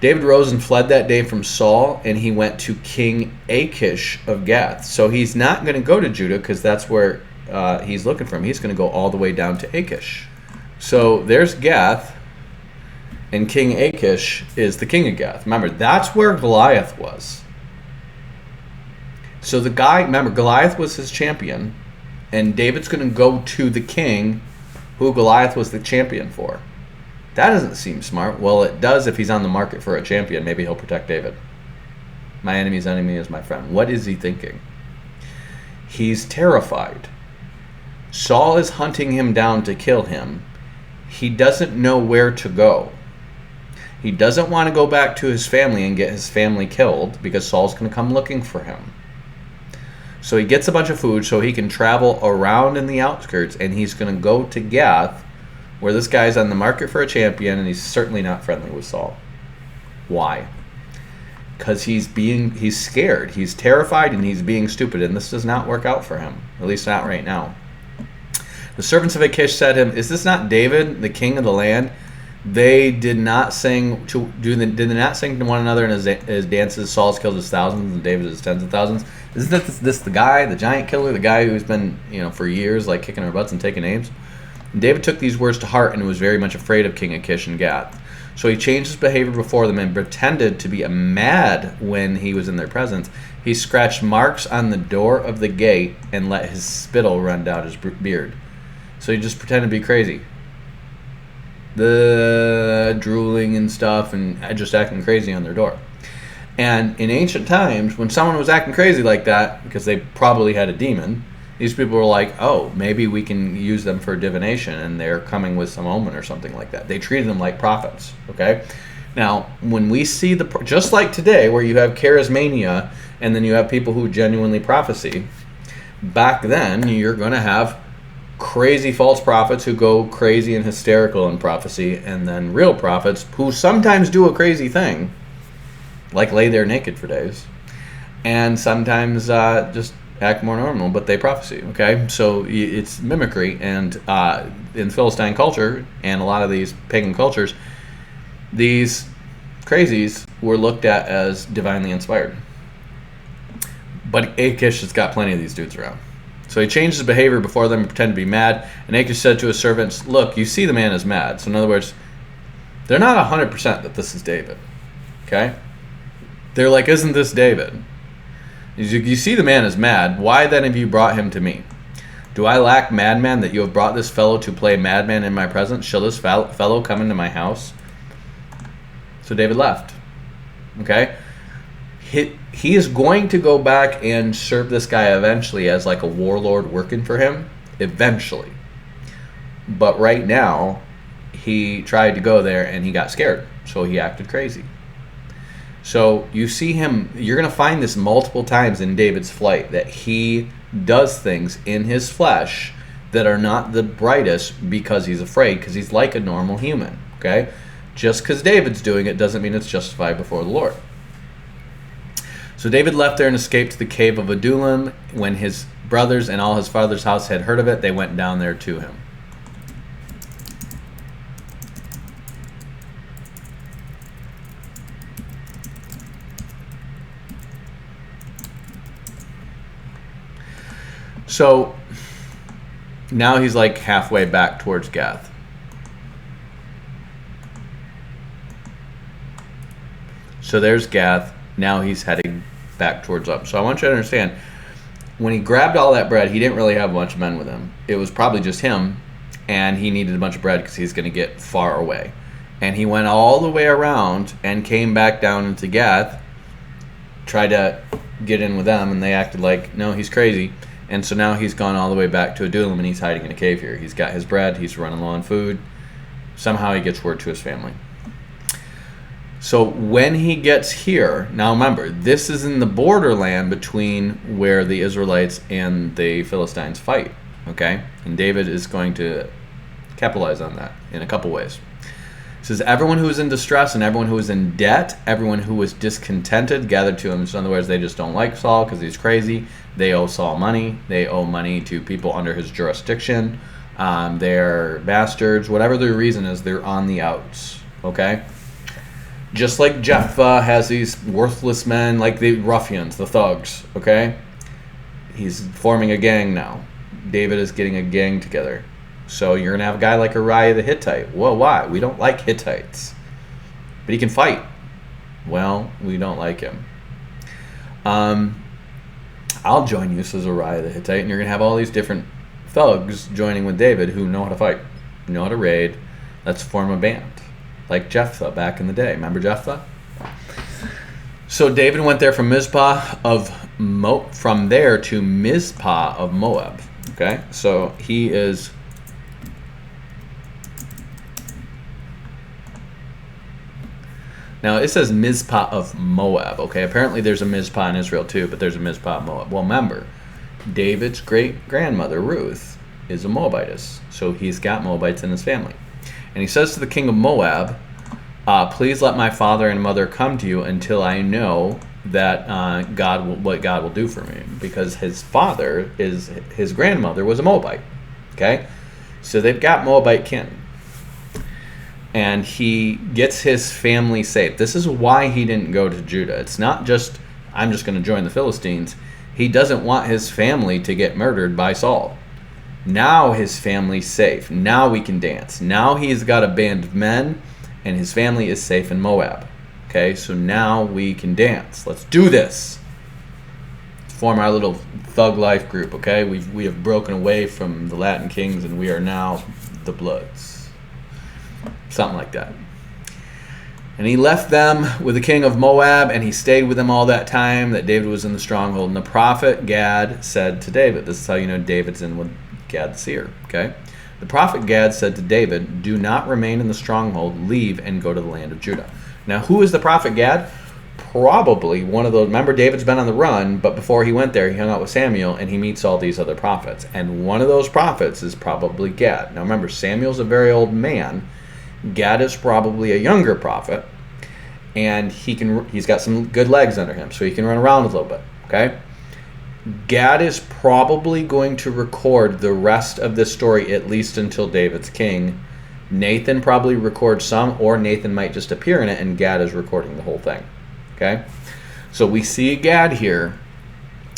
David rose and fled that day from Saul, and he went to King Achish of Gath. So he's not going to go to Judah because that's where he's looking for him. He's going to go all the way down to Achish. So there's Gath, and King Achish is the king of Gath. Remember, that's where Goliath was. So the guy, remember, Goliath was his champion, and David's going to go to the king who Goliath was the champion for. That doesn't seem smart. Well, it does if he's on the market for a champion. Maybe he'll protect David. My enemy's enemy is my friend. What is he thinking? He's terrified. Saul is hunting him down to kill him. He doesn't know where to go. He doesn't want to go back to his family and get his family killed because Saul's going to come looking for him. So he gets a bunch of food so he can travel around in the outskirts, and he's going to go to Gath, where this guy's on the market for a champion, and he's certainly not friendly with Saul. Why? Because he's scared, he's terrified, and he's being stupid, and this does not work out for him, at least not right now. The servants of Achish said to him, "Is this not David, the king of the land?" They did not sing to did they not sing to one another in his dances? Saul's killed his thousands, and David his tens of thousands. Isn't this the guy, the giant killer, the guy who's been for years like kicking our butts and taking names? And David took these words to heart and was very much afraid of King Achish and Gath. So he changed his behavior before them and pretended to be mad when he was in their presence. He scratched marks on the door of the gate and let his spittle run down his beard. So he just pretended to be crazy. The drooling and stuff and just acting crazy on their door. And in ancient times, when someone was acting crazy like that, because they probably had a demon, these people were like, oh, maybe we can use them for divination, and they're coming with some omen or something like that. They treated them like prophets, okay? Now, when we see just like today, where you have charismania, and then you have people who genuinely prophesy, back then, you're going to have crazy false prophets who go crazy and hysterical in prophecy, and then real prophets who sometimes do a crazy thing, like lay there naked for days, and sometimes just act more normal, but they prophesy, okay? So it's mimicry, and in Philistine culture and a lot of these pagan cultures, these crazies were looked at as divinely inspired. But Achish has got plenty of these dudes around. So he changed his behavior before them and pretended to be mad, and Achish said to his servants, look, you see the man is mad. So in other words, they're not 100% that this is David, okay? They're like, isn't this David? You see the man is mad. Why then have you brought him to me? Do I lack madman that you have brought this fellow to play madman in my presence? Shall this fellow come into my house? So David left. Okay? He is going to go back and serve this guy eventually as like a warlord working for him. Eventually. But right now, he tried to go there and he got scared. So he acted crazy. So you see him, you're going to find this multiple times in David's flight, that he does things in his flesh that are not the brightest because he's afraid, because he's like a normal human, okay? Just because David's doing it doesn't mean it's justified before the Lord. So David left there and escaped to the cave of Adullam. When his brothers and all his father's house had heard of it, they went down there to him. So now he's like halfway back towards Gath. So there's Gath. Now he's heading back towards up. So I want you to understand, when he grabbed all that bread, he didn't really have a bunch of men with him. It was probably just him, and he needed a bunch of bread because he's going to get far away. And he went all the way around and came back down into Gath, tried to get in with them, and they acted like, no, he's crazy. And so now he's gone all the way back to Adullam, and he's hiding in a cave here. He's got his bread. He's running low on food. Somehow he gets word to his family. So when he gets here, now remember, this is in the borderland between where the Israelites and the Philistines fight, okay? And David is going to capitalize on that in a couple ways. It says, everyone who is in distress and everyone who is in debt, everyone who is discontented, gathered to him. So in other words, they just don't like Saul because he's crazy. They owe Saul money. They owe money to people under his jurisdiction. They're bastards. Whatever their reason is, they're on the outs, okay? Just like Jephthah has these worthless men, like the ruffians, the thugs, okay? He's forming a gang now. David is getting a gang together. So you're going to have a guy like Uriah the Hittite. Well, why? We don't like Hittites. But he can fight. Well, we don't like him. I'll join you, says Uriah the Hittite, and you're going to have all these different thugs joining with David who know how to fight, know how to raid. Let's form a band. like Jephthah back in the day. Remember Jephthah? So David went there from from there to Mizpah of Moab. Okay, so he is. Now it says Mizpah of Moab. Okay, apparently there's a Mizpah in Israel too, but there's a Mizpah of Moab. Well, remember, David's great grandmother Ruth is a Moabitess, so he's got Moabites in his family, and he says to the king of Moab, "Please let my father and mother come to you until I know that what God will do for me," because his grandmother was a Moabite. Okay, so they've got Moabite kin. And he gets his family safe. This is why he didn't go to Judah. It's not just, I'm just going to join the Philistines. He doesn't want his family to get murdered by Saul. Now his family's safe. Now we can dance. Now he's got a band of men, and his family is safe in Moab. Okay, so now we can dance. Let's do this. Let's form our little thug life group, okay? We have broken away from the Latin kings, and we are now the Bloods. Something like that. And he left them with the king of Moab, and he stayed with them all that time that David was in the stronghold. And the prophet Gad said to David, this is how you know David's in with Gad the seer, okay? The prophet Gad said to David, "Do not remain in the stronghold, leave and go to the land of Judah." Now, who is the prophet Gad? Probably one of those. Remember, David's been on the run, but before he went there, he hung out with Samuel, and he meets all these other prophets. And one of those prophets is probably Gad. Now, remember, Samuel's a very old man. Gad is probably a younger prophet, and he's got some good legs under him, so he can run around a little bit, okay? Gad is probably going to record the rest of this story, at least until David's king. Nathan probably records some, or Nathan might just appear in it, and Gad is recording the whole thing, okay? So we see Gad here.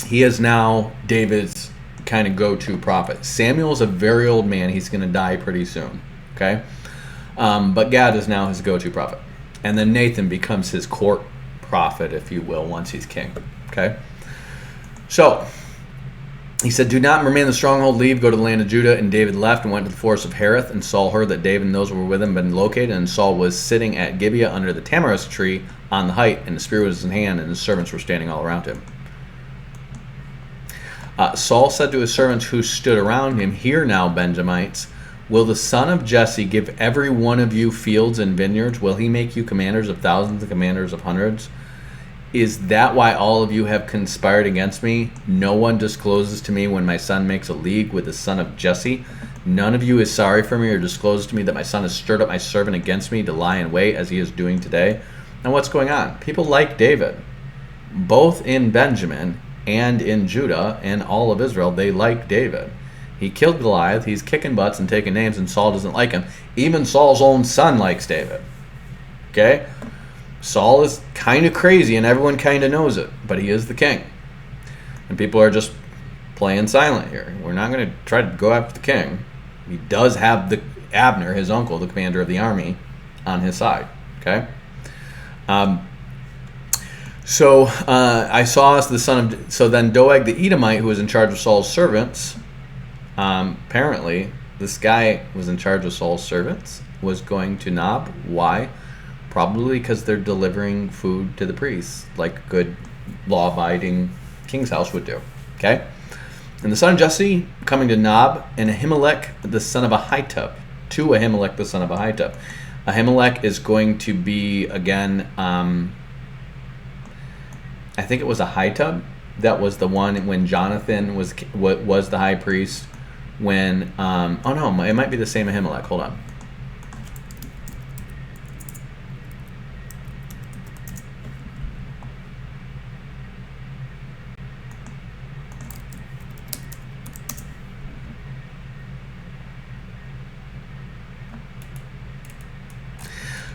He is now David's kind of go-to prophet. Samuel's a very old man. He's going to die pretty soon, okay? But Gad is now his go-to prophet. And then Nathan becomes his court prophet, if you will, once he's king. Okay? So, he said, "Do not remain in the stronghold, leave, go to the land of Judah." And David left and went to the forest of Hereth. And Saul heard that David and those who were with him had been located. And Saul was sitting at Gibeah under the tamarisk tree on the height. And the spear was in his hand, and his servants were standing all around him. Saul said to his servants who stood around him, "Hear now, Benjamites. Will the son of Jesse give every one of you fields and vineyards? Will he make you commanders of thousands and commanders of hundreds? Is that why all of you have conspired against me? No one discloses to me when my son makes a league with the son of Jesse. None of you is sorry for me or discloses to me that my son has stirred up my servant against me to lie in wait as he is doing today." Now what's going on? People like David. Both in Benjamin and in Judah and all of Israel, they like David. He killed Goliath, he's kicking butts and taking names, and Saul doesn't like him. Even Saul's own son likes David. Okay? Saul is kind of crazy, and everyone kind of knows it, but he is the king. And people are just playing silent here. We're not going to try to go after the king. He does have Abner, his uncle, the commander of the army, on his side. Okay? So I saw the son of... So then Doeg the Edomite, who was in charge of Saul's servants... apparently, this guy was in charge of Saul's servants, was going to Nob. Why? Probably because they're delivering food to the priests, like good law-abiding king's house would do. Okay? And the son of Jesse coming to Nob, and Ahimelech the son of Ahitub, to Ahimelech the son of Ahitub. Ahimelech is going to be, again, I think it was Ahitub. That was the one when Jonathan was the high priest. When oh no, it might be the same Ahimelech. Hold on.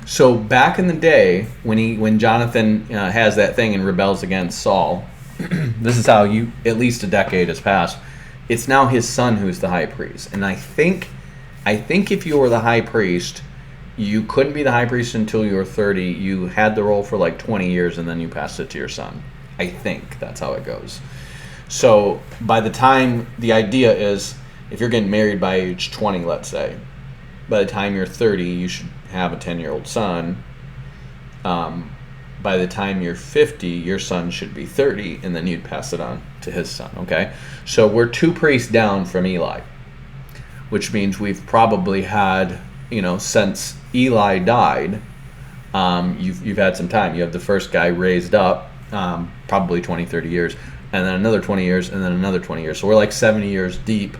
So back in the day, when Jonathan has that thing and rebels against Saul, this is how at least a decade has passed. It's now his son who's the high priest. And I think if you were the high priest, you couldn't be the high priest until you were 30. You had the role for like 20 years, and then you passed it to your son. I think that's how it goes. So by the time, the idea is, if you're getting married by age 20, let's say, by the time you're 30, you should have a 10-year-old son. By the time you're 50, your son should be 30, and then you'd pass it on to his son, okay? So we're 2 priests down from Eli, which means we've probably had, since Eli died, you've had some time. You have the first guy raised up, probably 20, 30 years, and then another 20 years, and then another 20 years. So we're like 70 years deep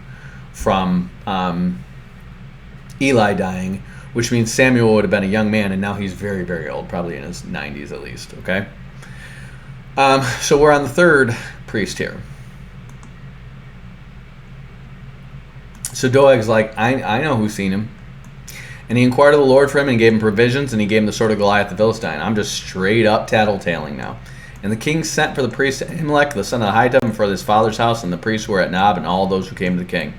from Eli dying, which means Samuel would have been a young man, and now he's very, very old, probably in his 90s at least, okay? So we're on the 3rd priest here. So Doeg's like, I know who's seen him. And he inquired of the Lord for him, and he gave him provisions, and he gave him the sword of Goliath the Philistine. I'm just straight up tattletaling now. And the king sent for the priest Ahimelech, the son of Ahitub, and for his father's house, and the priests who were at Nob, and all those who came to the king.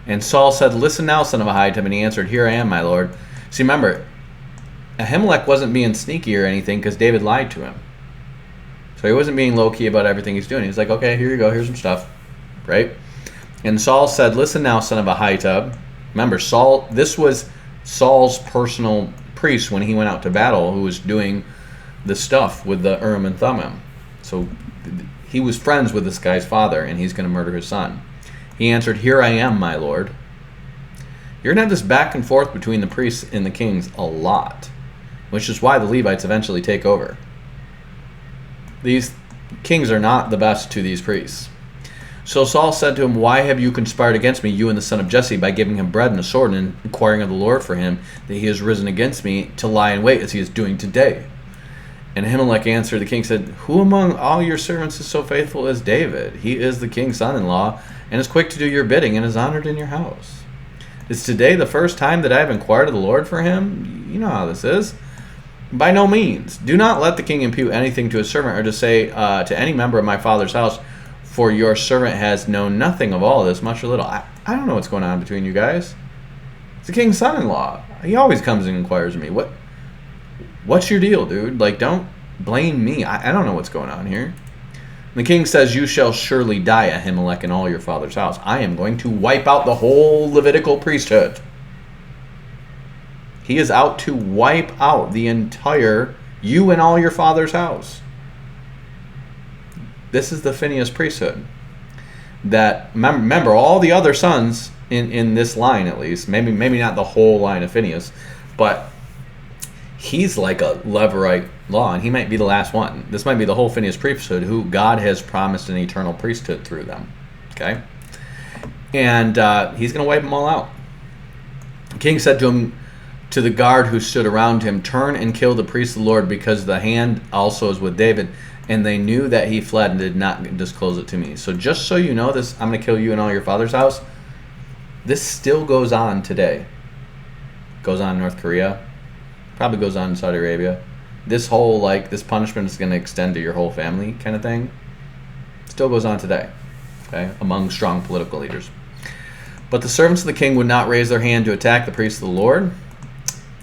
And Saul said, Listen now, son of Ahitub. And he answered, Here I am, my lord. See, remember, Ahimelech wasn't being sneaky or anything because David lied to him. So he wasn't being low-key about everything he's doing. He's like, okay, here you go, here's some stuff, right? And Saul said, Listen now, son of Ahitub. Remember, this was Saul's personal priest when he went out to battle, who was doing the stuff with the Urim and Thummim. So he was friends with this guy's father, and he's going to murder his son. He answered, Here I am, my lord. You're going to have this back and forth between the priests and the kings a lot, which is why the Levites eventually take over. These kings are not the best to these priests. So Saul said to him, Why have you conspired against me, you and the son of Jesse, by giving him bread and a sword, and inquiring of the Lord for him, that he has risen against me to lie in wait, as he is doing today? And Ahimelech answered the king, said, Who among all your servants is so faithful as David? He is the king's son-in-law, and is quick to do your bidding, and is honored in your house. Is today the first time that I have inquired of the Lord for him? You know how this is. By no means. Do not let the king impute anything to his servant, or to say to any member of my father's house, for your servant has known nothing of all this, much or little. I don't know what's going on between you guys. It's the king's son-in-law. He always comes and inquires of me. What's your deal, dude? Like, don't blame me. I don't know what's going on here. The king says, You shall surely die, Ahimelech, and all your father's house. I am going to wipe out the whole Levitical priesthood. He is out to wipe out the entire, you and all your father's house. This is the Phinehas priesthood. That, remember, all the other sons in this line, at least, maybe not the whole line of Phinehas, but he's like a Levirate law, and he might be the last one. This might be the whole Phinehas priesthood, who God has promised an eternal priesthood through them. Okay? And he's going to wipe them all out. The king said to the guard who stood around him, Turn and kill the priest of the Lord, because the hand also is with David. And they knew that he fled and did not disclose it to me. So just so you know this, I'm going to kill you and all your father's house. This still goes on today. Goes on in North Korea. Probably goes on in Saudi Arabia. This whole, this punishment is going to extend to your whole family kind of thing. Still goes on today, okay, among strong political leaders. But the servants of the king would not raise their hand to attack the priests of the Lord.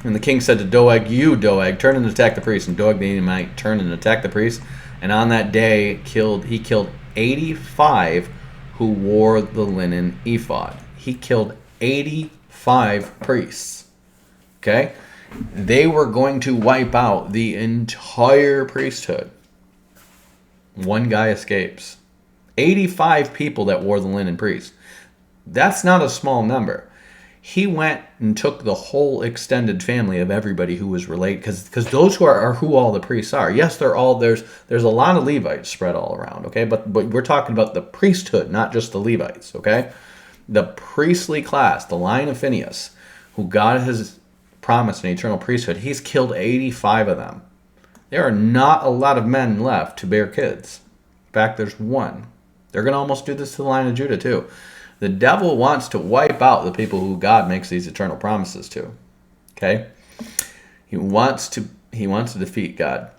And the king said to Doeg, You, Doeg, turn and attack the priest. And Doeg the Edomite turned and attacked the priest. And on that day he killed 85 who wore the linen ephod. He killed 85 priests. Okay? They were going to wipe out the entire priesthood. One guy escapes. 85 people that wore the linen priest. That's not a small number. He went and took the whole extended family of everybody who was related, because those who are who all the priests are. Yes, there's a lot of Levites spread all around, okay? But we're talking about the priesthood, not just the Levites, okay? The priestly class, the line of Phinehas, who God has promised an eternal priesthood. He's killed 85 of them. There are not a lot of men left to bear kids. In fact, there's one. They're going to almost do this to the line of Judah too. The devil wants to wipe out the people who God makes these eternal promises to. Okay? He wants to defeat God.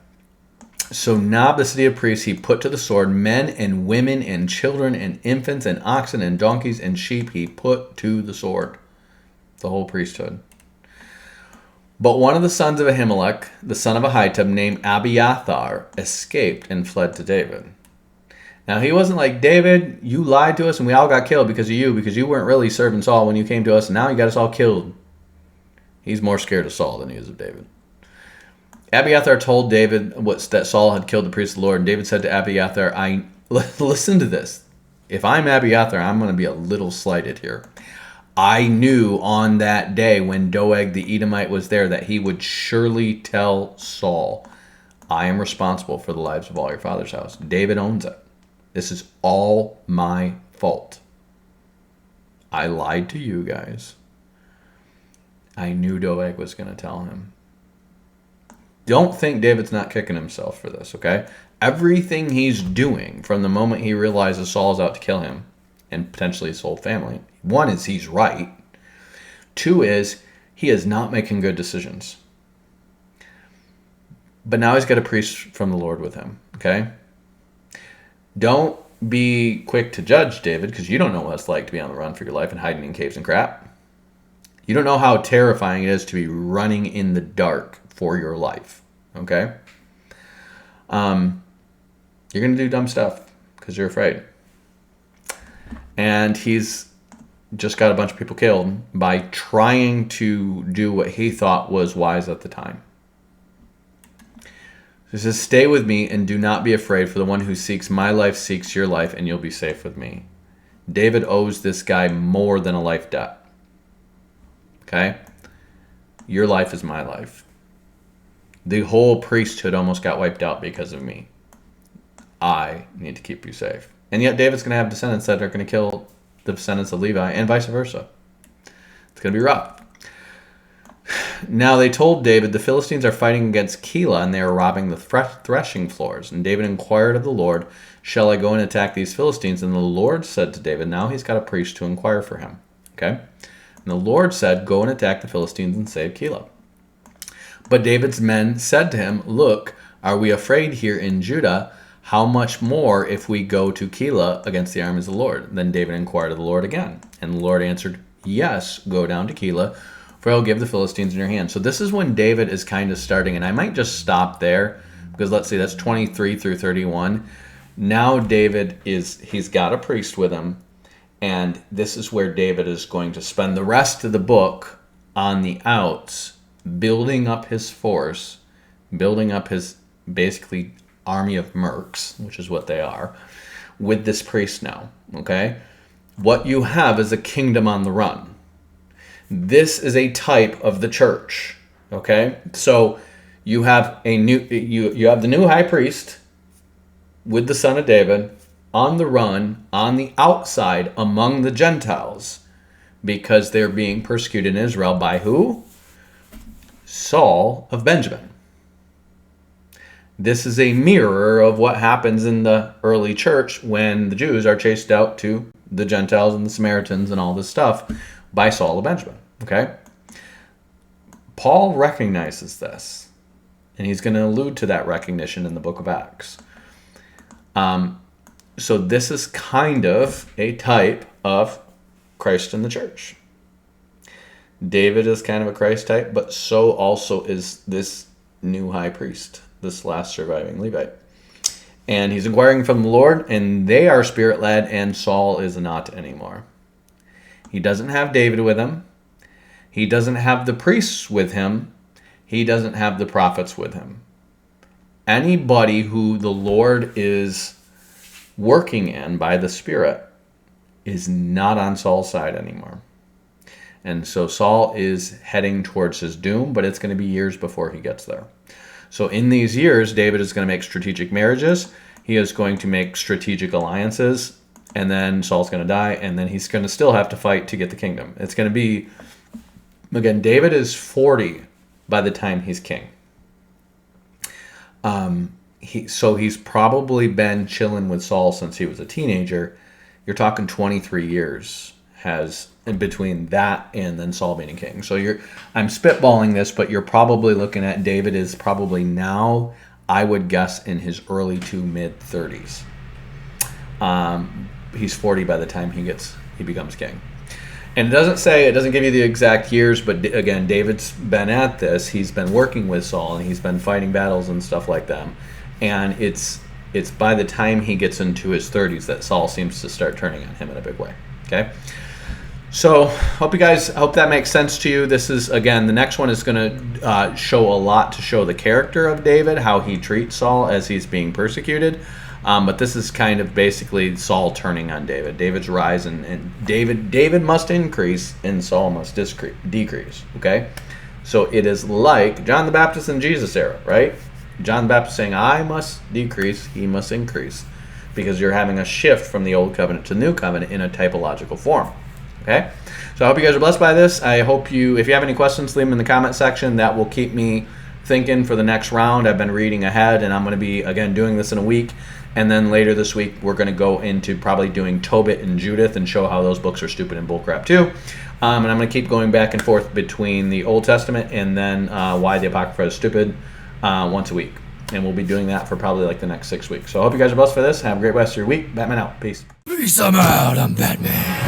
So Nob, the city of priests, he put to the sword men and women and children and infants and oxen and donkeys and sheep. He put to the sword the whole priesthood. But one of the sons of Ahimelech, the son of Ahitub, named Abiathar, escaped and fled to David. Now, he wasn't like, David, you lied to us and we all got killed because of you, because you weren't really serving Saul when you came to us, and now you got us all killed. He's more scared of Saul than he is of David. Abiathar told David that Saul had killed the priest of the Lord, and David said to Abiathar, listen to this. If I'm Abiathar, I'm going to be a little slighted here. I knew on that day when Doeg the Edomite was there that he would surely tell Saul, I am responsible for the lives of all your father's house. David owns it. This is all my fault. I lied to you guys. I knew Doeg was going to tell him. Don't think David's not kicking himself for this, okay? Everything he's doing from the moment he realizes Saul's out to kill him, and potentially his whole family, one is he's right. Two is he is not making good decisions. But now he's got a priest from the Lord with him, okay? Don't be quick to judge David, because you don't know what it's like to be on the run for your life and hiding in caves and crap. You don't know how terrifying it is to be running in the dark for your life, okay? You're going to do dumb stuff because you're afraid. And he's just got a bunch of people killed by trying to do what he thought was wise at the time. He says, stay with me and do not be afraid, for the one who seeks my life seeks your life, and you'll be safe with me. David owes this guy more than a life debt. Okay? Your life is my life. The whole priesthood almost got wiped out because of me. I need to keep you safe. And yet David's going to have descendants that are going to kill the descendants of Levi, and vice versa. It's going to be rough. Now they told David, the Philistines are fighting against Keilah, and they are robbing the threshing floors. And David inquired of the Lord, shall I go and attack these Philistines? And the Lord said to David, now he's got a priest to inquire for him. Okay? And the Lord said, go and attack the Philistines and save Keilah. But David's men said to him, look, are we afraid here in Judah? How much more if we go to Keilah against the armies of the Lord? Then David inquired of the Lord again. And the Lord answered, yes, go down to Keilah, for I will give the Philistines in your hand. So this is when David is kind of starting, and I might just stop there, because let's see, that's 23 through 31. Now David he's got a priest with him, and this is where David is going to spend the rest of the book on the outs, building up his force, building up his basically army of mercs, which is what they are, with this priest now, okay? What you have is a kingdom on the run. This is a type of the church, okay? So you have you have the new high priest with the son of David on the run, on the outside among the Gentiles, because they're being persecuted in Israel by who? Saul of Benjamin. This is a mirror of what happens in the early church when the Jews are chased out to the Gentiles and the Samaritans and all this stuff by Saul of Benjamin. Okay? Paul recognizes this, and he's going to allude to that recognition in the book of Acts. So this is kind of a type of Christ in the church. David is kind of a Christ type, but so also is this new high priest, this last surviving Levite. And he's inquiring from the Lord, and they are spirit-led, and Saul is not anymore. He doesn't have David with him. He doesn't have the priests with him. He doesn't have the prophets with him. Anybody who the Lord is working in by the Spirit is not on Saul's side anymore. And so Saul is heading towards his doom, but it's going to be years before he gets there. So in these years, David is going to make strategic marriages. He is going to make strategic alliances. And then Saul's going to die. And then he's going to still have to fight to get the kingdom. It's going to be, again, David is 40 by the time he's king. So he's probably been chilling with Saul since he was a teenager. You're talking 23 years has in between that and then Saul being king. So I'm spitballing this, but you're probably looking at David is probably now, I would guess, in his early to mid 30s. He's 40 by the time he becomes king. And it doesn't give you the exact years, but again, David's been at this. He's been working with Saul, and he's been fighting battles and stuff like that. And it's by the time he gets into his 30s that Saul seems to start turning on him in a big way. Okay? So hope that makes sense to you. This is, again, the next one is going to show a lot to show the character of David, how he treats Saul as he's being persecuted. But this is kind of basically Saul turning on David. David's rise, and David must increase and Saul must decrease. Okay? So it is like John the Baptist in Jesus' era, right? John the Baptist saying, I must decrease, he must increase. Because you're having a shift from the old covenant to the new covenant in a typological form. Okay? So I hope you guys are blessed by this. I hope if you have any questions, leave them in the comment section. That will keep me thinking for the next round. I've been reading ahead, and I'm going to be, again, doing this in a week. And then later this week, we're going to go into probably doing Tobit and Judith and show how those books are stupid and bullcrap too. And I'm going to keep going back and forth between the Old Testament and then why the Apocrypha is stupid once a week. And we'll be doing that for probably like the next 6 weeks. So I hope you guys are blessed for this. Have a great rest of your week. Batman out. Peace.
Peace, I'm out. I'm Batman.